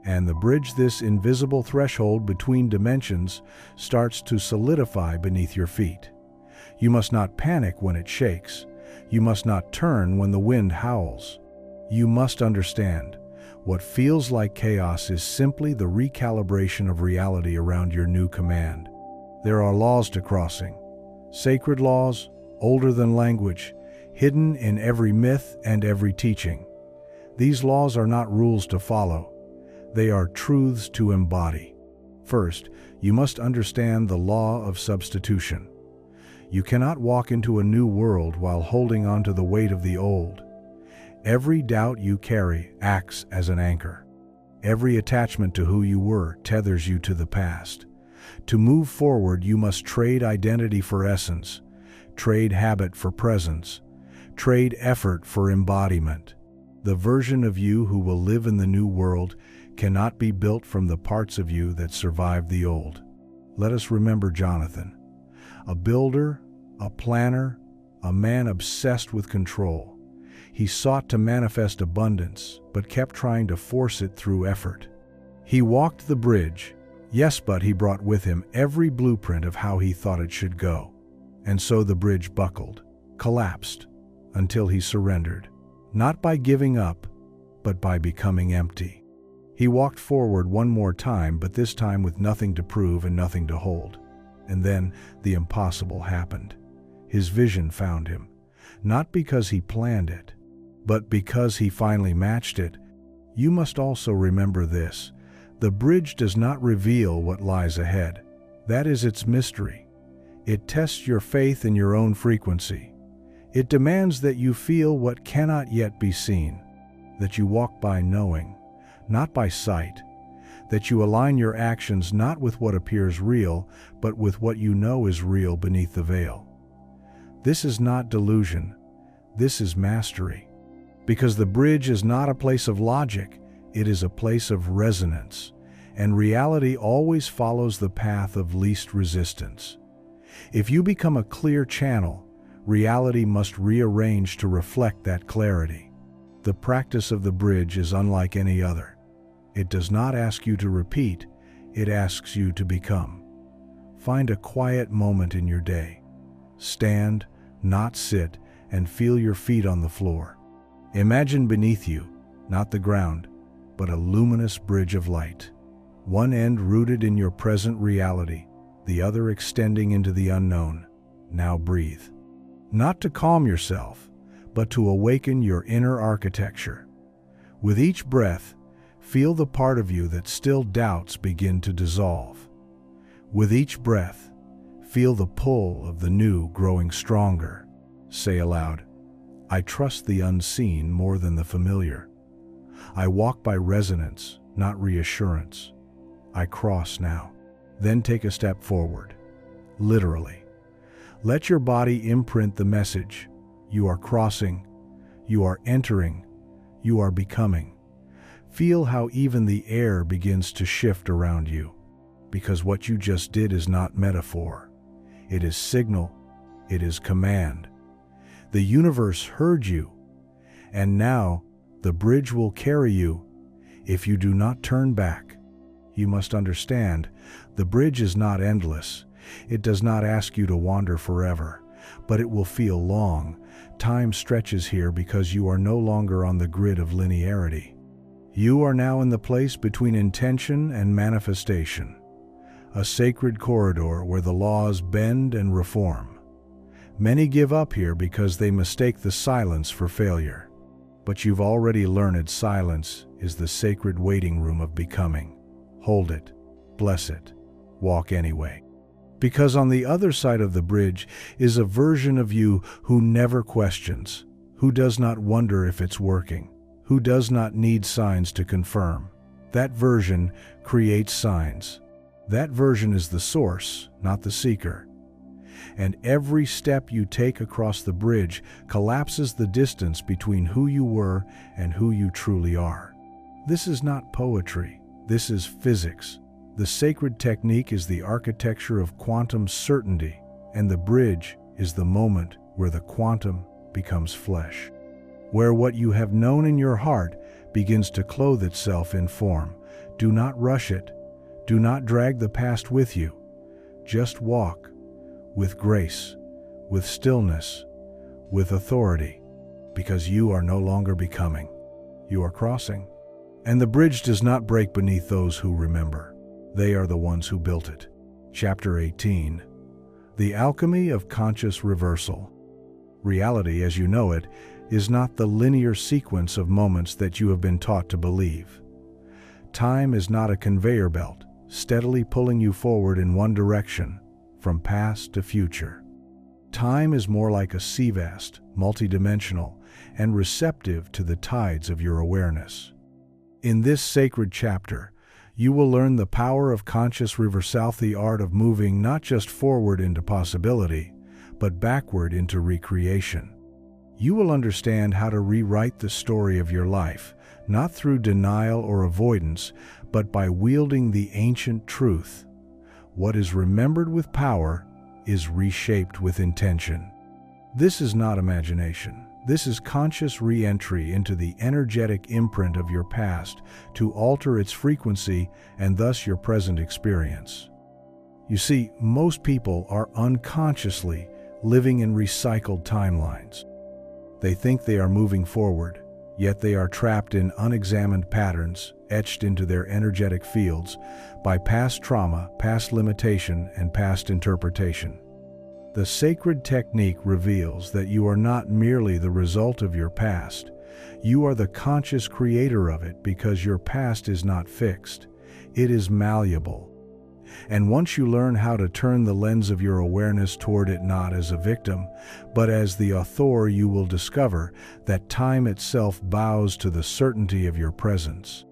And the bridge, this invisible threshold between dimensions, starts to solidify beneath your feet. You must not panic when it shakes. You must not turn when the wind howls. You must understand, what feels like chaos is simply the recalibration of reality around your new command. There are laws to crossing, sacred laws, older than language, hidden in every myth and every teaching. These laws are not rules to follow. They are truths to embody. First, you must understand the law of substitution. You cannot walk into a new world while holding on to the weight of the old. Every doubt you carry acts as an anchor. Every attachment to who you were tethers you to the past. To move forward, you must trade identity for essence, trade habit for presence, trade effort for embodiment. The version of you who will live in the new world cannot be built from the parts of you that survived the old. Let us remember Jonathan, a builder, a planner, a man obsessed with control. He sought to manifest abundance, but kept trying to force it through effort. He walked the bridge, yes, but he brought with him every blueprint of how he thought it should go. And so the bridge buckled, collapsed, until he surrendered, not by giving up, but by becoming empty. He walked forward one more time, but this time with nothing to prove and nothing to hold. And then the impossible happened. His vision found him, not because he planned it, but because he finally matched it. You must also remember this: the bridge does not reveal what lies ahead. That is its mystery. It tests your faith in your own frequency. It demands that you feel what cannot yet be seen, that you walk by knowing, not by sight, that you align your actions not with what appears real, but with what you know is real beneath the veil. This is not delusion. This is mastery. Because the bridge is not a place of logic, it is a place of resonance, and reality always follows the path of least resistance. If you become a clear channel, reality must rearrange to reflect that clarity. The practice of the bridge is unlike any other. It does not ask you to repeat, it asks you to become. Find a quiet moment in your day. Stand, not sit, and feel your feet on the floor. Imagine beneath you, not the ground, but a luminous bridge of light. One end rooted in your present reality, the other extending into the unknown. Now breathe. Not to calm yourself, but to awaken your inner architecture. With each breath, feel the part of you that still doubts begin to dissolve. With each breath, feel the pull of the new growing stronger. Say aloud, I trust the unseen more than the familiar. I walk by resonance, not reassurance. I cross now. Then take a step forward. Literally. Let your body imprint the message. You are crossing. You are entering. You are becoming. Feel how even the air begins to shift around you. Because what you just did is not metaphor. It is signal. It is command. The universe heard you. And now, the bridge will carry you if you do not turn back. You must understand, the bridge is not endless. It does not ask you to wander forever, but it will feel long. Time stretches here because you are no longer on the grid of linearity. You are now in the place between intention and manifestation, a sacred corridor where the laws bend and reform. Many give up here because they mistake the silence for failure. But you've already learned silence is the sacred waiting room of becoming. Hold it, bless it, walk anyway. Because on the other side of the bridge is a version of you who never questions, who does not wonder if it's working, who does not need signs to confirm. That version creates signs. That version is the source, not the seeker. And every step you take across the bridge collapses the distance between who you were and who you truly are. This is not poetry. This is physics. The sacred technique is the architecture of quantum certainty, and the bridge is the moment where the quantum becomes flesh, where what you have known in your heart begins to clothe itself in form. Do not rush it. Do not drag the past with you. Just walk with grace, with stillness, with authority, because you are no longer becoming. You are crossing. And the bridge does not break beneath those who remember. They are the ones who built it. Chapter 18. The Alchemy of Conscious Reversal. Reality, as you know it, is not the linear sequence of moments that you have been taught to believe. Time is not a conveyor belt, steadily pulling you forward in one direction, from past to future. Time is more like a sea vast, multidimensional, and receptive to the tides of your awareness. In this sacred chapter, you will learn the power of conscious reversal, the art of moving not just forward into possibility, but backward into recreation. You will understand how to rewrite the story of your life, not through denial or avoidance, but by wielding the ancient truth. What is remembered with power is reshaped with intention. This is not imagination. This is conscious re-entry into the energetic imprint of your past to alter its frequency and thus your present experience. You see, most people are unconsciously living in recycled timelines. They think they are moving forward, yet they are trapped in unexamined patterns etched into their energetic fields by past trauma, past limitation, and past interpretation. The sacred technique reveals that you are not merely the result of your past. You are the conscious creator of it because your past is not fixed. It is malleable. And once you learn how to turn the lens of your awareness toward it not as a victim, but as the author, you will discover that time itself bows to the certainty of your presence.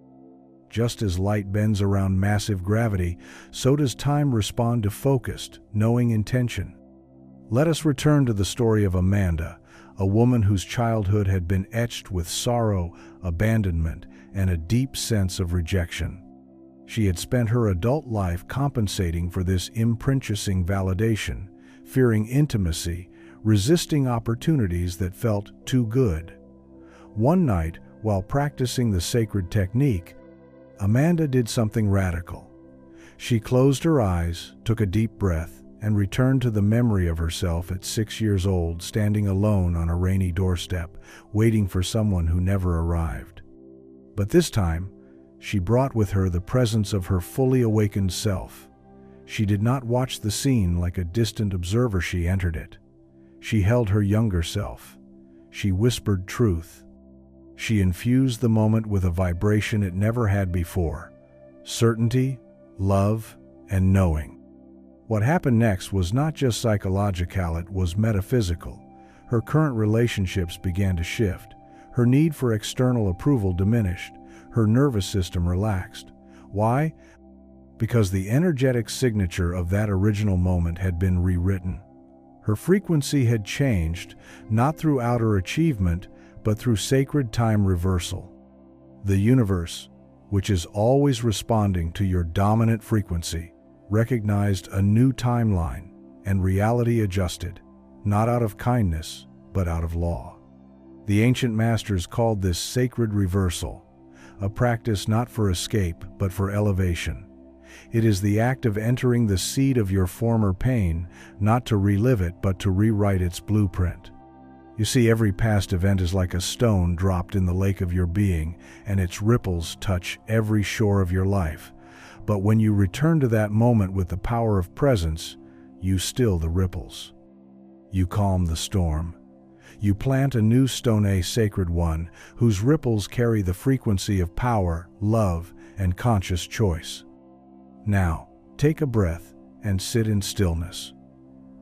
Just as light bends around massive gravity, so does time respond to focused, knowing intention. Let us return to the story of Amanda, a woman whose childhood had been etched with sorrow, abandonment, and a deep sense of rejection. She had spent her adult life compensating for this imprinting validation, fearing intimacy, resisting opportunities that felt too good. One night, while practicing the sacred technique, Amanda did something radical. She closed her eyes, took a deep breath, and returned to the memory of herself at 6 years old, standing alone on a rainy doorstep, waiting for someone who never arrived. But this time, She brought with her the presence of her fully awakened self. She did not watch the scene like a distant observer. She entered it. She held her younger self. She whispered truth. She infused the moment with a vibration it never had before: certainty, love, and knowing. What happened next was not just psychological, it was metaphysical. Her current relationships began to shift. Her need for external approval diminished. Her nervous system relaxed. Why? Because the energetic signature of that original moment had been rewritten. Her frequency had changed, not through outer achievement, but through sacred time reversal. The universe, which is always responding to your dominant frequency, recognized a new timeline, and reality adjusted, not out of kindness, but out of law. The ancient masters called this sacred reversal, a practice not for escape, but for elevation. It is the act of entering the seed of your former pain, not to relive it, but to rewrite its blueprint. You see, every past event is like a stone dropped in the lake of your being, and its ripples touch every shore of your life. But when you return to that moment with the power of presence, you still the ripples. You calm the storm. You plant a new stone, a sacred one, whose ripples carry the frequency of power, love, and conscious choice. Now, take a breath and sit in stillness.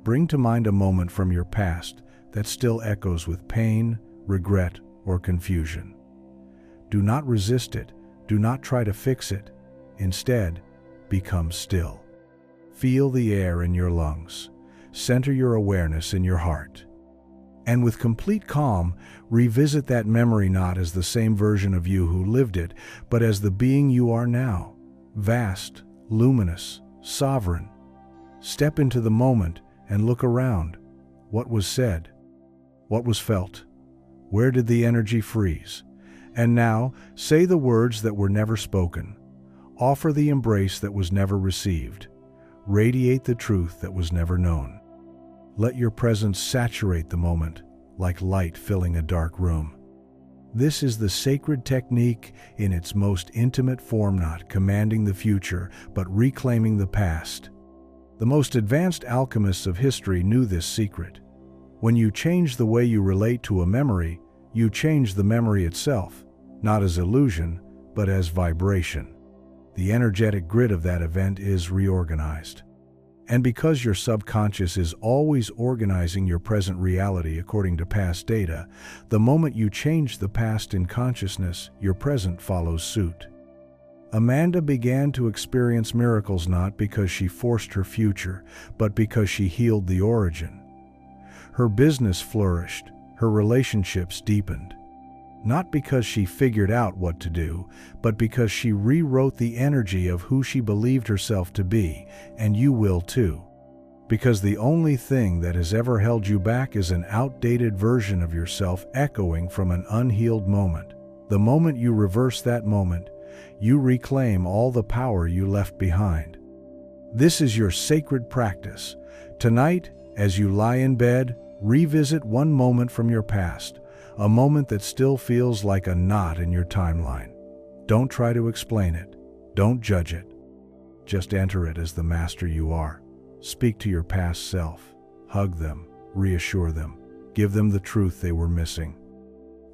Bring to mind a moment from your past that still echoes with pain, regret, or confusion. Do not resist it. Do not try to fix it. Instead, become still. Feel the air in your lungs. Center your awareness in your heart. And with complete calm, revisit that memory not as the same version of you who lived it, but as the being you are now, vast, luminous, sovereign. Step into the moment and look around. What was said? What was felt? Where did the energy freeze? And now, say the words that were never spoken. Offer the embrace that was never received. Radiate the truth that was never known. Let your presence saturate the moment, like light filling a dark room. This is the sacred technique in its most intimate form, not commanding the future, but reclaiming the past. The most advanced alchemists of history knew this secret. When you change the way you relate to a memory, you change the memory itself, not as illusion, but as vibration. The energetic grid of that event is reorganized. And because your subconscious is always organizing your present reality according to past data, the moment you change the past in consciousness, your present follows suit. Amanda began to experience miracles not because she forced her future, but because she healed the origin. Her business flourished, her relationships deepened. Not because she figured out what to do, but because she rewrote the energy of who she believed herself to be, and you will too. Because the only thing that has ever held you back is an outdated version of yourself echoing from an unhealed moment. The moment you reverse that moment, you reclaim all the power you left behind. This is your sacred practice. Tonight, as you lie in bed, revisit one moment from your past, a moment that still feels like a knot in your timeline. Don't try to explain it. Don't judge it. Just enter it as the master you are. Speak to your past self. Hug them. Reassure them. Give them the truth they were missing.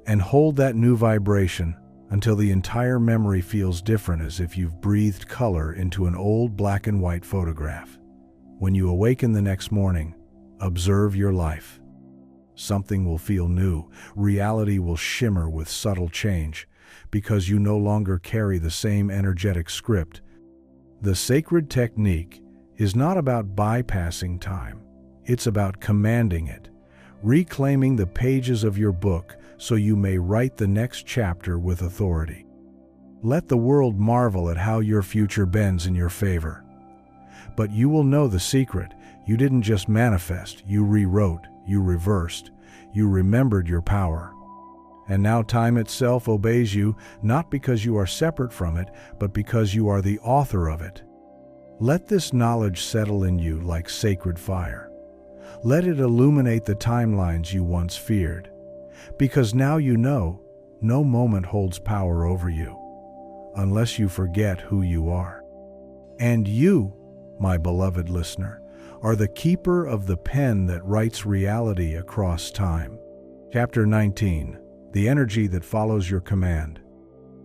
And hold that new vibration until the entire memory feels different, as if you've breathed color into an old black and white photograph. When you awaken the next morning, observe your life. Something will feel new. Reality will shimmer with subtle change, because you no longer carry the same energetic script. The sacred technique is not about bypassing time. It's about commanding it, reclaiming the pages of your book so you may write the next chapter with authority. Let the world marvel at how your future bends in your favor. But you will know the secret. You didn't just manifest, you rewrote. You reversed. You remembered your power. And now time itself obeys you, not because you are separate from it, but because you are the author of it. Let this knowledge settle in you like sacred fire. Let it illuminate the timelines you once feared. Because now you know, no moment holds power over you. unless you forget who you are. And you, my beloved listener, are the keeper of the pen that writes reality across time. Chapter 19. The energy that follows your command.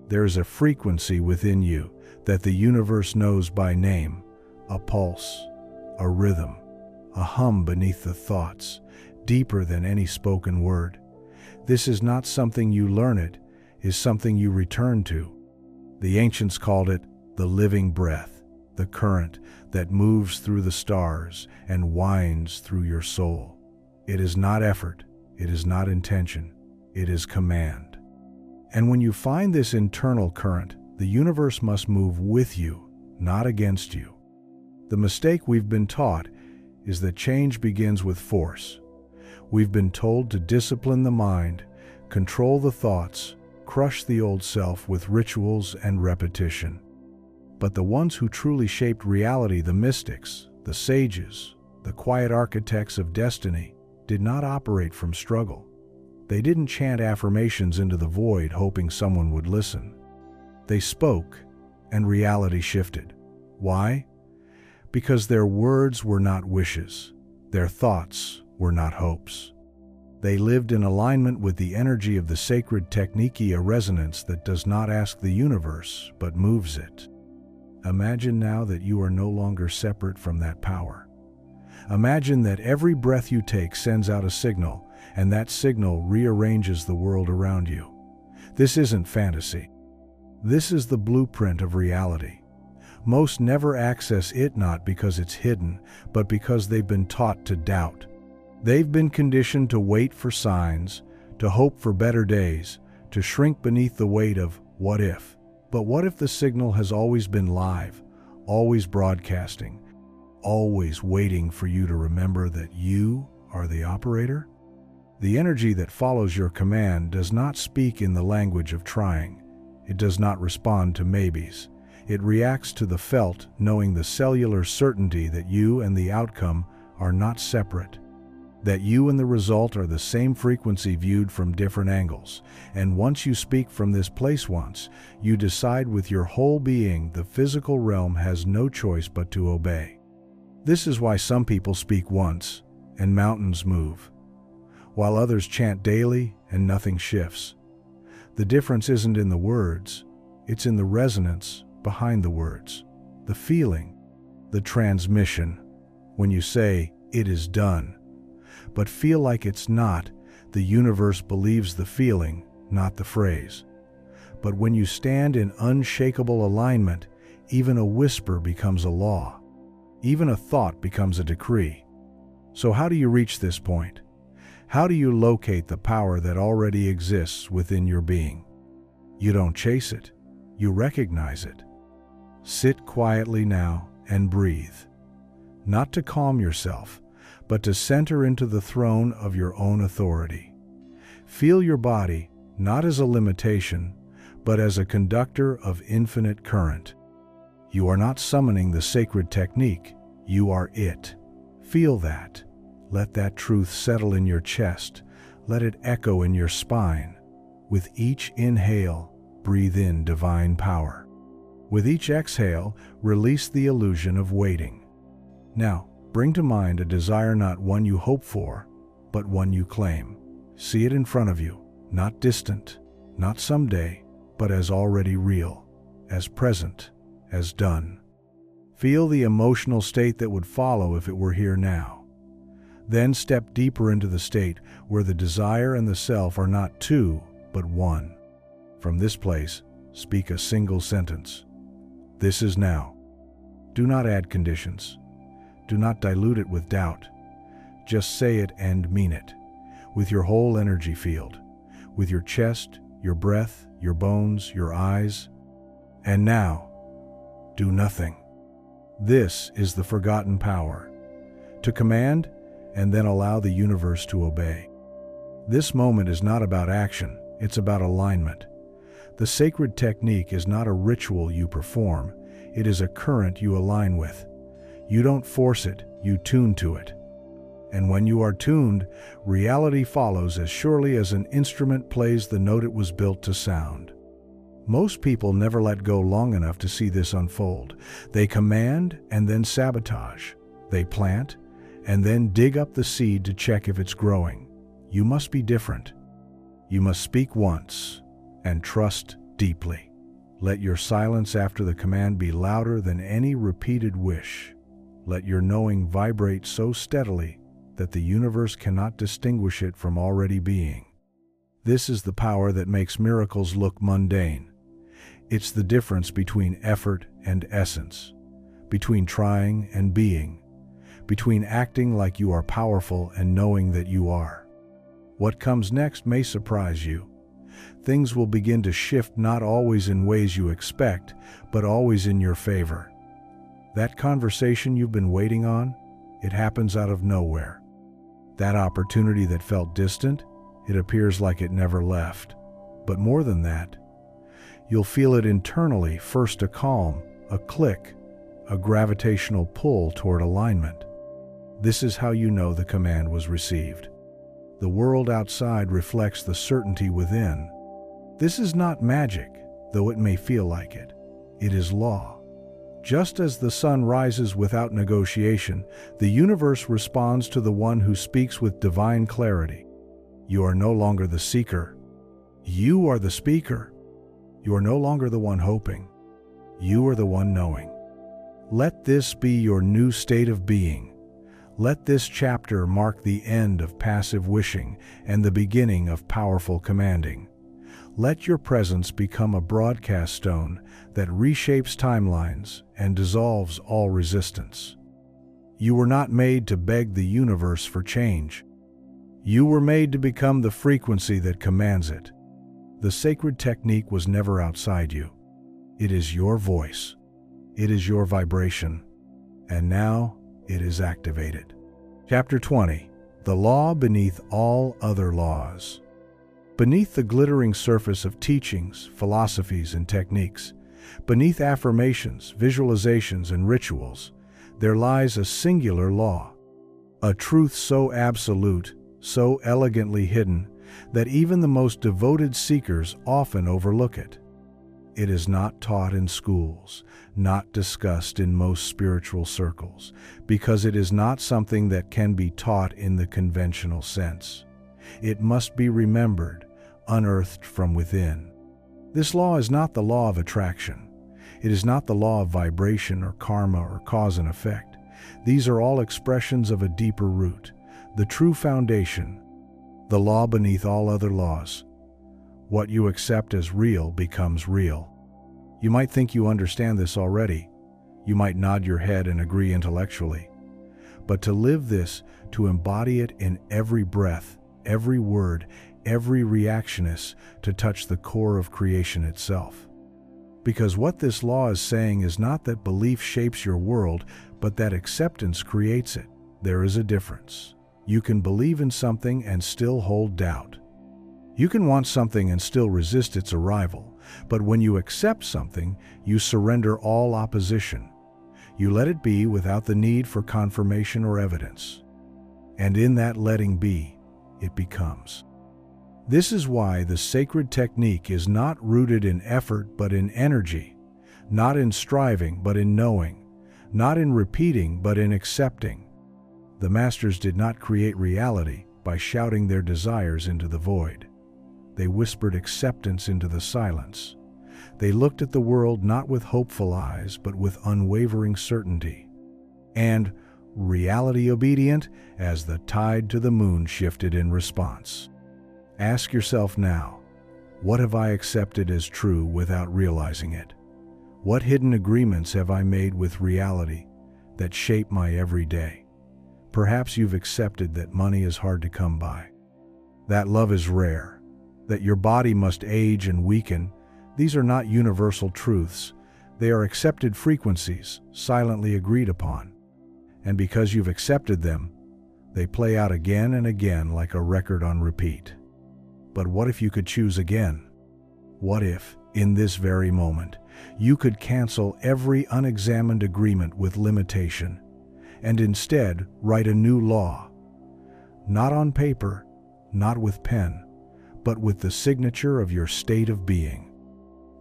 There is a frequency within you that the universe knows by name, a pulse, a rhythm, a hum beneath the thoughts, deeper than any spoken word. This is not something you learn, it is something you return to. The ancients called it the living breath, the current that moves through the stars and winds through your soul. It is not effort, it is not intention, it is command. And when you find this internal current, the universe must move with you, not against you. The mistake we've been taught is that change begins with force. We've been told to discipline the mind, control the thoughts, crush the old self with rituals and repetition. But the ones who truly shaped reality, the mystics, the sages, the quiet architects of destiny, did not operate from struggle. They didn't chant affirmations into the void hoping someone would listen. They spoke, and reality shifted. Why? Because their words were not wishes. Their thoughts were not hopes. They lived in alignment with the energy of the sacred technique, a resonance that does not ask the universe, but moves it. Imagine now that you are no longer separate from that power. Imagine that every breath you take sends out a signal, and that signal rearranges the world around you. This isn't fantasy. This is the blueprint of reality. Most never access it not because it's hidden, but because they've been taught to doubt. They've been conditioned to wait for signs, to hope for better days, to shrink beneath the weight of what if. But what if the signal has always been live, always broadcasting, always waiting for you to remember that you are the operator? The energy that follows your command does not speak in the language of trying. It does not respond to maybes. It reacts to the felt, knowing the cellular certainty that you and the outcome are not separate, that you and the result are the same frequency viewed from different angles. And once you speak from this place once, you decide with your whole being the physical realm has no choice but to obey. This is why some people speak once, and mountains move, while others chant daily and nothing shifts. The difference isn't in the words, it's in the resonance behind the words, the feeling, the transmission. When you say, "It is done," but feel like it's not, the universe believes the feeling, not the phrase. But when you stand in unshakable alignment, even a whisper becomes a law. Even a thought becomes a decree. So how do you reach this point? How do you locate the power that already exists within your being? You don't chase it, you recognize it. Sit quietly now and breathe. Not to calm yourself, but to center into the throne of your own authority. Feel your body not as a limitation, but as a conductor of infinite current. You are not summoning the sacred technique, you are it. Feel that. Let that truth settle in your chest. Let it echo in your spine. With each inhale, breathe in divine power. With each exhale, release the illusion of waiting. Now, bring to mind a desire, not one you hope for, but one you claim. See it in front of you, not distant, not someday, but as already real, as present, as done. Feel the emotional state that would follow if it were here now. Then step deeper into the state where the desire and the self are not two, but one. From this place, speak a single sentence. This is now. Do not add conditions. Do not dilute it with doubt. Just say it and mean it, with your whole energy field, with your chest, your breath, your bones, your eyes. And now, do nothing. This is the forgotten power. To command, and then allow the universe to obey. This moment is not about action, it's about alignment. The sacred technique is not a ritual you perform, it is a current you align with. You don't force it, you tune to it. And when you are tuned, reality follows as surely as an instrument plays the note it was built to sound. Most people never let go long enough to see this unfold. They command and then sabotage. They plant and then dig up the seed to check if it's growing. You must be different. You must speak once and trust deeply. Let your silence after the command be louder than any repeated wish. Let your knowing vibrate so steadily that the universe cannot distinguish it from already being. This is the power that makes miracles look mundane. It's the difference between effort and essence, between trying and being, between acting like you are powerful and knowing that you are. What comes next may surprise you. Things will begin to shift, not always in ways you expect, but always in your favor. That conversation you've been waiting on, it happens out of nowhere. That opportunity that felt distant, it appears like it never left. But more than that, you'll feel it internally, first a calm, a click, a gravitational pull toward alignment. This is how you know the command was received. The world outside reflects the certainty within. This is not magic, though it may feel like it. It is law. Just as the sun rises without negotiation, the universe responds to the one who speaks with divine clarity. You are no longer the seeker. You are the speaker. You are no longer the one hoping. You are the one knowing. Let this be your new state of being. Let this chapter mark the end of passive wishing and the beginning of powerful commanding. Let your presence become a broadcast stone that reshapes timelines and dissolves all resistance. You were not made to beg the universe for change. You were made to become the frequency that commands it. The sacred technique was never outside you. It is your voice. It is your vibration. And now it is activated. Chapter 20. The Law Beneath All Other Laws. Beneath the glittering surface of teachings, philosophies, and techniques, beneath affirmations, visualizations, and rituals, there lies a singular law, a truth so absolute, so elegantly hidden, that even the most devoted seekers often overlook it. It is not taught in schools, not discussed in most spiritual circles, because it is not something that can be taught in the conventional sense. It must be remembered, unearthed from within. This law is not the law of attraction. It is not the law of vibration or karma or cause and effect. These are all expressions of a deeper root, the true foundation, the law beneath all other laws. What you accept as real becomes real. You might think you understand this already. You might nod your head and agree intellectually. But to live this, to embody it in every breath, every word, every reaction is to touch the core of creation itself. Because what this law is saying is not that belief shapes your world, but that acceptance creates it. There is a difference. You can believe in something and still hold doubt. You can want something and still resist its arrival, but when you accept something, you surrender all opposition. You let it be without the need for confirmation or evidence. And in that letting be, it becomes. This is why the sacred technique is not rooted in effort but in energy, not in striving but in knowing, not in repeating but in accepting. The masters did not create reality by shouting their desires into the void. They whispered acceptance into the silence. They looked at the world not with hopeful eyes but with unwavering certainty. And reality obedient as the tide to the moon shifted in response. Ask yourself now, what have I accepted as true without realizing it? What hidden agreements have I made with reality that shape my everyday? Perhaps you've accepted that money is hard to come by, that love is rare, that your body must age and weaken. These are not universal truths. They are accepted frequencies, silently agreed upon. And because you've accepted them, they play out again and again like a record on repeat. But what if you could choose again? What if, in this very moment, you could cancel every unexamined agreement with limitation and instead write a new law? Not on paper, not with pen, but with the signature of your state of being.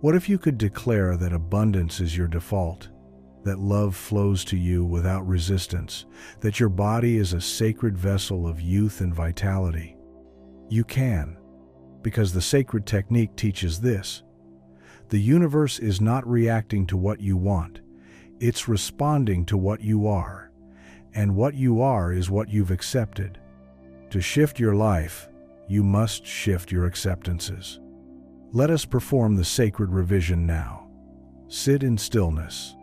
What if you could declare that abundance is your default, that love flows to you without resistance, that your body is a sacred vessel of youth and vitality? You can, because the sacred technique teaches this. The universe is not reacting to what you want, it's responding to what you are, and what you are is what you've accepted. To shift your life, you must shift your acceptances. Let us perform the sacred revision now. Sit in stillness.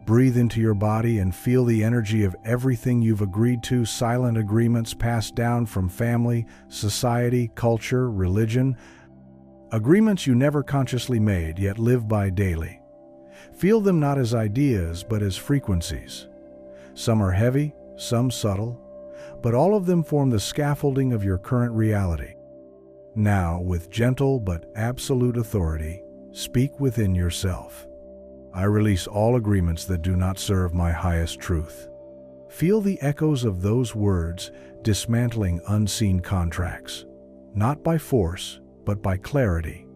Breathe into your body and feel the energy of everything you've agreed to, silent agreements passed down from family, society, culture, religion. Agreements you never consciously made, yet live by daily. Feel them not as ideas, but as frequencies. Some are heavy, some subtle, but all of them form the scaffolding of your current reality. Now, with gentle but absolute authority, speak within yourself. I release all agreements that do not serve my highest truth. Feel the echoes of those words dismantling unseen contracts, not by force, but by clarity.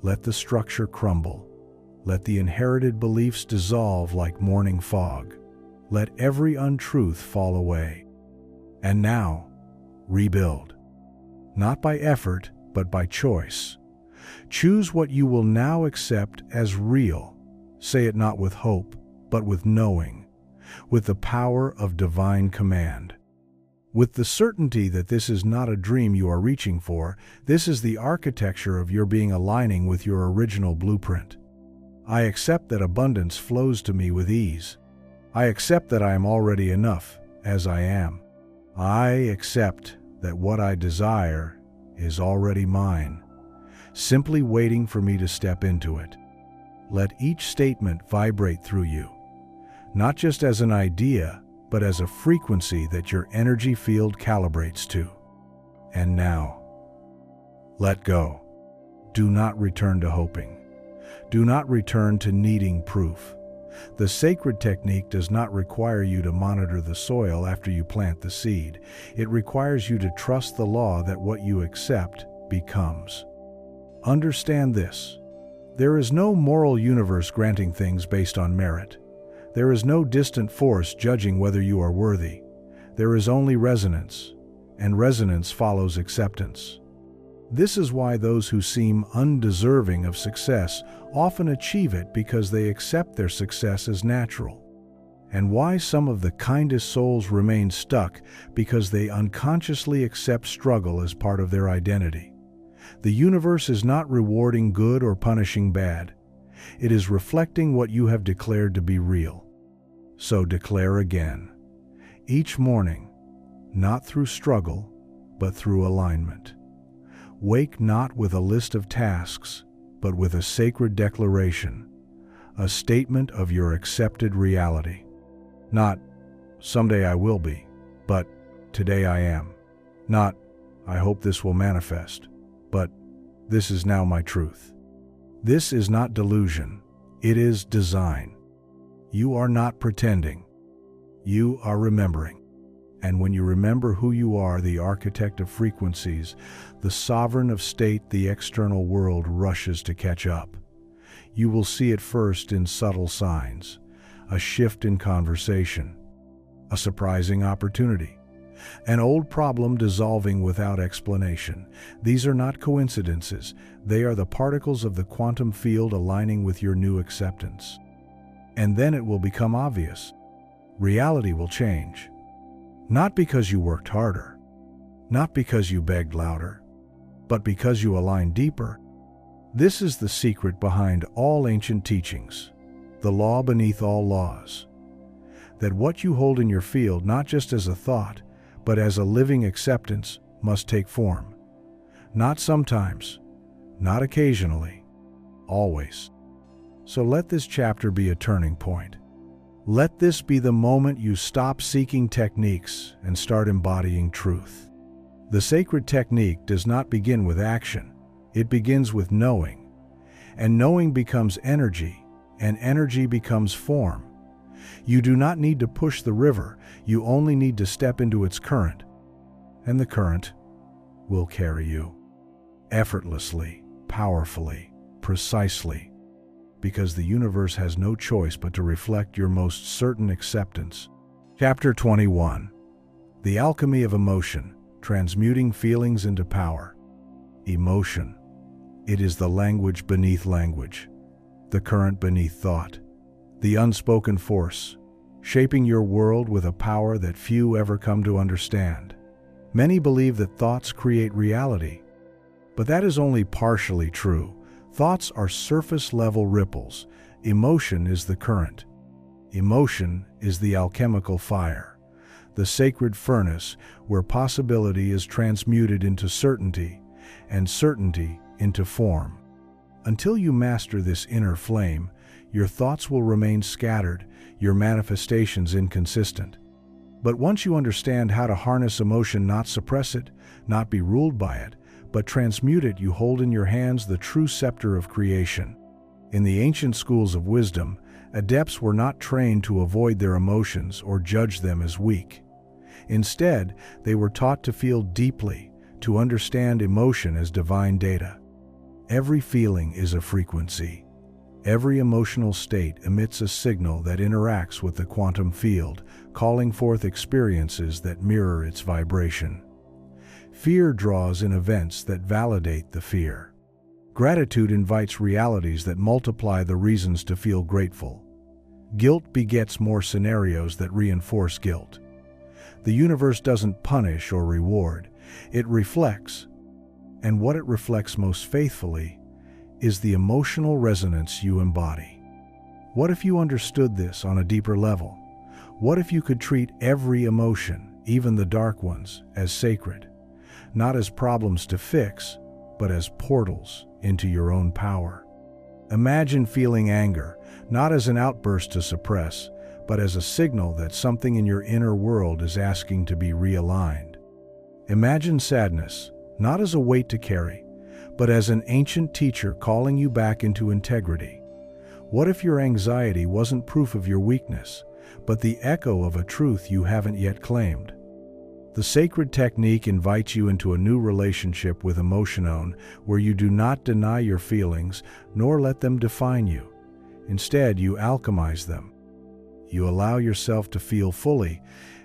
Let the structure crumble. Let the inherited beliefs dissolve like morning fog. Let every untruth fall away. And now, rebuild. Not by effort, but by choice. Choose what you will now accept as real. Say it not with hope, but with knowing, with the power of divine command. With the certainty that this is not a dream you are reaching for, this is the architecture of your being aligning with your original blueprint. I accept that abundance flows to me with ease. I accept that I am already enough, as I am. I accept that what I desire is already mine, simply waiting for me to step into it. Let each statement vibrate through you, not just as an idea, but as a frequency that your energy field calibrates to. And now, let go. Do not return to hoping. Do not return to needing proof. The sacred technique does not require you to monitor the soil after you plant the seed. It requires you to trust the law that what you accept becomes. Understand this. There is no moral universe granting things based on merit. There is no distant force judging whether you are worthy. There is only resonance, and resonance follows acceptance. This is why those who seem undeserving of success often achieve it because they accept their success as natural. And why some of the kindest souls remain stuck because they unconsciously accept struggle as part of their identity. The universe is not rewarding good or punishing bad. It is reflecting what you have declared to be real. So declare again, each morning, not through struggle, but through alignment. Wake not with a list of tasks, but with a sacred declaration, a statement of your accepted reality. Not, someday I will be, but today I am. Not, I hope this will manifest, but this is now my truth. This is not delusion, it is design. You are not pretending, you are remembering. And when you remember who you are, the architect of frequencies, the sovereign of state, the external world rushes to catch up. You will see it first in subtle signs, a shift in conversation, a surprising opportunity, an old problem dissolving without explanation. These are not coincidences, they are the particles of the quantum field aligning with your new acceptance. And then it will become obvious. Reality will change. Not because you worked harder, not because you begged louder, but because you aligned deeper. This is the secret behind all ancient teachings, the law beneath all laws. That what you hold in your field, not just as a thought, but as a living acceptance, must take form. Not sometimes, not occasionally, always. So let this chapter be a turning point. Let this be the moment you stop seeking techniques and start embodying truth. The sacred technique does not begin with action. It begins with knowing. And knowing becomes energy, and energy becomes form. You do not need to push the river, you only need to step into its current. And the current will carry you. Effortlessly, powerfully, precisely. because the universe has no choice but to reflect your most certain acceptance. Chapter 21. The Alchemy of Emotion, Transmuting Feelings into Power. Emotion. It is the language beneath language, the current beneath thought, the unspoken force, shaping your world with a power that few ever come to understand. Many believe that thoughts create reality, but that is only partially true. Thoughts are surface-level ripples. Emotion is the current. Emotion is the alchemical fire, the sacred furnace where possibility is transmuted into certainty, and certainty into form. Until you master this inner flame, your thoughts will remain scattered, your manifestations inconsistent. But once you understand how to harness emotion, not suppress it, not be ruled by it, but transmute it, you hold in your hands the true scepter of creation. In the ancient schools of wisdom, adepts were not trained to avoid their emotions or judge them as weak. Instead, they were taught to feel deeply, to understand emotion as divine data. Every feeling is a frequency. Every emotional state emits a signal that interacts with the quantum field, calling forth experiences that mirror its vibration. Fear draws in events that validate the fear. Gratitude invites realities that multiply the reasons to feel grateful. Guilt begets more scenarios that reinforce guilt. The universe doesn't punish or reward, it reflects. And what it reflects most faithfully is the emotional resonance you embody. What if you understood this on a deeper level? What if you could treat every emotion, even the dark ones, as sacred? Not as problems to fix, but as portals into your own power. Imagine feeling anger, not as an outburst to suppress, but as a signal that something in your inner world is asking to be realigned. Imagine sadness, not as a weight to carry, but as an ancient teacher calling you back into integrity. What if your anxiety wasn't proof of your weakness, but the echo of a truth you haven't yet claimed? The sacred technique invites you into a new relationship with emotion, where you do not deny your feelings, nor let them define you. Instead, you alchemize them. You allow yourself to feel fully,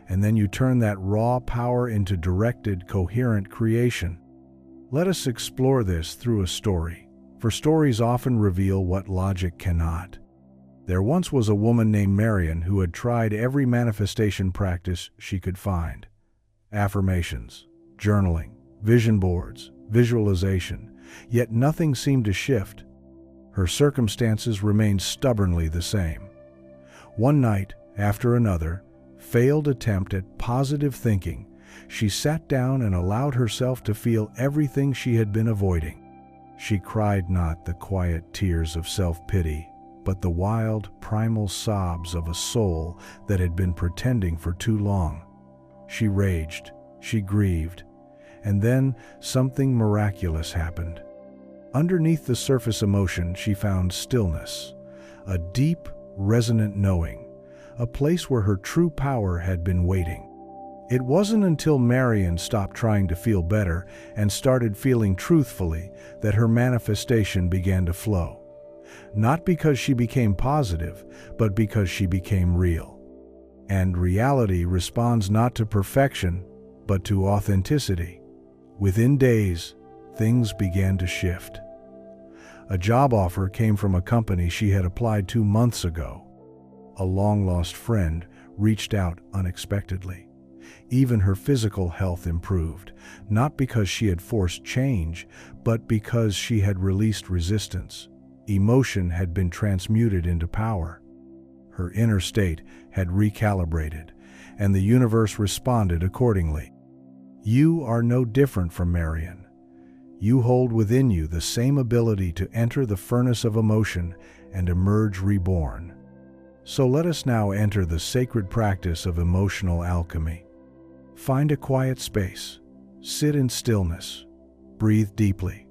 and then you turn that raw power into directed, coherent creation. Let us explore this through a story, for stories often reveal what logic cannot. There once was a woman named Marion who had tried every manifestation practice she could find. Affirmations, journaling, vision boards, visualization, yet nothing seemed to shift. Her circumstances remained stubbornly the same. One night, after another, failed attempt at positive thinking, she sat down and allowed herself to feel everything she had been avoiding. She cried not the quiet tears of self-pity, but the wild, primal sobs of a soul that had been pretending for too long. She raged, she grieved, and then something miraculous happened. Underneath the surface emotion, she found stillness, a deep, resonant knowing, a place where her true power had been waiting. It wasn't until Marion stopped trying to feel better and started feeling truthfully that her manifestation began to flow. Not because she became positive, but because she became real. And reality responds not to perfection, but to authenticity. Within days, things began to shift. A job offer came from a company she had applied 2 months ago. A long-lost friend reached out unexpectedly. Even her physical health improved, not because she had forced change, but because she had released resistance. Emotion had been transmuted into power. Her inner state had recalibrated, and the universe responded accordingly. You are no different from Marion. You hold within you the same ability to enter the furnace of emotion and emerge reborn. So let us now enter the sacred practice of emotional alchemy. Find a quiet space, sit in stillness, breathe deeply.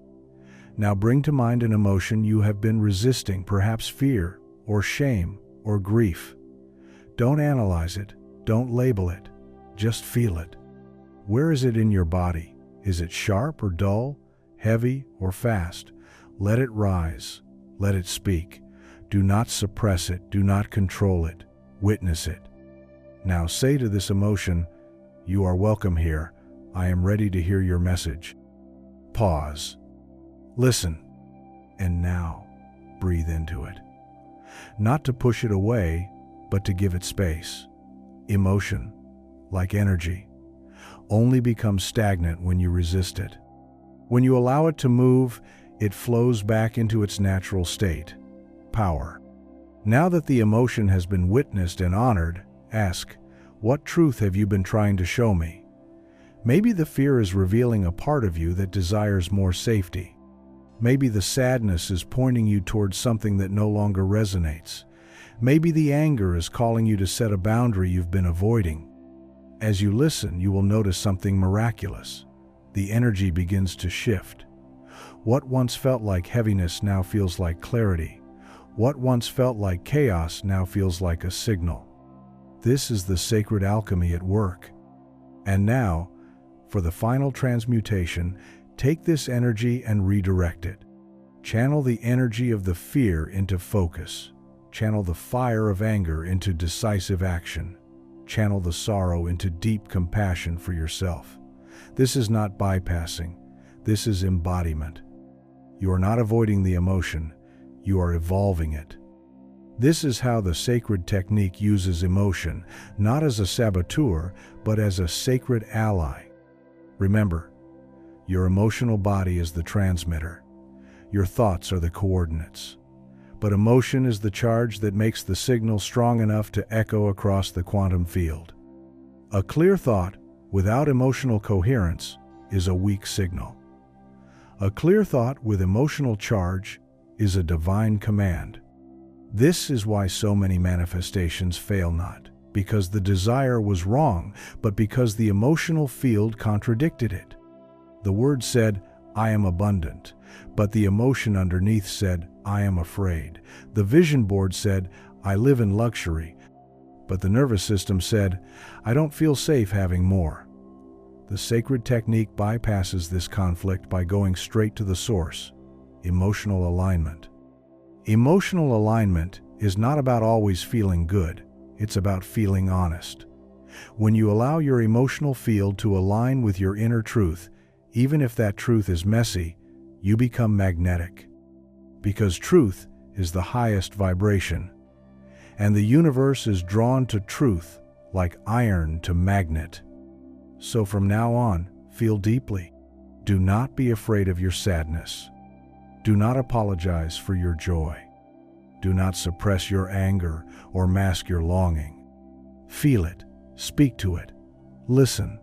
Now bring to mind an emotion you have been resisting, perhaps fear or shame or grief. Don't analyze it, don't label it, just feel it. Where is it in your body? Is it sharp or dull, heavy or fast? Let it rise, let it speak. Do not suppress it. Do not control it. Witness it. Now say to this emotion, "You are welcome here. I am ready to hear your message." Pause. Listen. And now, breathe into it. Not to push it away, but to give it space. Emotion, like energy, only becomes stagnant when you resist it. When you allow it to move, it flows back into its natural state, power. Now that the emotion has been witnessed and honored, ask, what truth have you been trying to show me? Maybe the fear is revealing a part of you that desires more safety. Maybe the sadness is pointing you towards something that no longer resonates. Maybe the anger is calling you to set a boundary you've been avoiding. As you listen, you will notice something miraculous. The energy begins to shift. What once felt like heaviness now feels like clarity. What once felt like chaos now feels like a signal. This is the sacred alchemy at work. And now, for the final transmutation, take this energy and redirect it. Channel the energy of the fear into focus. Channel the fire of anger into decisive action. Channel the sorrow into deep compassion for yourself. This is not bypassing. This is embodiment. You are not avoiding the emotion. You are evolving it. This is how the sacred technique uses emotion, not as a saboteur, but as a sacred ally. Remember, your emotional body is the transmitter. Your thoughts are the coordinates. But emotion is the charge that makes the signal strong enough to echo across the quantum field. A clear thought without emotional coherence is a weak signal. A clear thought with emotional charge is a divine command. This is why so many manifestations fail not because the desire was wrong, but because the emotional field contradicted it. The word said, "I am abundant," but the emotion underneath said, "I am afraid." The vision board said, "I live in luxury," but the nervous system said, "I don't feel safe having more." The sacred technique bypasses this conflict by going straight to the source, emotional alignment. Emotional alignment is not about always feeling good, it's about feeling honest. When you allow your emotional field to align with your inner truth, even if that truth is messy, you become magnetic. Because truth is the highest vibration, and the universe is drawn to truth like iron to magnet. So from now on, feel deeply. Do not be afraid of your sadness. Do not apologize for your joy. Do not suppress your anger or mask your longing. Feel it, speak to it, listen,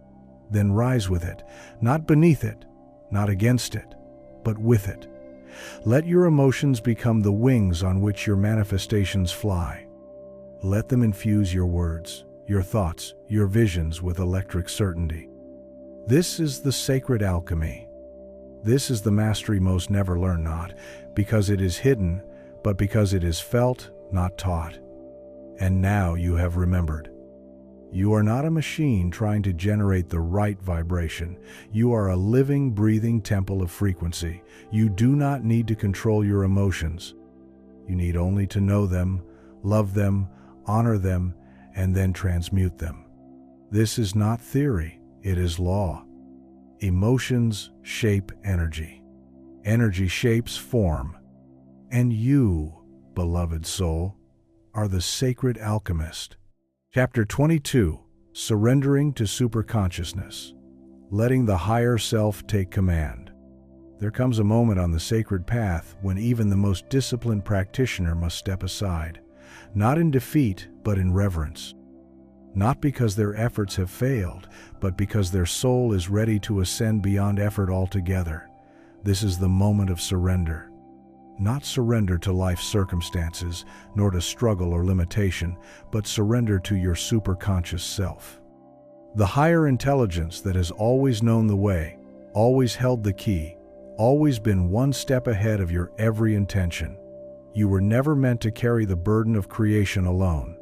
then rise with it, not beneath it, not against it, but with it. Let your emotions become the wings on which your manifestations fly. Let them infuse your words, your thoughts, your visions with electric certainty. This is the sacred alchemy. This is the mastery most never learn, not because it is hidden, but because it is felt, not taught. And now you have remembered. You are not a machine trying to generate the right vibration. You are a living, breathing temple of frequency. You do not need to control your emotions. You need only to know them, love them, honor them, and then transmute them. This is not theory, it is law. Emotions shape energy. Energy shapes form. And you, beloved soul, are the sacred alchemist. Chapter 22, Surrendering to Superconsciousness. Letting the higher self take command. There comes a moment on the sacred path when even the most disciplined practitioner must step aside, not in defeat, but in reverence. Not because their efforts have failed, but because their soul is ready to ascend beyond effort altogether. This is the moment of surrender. Not surrender to life's circumstances, nor to struggle or limitation, but surrender to your superconscious self. The higher intelligence that has always known the way, always held the key, always been one step ahead of your every intention. You were never meant to carry the burden of creation alone.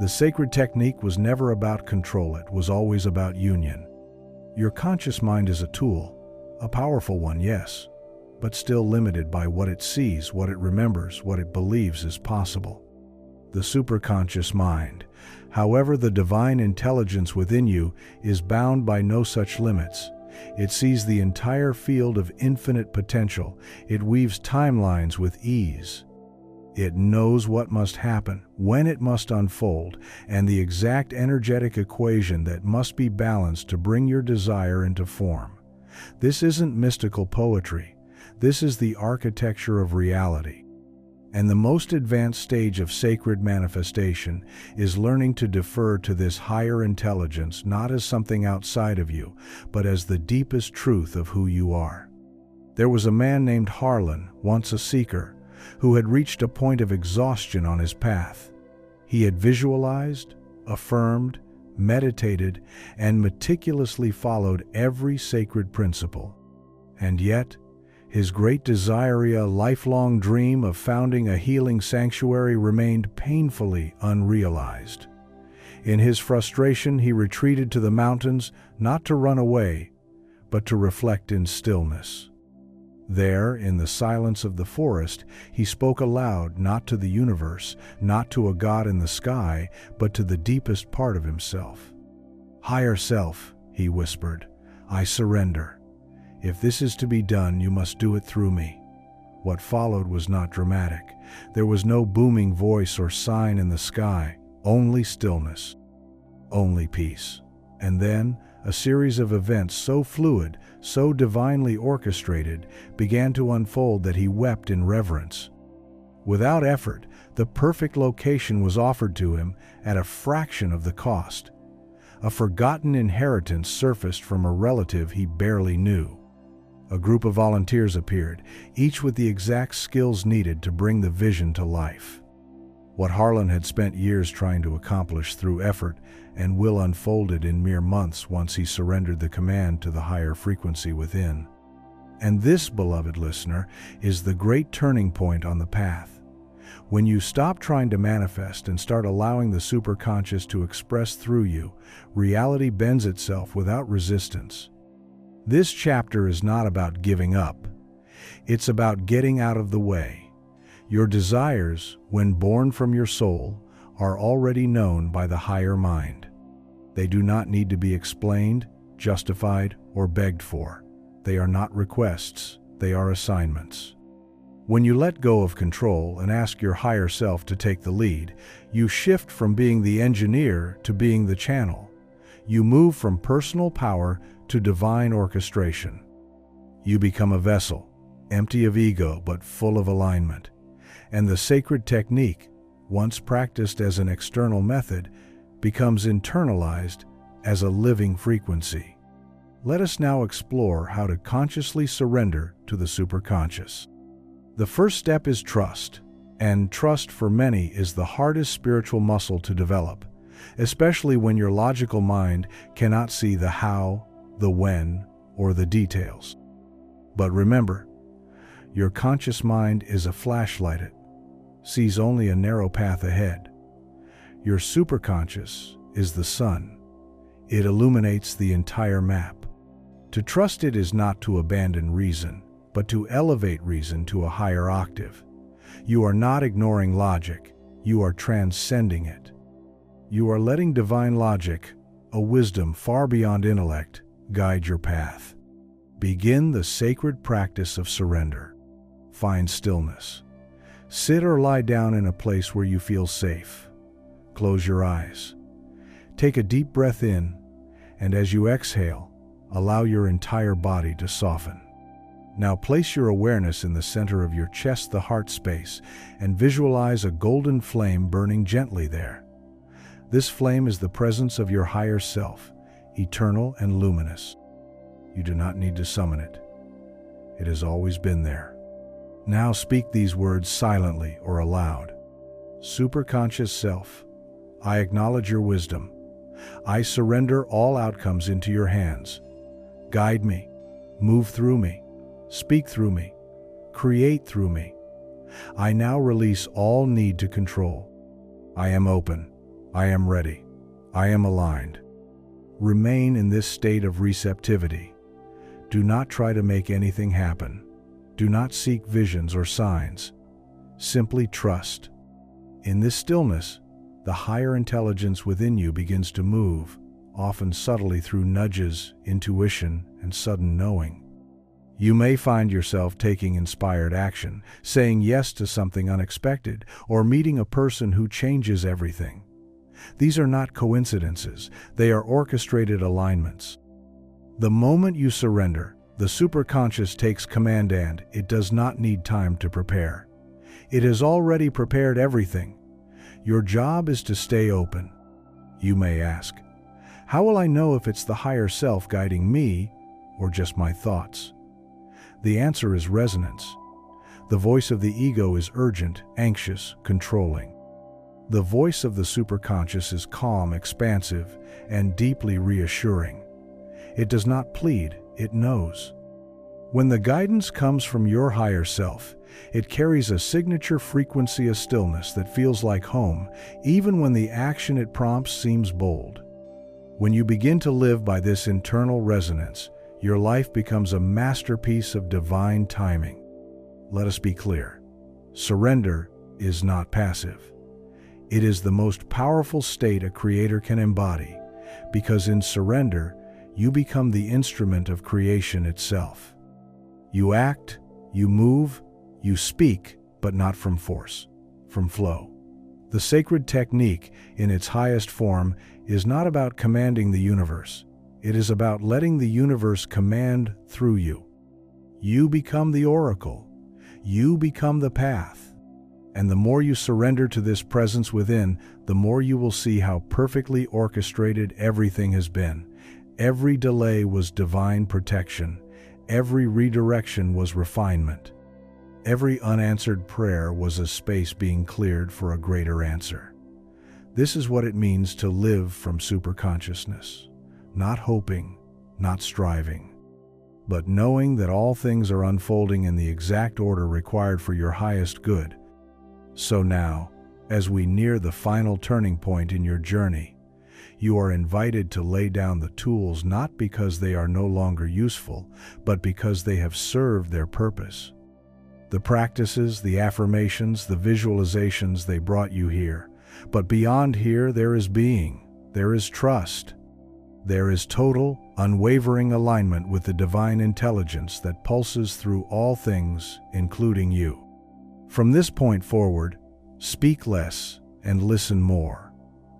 The sacred technique was never about control, it was always about union. Your conscious mind is a tool, a powerful one, yes, but still limited by what it sees, what it remembers, what it believes is possible. The superconscious mind, however, the divine intelligence within you, is bound by no such limits. It sees the entire field of infinite potential. It weaves timelines with ease. It knows what must happen, when it must unfold, and the exact energetic equation that must be balanced to bring your desire into form. This isn't mystical poetry. This is the architecture of reality. And the most advanced stage of sacred manifestation is learning to defer to this higher intelligence not as something outside of you, but as the deepest truth of who you are. There was a man named Harlan, once a seeker, who had reached a point of exhaustion on his path. He had visualized, affirmed, meditated, and meticulously followed every sacred principle. And yet, his great desire, a lifelong dream of founding a healing sanctuary, remained painfully unrealized. In his frustration, he retreated to the mountains, not to run away, but to reflect in stillness. There, in the silence of the forest, he spoke aloud, not to the universe, not to a god in the sky, but to the deepest part of himself. "Higher self," he whispered, "I surrender. If this is to be done, you must do it through me." What followed was not dramatic. There was no booming voice or sign in the sky, only stillness, only peace. And then, a series of events so fluid, so divinely orchestrated, began to unfold that he wept in reverence. Without effort, the perfect location was offered to him at a fraction of the cost. A forgotten inheritance surfaced from a relative he barely knew. A group of volunteers appeared, each with the exact skills needed to bring the vision to life. What Harlan had spent years trying to accomplish through effort and will unfolded in mere months once he surrendered the command to the higher frequency within. And this, beloved listener, is the great turning point on the path. When you stop trying to manifest and start allowing the superconscious to express through you, reality bends itself without resistance. This chapter is not about giving up. It's about getting out of the way. Your desires, when born from your soul, are already known by the higher mind. They do not need to be explained, justified, or begged for. They are not requests, they are assignments. When you let go of control and ask your higher self to take the lead, you shift from being the engineer to being the channel. You move from personal power to divine orchestration. You become a vessel, empty of ego but full of alignment. And the sacred technique, once practiced as an external method, becomes internalized as a living frequency. Let us now explore how to consciously surrender to the superconscious. The first step is trust, and trust for many is the hardest spiritual muscle to develop, especially when your logical mind cannot see the how, the when, or the details. But remember, your conscious mind is a flashlight. It sees only a narrow path ahead. Your superconscious is the sun. It illuminates the entire map. To trust it is not to abandon reason, but to elevate reason to a higher octave. You are not ignoring logic, you are transcending it. You are letting divine logic, a wisdom far beyond intellect, guide your path. Begin the sacred practice of surrender. Find stillness. Sit or lie down in a place where you feel safe. Close your eyes. Take a deep breath in, and as you exhale, allow your entire body to soften. Now place your awareness in the center of your chest, the heart space, and visualize a golden flame burning gently there. This flame is the presence of your higher self, eternal and luminous. You do not need to summon it. It has always been there. Now speak these words silently or aloud. Superconscious self, I acknowledge your wisdom. I surrender all outcomes into your hands. Guide me, move through me, speak through me, create through me. I now release all need to control. I am open. I am ready. I am aligned. Remain in this state of receptivity. Do not try to make anything happen. Do not seek visions or signs. Simply trust. In this stillness, the higher intelligence within you begins to move, often subtly through nudges, intuition, and sudden knowing. You may find yourself taking inspired action, saying yes to something unexpected, or meeting a person who changes everything. These are not coincidences, they are orchestrated alignments. The moment you surrender, the superconscious takes command and it does not need time to prepare. It has already prepared everything. Your job is to stay open. You may ask, how will I know if it's the higher self guiding me or just my thoughts? The answer is resonance. The voice of the ego is urgent, anxious, controlling. The voice of the superconscious is calm, expansive, and deeply reassuring. It does not plead, it knows. When the guidance comes from your higher self, it carries a signature frequency of stillness that feels like home, even when the action it prompts seems bold. When you begin to live by this internal resonance, your life becomes a masterpiece of divine timing. Let us be clear. Surrender is not passive. It is the most powerful state a creator can embody, because in surrender, you become the instrument of creation itself. You act, you move, you speak, but not from force, from flow. The sacred technique, in its highest form, is not about commanding the universe. It is about letting the universe command through you. You become the oracle. You become the path. And the more you surrender to this presence within, the more you will see how perfectly orchestrated everything has been. Every delay was divine protection. Every redirection was refinement. Every unanswered prayer was a space being cleared for a greater answer. This is what it means to live from superconsciousness. Not hoping, not striving, but knowing that all things are unfolding in the exact order required for your highest good. So now, as we near the final turning point in your journey, you are invited to lay down the tools not because they are no longer useful, but because they have served their purpose. The practices, the affirmations, the visualizations, they brought you here. But beyond here, there is being, there is trust. There is total, unwavering alignment with the divine intelligence that pulses through all things, including you. From this point forward, speak less and listen more.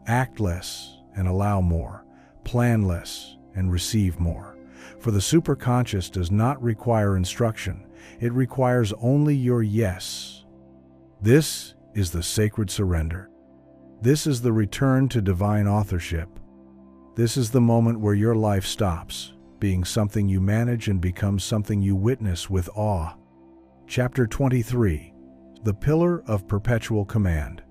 Act less and allow more. Plan less and receive more. For the superconscious does not require instruction. It requires only your yes. This is the sacred surrender. This is the return to divine authorship. This is the moment where your life stops being something you manage and becomes something you witness with awe. Chapter 23. The Pillar of Perpetual Command.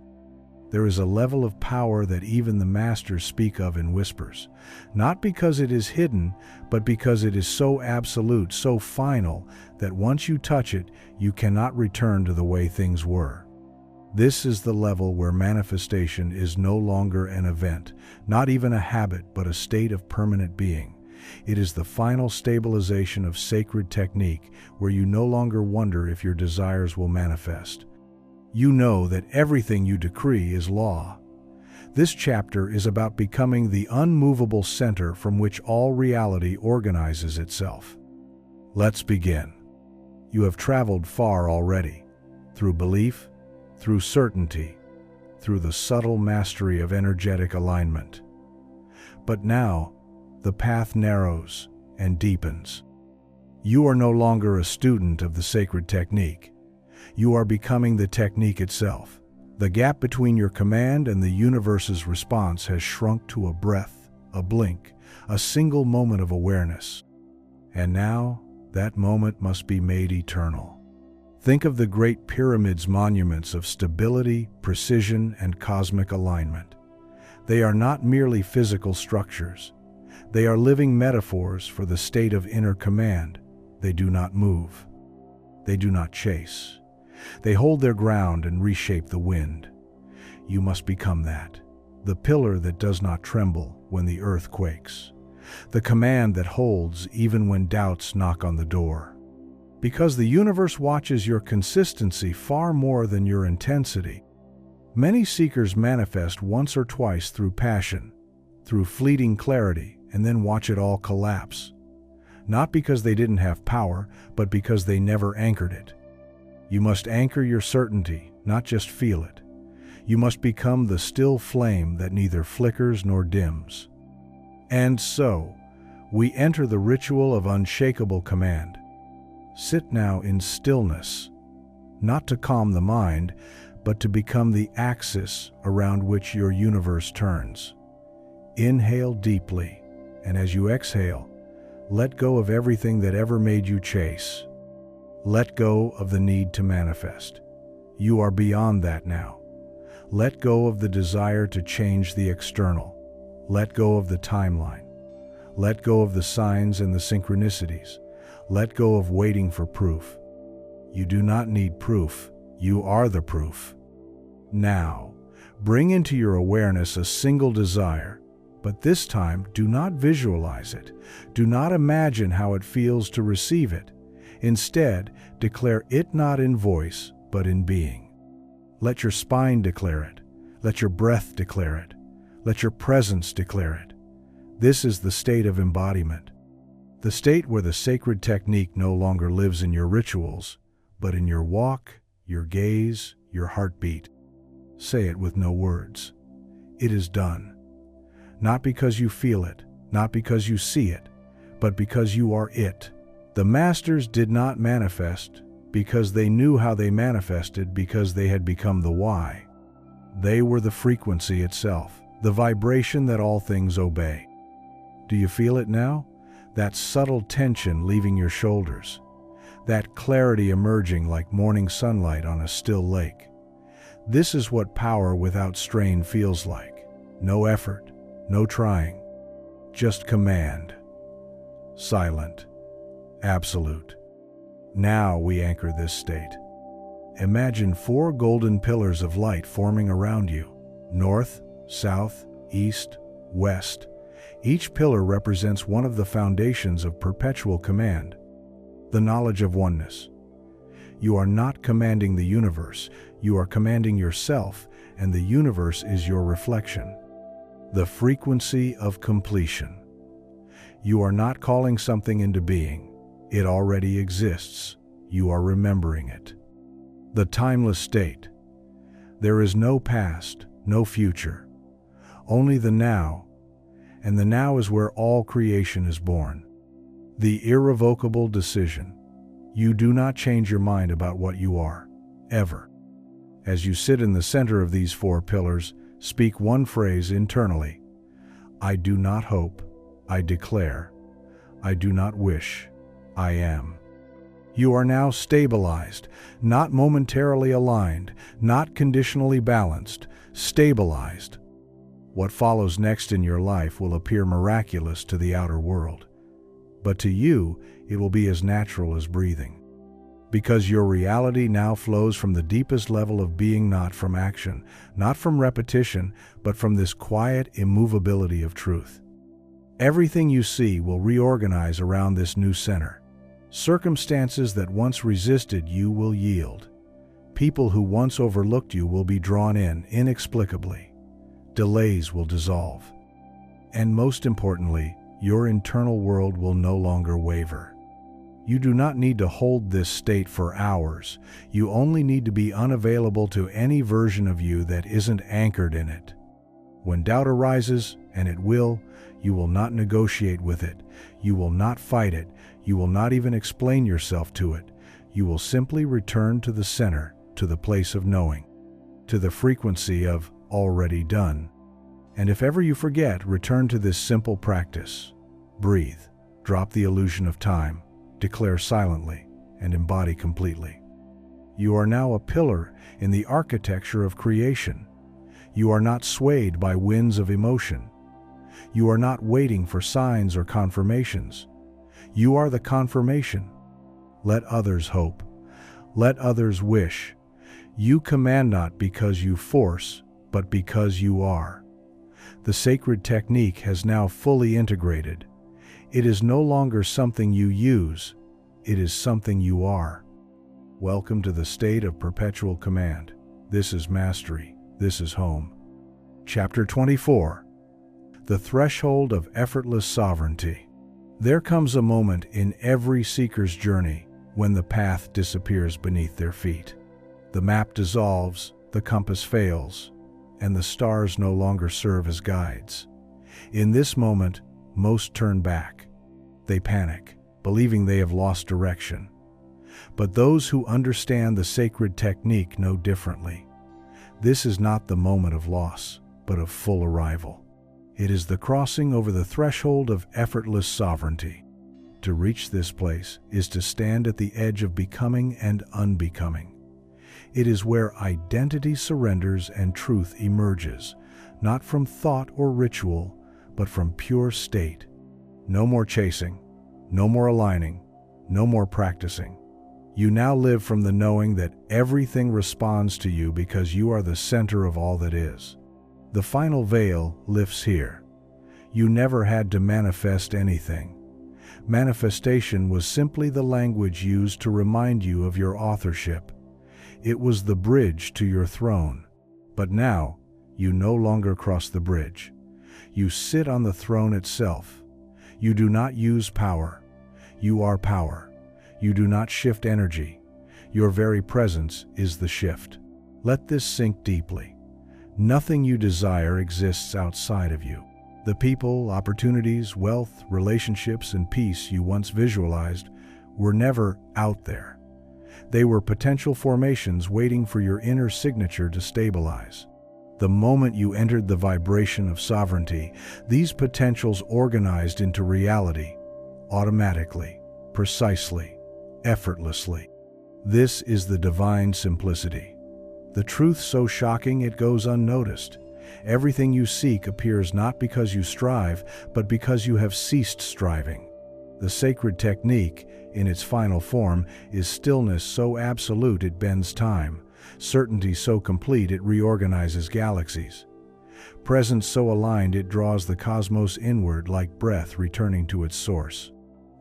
There is a level of power that even the masters speak of in whispers, not because it is hidden, but because it is so absolute, so final, that once you touch it, you cannot return to the way things were. This is the level where manifestation is no longer an event, not even a habit, but a state of permanent being. It is the final stabilization of sacred technique, where you no longer wonder if your desires will manifest. You know that everything you decree is law. This chapter is about becoming the unmovable center from which all reality organizes itself. Let's begin. You have traveled far already, through belief, through certainty, through the subtle mastery of energetic alignment. But now, the path narrows and deepens. You are no longer a student of the sacred technique. You are becoming the technique itself. The gap between your command and the universe's response has shrunk to a breath, a blink, a single moment of awareness. And now, that moment must be made eternal. Think of the great pyramids, monuments of stability, precision, and cosmic alignment. They are not merely physical structures. They are living metaphors for the state of inner command. They do not move. They do not chase. They hold their ground and reshape the wind. You must become that, the pillar that does not tremble when the earth quakes, the command that holds even when doubts knock on the door. Because the universe watches your consistency far more than your intensity. Many seekers manifest once or twice through passion, through fleeting clarity, and then watch it all collapse. Not because they didn't have power, but because they never anchored it. You must anchor your certainty, not just feel it. You must become the still flame that neither flickers nor dims. And so, we enter the ritual of unshakable command. Sit now in stillness, not to calm the mind, but to become the axis around which your universe turns. Inhale deeply, and as you exhale, let go of everything that ever made you chase. Let go of the need to manifest. You are beyond that now. Let go of the desire to change the external. Let go of the timeline. Let go of the signs and the synchronicities. Let go of waiting for proof. You do not need proof. You are the proof. Now, bring into your awareness a single desire, but this time do not visualize it. Do not imagine how it feels to receive it. Instead, declare it not in voice, but in being. Let your spine declare it. Let your breath declare it. Let your presence declare it. This is the state of embodiment. The state where the sacred technique no longer lives in your rituals, but in your walk, your gaze, your heartbeat. Say it with no words. It is done. Not because you feel it, not because you see it, but because you are it. The masters did not manifest because they knew how they manifested, because they had become the why. They were the frequency itself, the vibration that all things obey. Do you feel it now? That subtle tension leaving your shoulders. That clarity emerging like morning sunlight on a still lake. This is what power without strain feels like. No effort, no trying. Just command. Silent. Absolute. Now we anchor this state. Imagine 4 golden pillars of light forming around you. North, south, east, west. Each pillar represents one of the foundations of perpetual command, the knowledge of oneness. You are not commanding the universe, you are commanding yourself, and the universe is your reflection. The frequency of completion. You are not calling something into being. It already exists. You are remembering it. The timeless state. There is no past, no future. Only the now. And the now is where all creation is born. The irrevocable decision. You do not change your mind about what you are, ever. As you sit in the center of these 4 pillars, speak one phrase internally. I do not hope, I declare. I do not wish, I am. You are now stabilized, not momentarily aligned, not conditionally balanced, stabilized. What follows next in your life will appear miraculous to the outer world, but to you, it will be as natural as breathing. Because your reality now flows from the deepest level of being, not from action, not from repetition, but from this quiet immovability of truth. Everything you see will reorganize around this new center. Circumstances that once resisted you will yield. People who once overlooked you will be drawn in inexplicably. Delays will dissolve. And most importantly, your internal world will no longer waver. You do not need to hold this state for hours. You only need to be unavailable to any version of you that isn't anchored in it. When doubt arises, and it will, you will not negotiate with it. You will not fight it. You will not even explain yourself to it. You will simply return to the center, to the place of knowing, to the frequency of already done. And if ever you forget, return to this simple practice. Breathe, drop the illusion of time, declare silently, and embody completely. You are now a pillar in the architecture of creation. You are not swayed by winds of emotion. You are not waiting for signs or confirmations. You are the confirmation. Let others hope. Let others wish. You command not because you force, but because you are. The sacred technique has now fully integrated. It is no longer something you use. It is something you are. Welcome to the state of perpetual command. This is mastery. This is home. Chapter 24. The Threshold of Effortless Sovereignty. There comes a moment in every seeker's journey when the path disappears beneath their feet. The map dissolves, the compass fails, and the stars no longer serve as guides. In this moment, most turn back. They panic, believing they have lost direction. But those who understand the sacred technique know differently. This is not the moment of loss, but of full arrival. It is the crossing over the threshold of effortless sovereignty. To reach this place is to stand at the edge of becoming and unbecoming. It is where identity surrenders and truth emerges, not from thought or ritual, but from pure state. No more chasing, no more aligning, no more practicing. You now live from the knowing that everything responds to you because you are the center of all that is. The final veil lifts here. You never had to manifest anything. Manifestation was simply the language used to remind you of your authorship. It was the bridge to your throne. But now, you no longer cross the bridge. You sit on the throne itself. You do not use power. You are power. You do not shift energy. Your very presence is the shift. Let this sink deeply. Nothing you desire exists outside of you. The people, opportunities, wealth, relationships, and peace you once visualized were never out there. They were potential formations waiting for your inner signature to stabilize. The moment you entered the vibration of sovereignty, these potentials organized into reality, automatically, precisely, effortlessly. This is the divine simplicity. The truth so shocking it goes unnoticed. Everything you seek appears not because you strive, but because you have ceased striving. The sacred technique, in its final form, is stillness so absolute it bends time, certainty so complete it reorganizes galaxies, presence so aligned it draws the cosmos inward like breath returning to its source.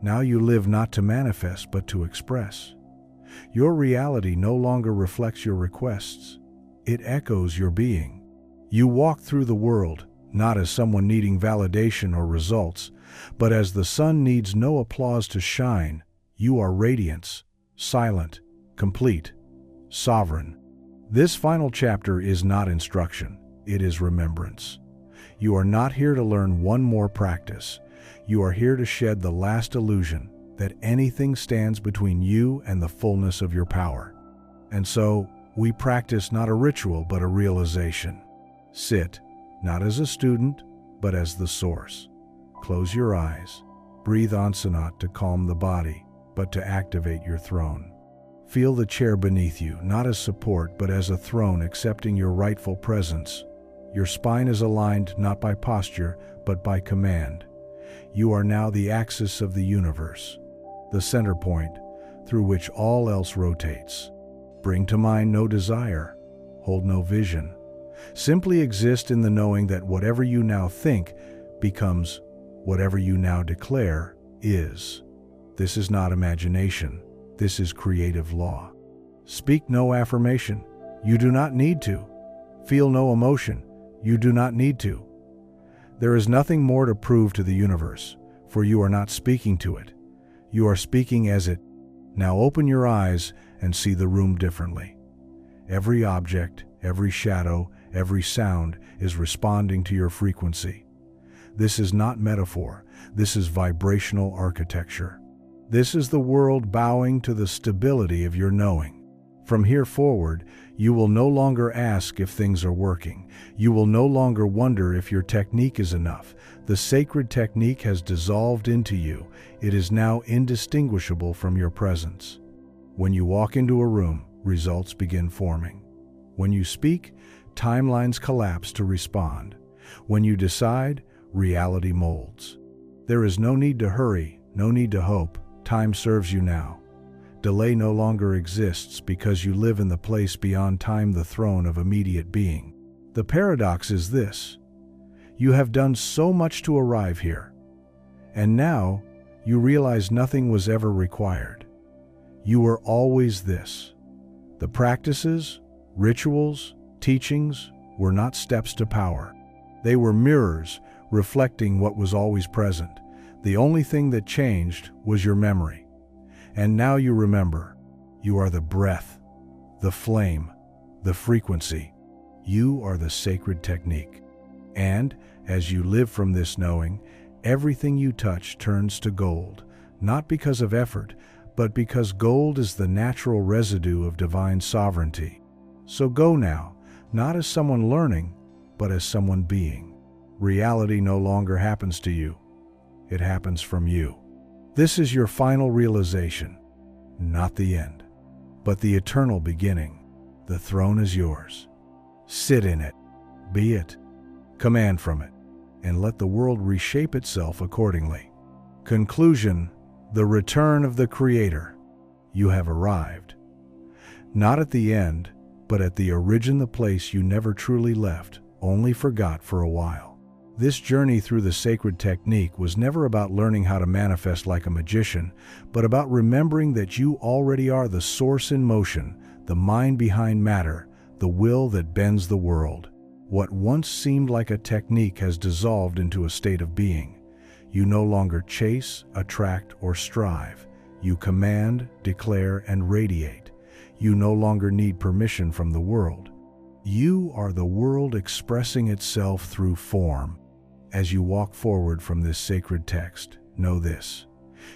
Now you live not to manifest but to express. Your reality no longer reflects your requests. It echoes your being. You walk through the world, not as someone needing validation or results, but as the sun needs no applause to shine. You are radiance, silent, complete, sovereign. This final chapter is not instruction, it is remembrance. You are not here to learn one more practice. You are here to shed the last illusion that anything stands between you and the fullness of your power. And so, we practice not a ritual but a realization. Sit, not as a student, but as the source. Close your eyes. Breathe Ansanat to calm the body, but to activate your throne. Feel the chair beneath you, not as support, but as a throne accepting your rightful presence. Your spine is aligned not by posture, but by command. You are now the axis of the universe, the center point through which all else rotates. Bring to mind no desire, hold no vision. Simply exist in the knowing that whatever you now think becomes whatever you now declare is. This is not imagination. This is creative law. Speak no affirmation. You do not need to. Feel no emotion. You do not need to. There is nothing more to prove to the universe, for you are not speaking to it. You are speaking as it. Now open your eyes and see the room differently. Every object, every shadow, every sound is responding to your frequency. This is not metaphor. This is vibrational architecture. This is the world bowing to the stability of your knowing. From here forward, you will no longer ask if things are working. You will no longer wonder if your technique is enough. The sacred technique has dissolved into you. It is now indistinguishable from your presence. When you walk into a room, results begin forming. When you speak, timelines collapse to respond. When you decide, reality molds. There is no need to hurry, no need to hope. Time serves you now. Delay no longer exists because you live in the place beyond time, the throne of immediate being. The paradox is this: you have done so much to arrive here, and now you realize nothing was ever required. You were always this. The practices, rituals, teachings were not steps to power. They were mirrors reflecting what was always present. The only thing that changed was your memory. And now you remember. You are the breath, the flame, the frequency. You are the sacred technique. And, as you live from this knowing, everything you touch turns to gold, not because of effort, but because gold is the natural residue of divine sovereignty. So go now, not as someone learning, but as someone being. Reality no longer happens to you. It happens from you. This is your final realization, not the end, but the eternal beginning. The throne is yours. Sit in it, be it, command from it, and let the world reshape itself accordingly. Conclusion: the return of the Creator. You have arrived. Not at the end, but at the origin, the place you never truly left, only forgot for a while. This journey through the sacred technique was never about learning how to manifest like a magician, but about remembering that you already are the source in motion, the mind behind matter, the will that bends the world. What once seemed like a technique has dissolved into a state of being. You no longer chase, attract, or strive. You command, declare, and radiate. You no longer need permission from the world. You are the world expressing itself through form. As you walk forward from this sacred text, know this.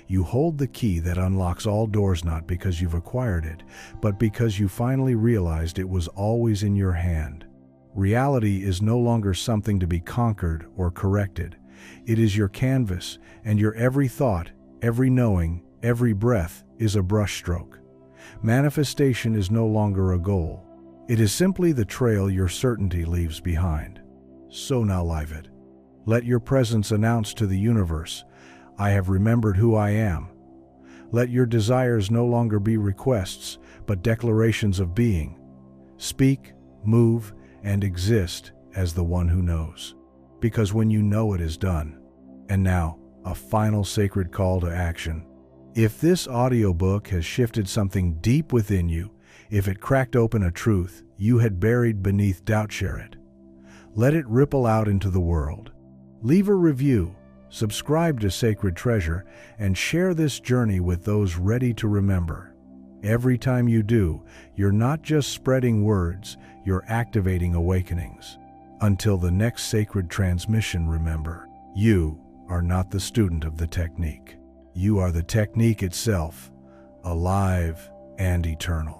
You hold the key that unlocks all doors, not because you've acquired it, but because you finally realized it was always in your hand. Reality is no longer something to be conquered or corrected. It is your canvas, and your every thought, every knowing, every breath is a brushstroke. Manifestation is no longer a goal. It is simply the trail your certainty leaves behind. So now live it. Let your presence announce to the universe, I have remembered who I am. Let your desires no longer be requests, but declarations of being. Speak, move, and exist as the one who knows. Because when you know, it is done. And now, a final sacred call to action. If this audiobook has shifted something deep within you, if it cracked open a truth you had buried beneath doubt, share it. Let it ripple out into the world. Leave a review, subscribe to Sacred Treasure, and share this journey with those ready to remember. Every time you do, you're not just spreading words, you're activating awakenings. Until the next sacred transmission, remember, you are not the student of the technique. You are the technique itself, alive and eternal.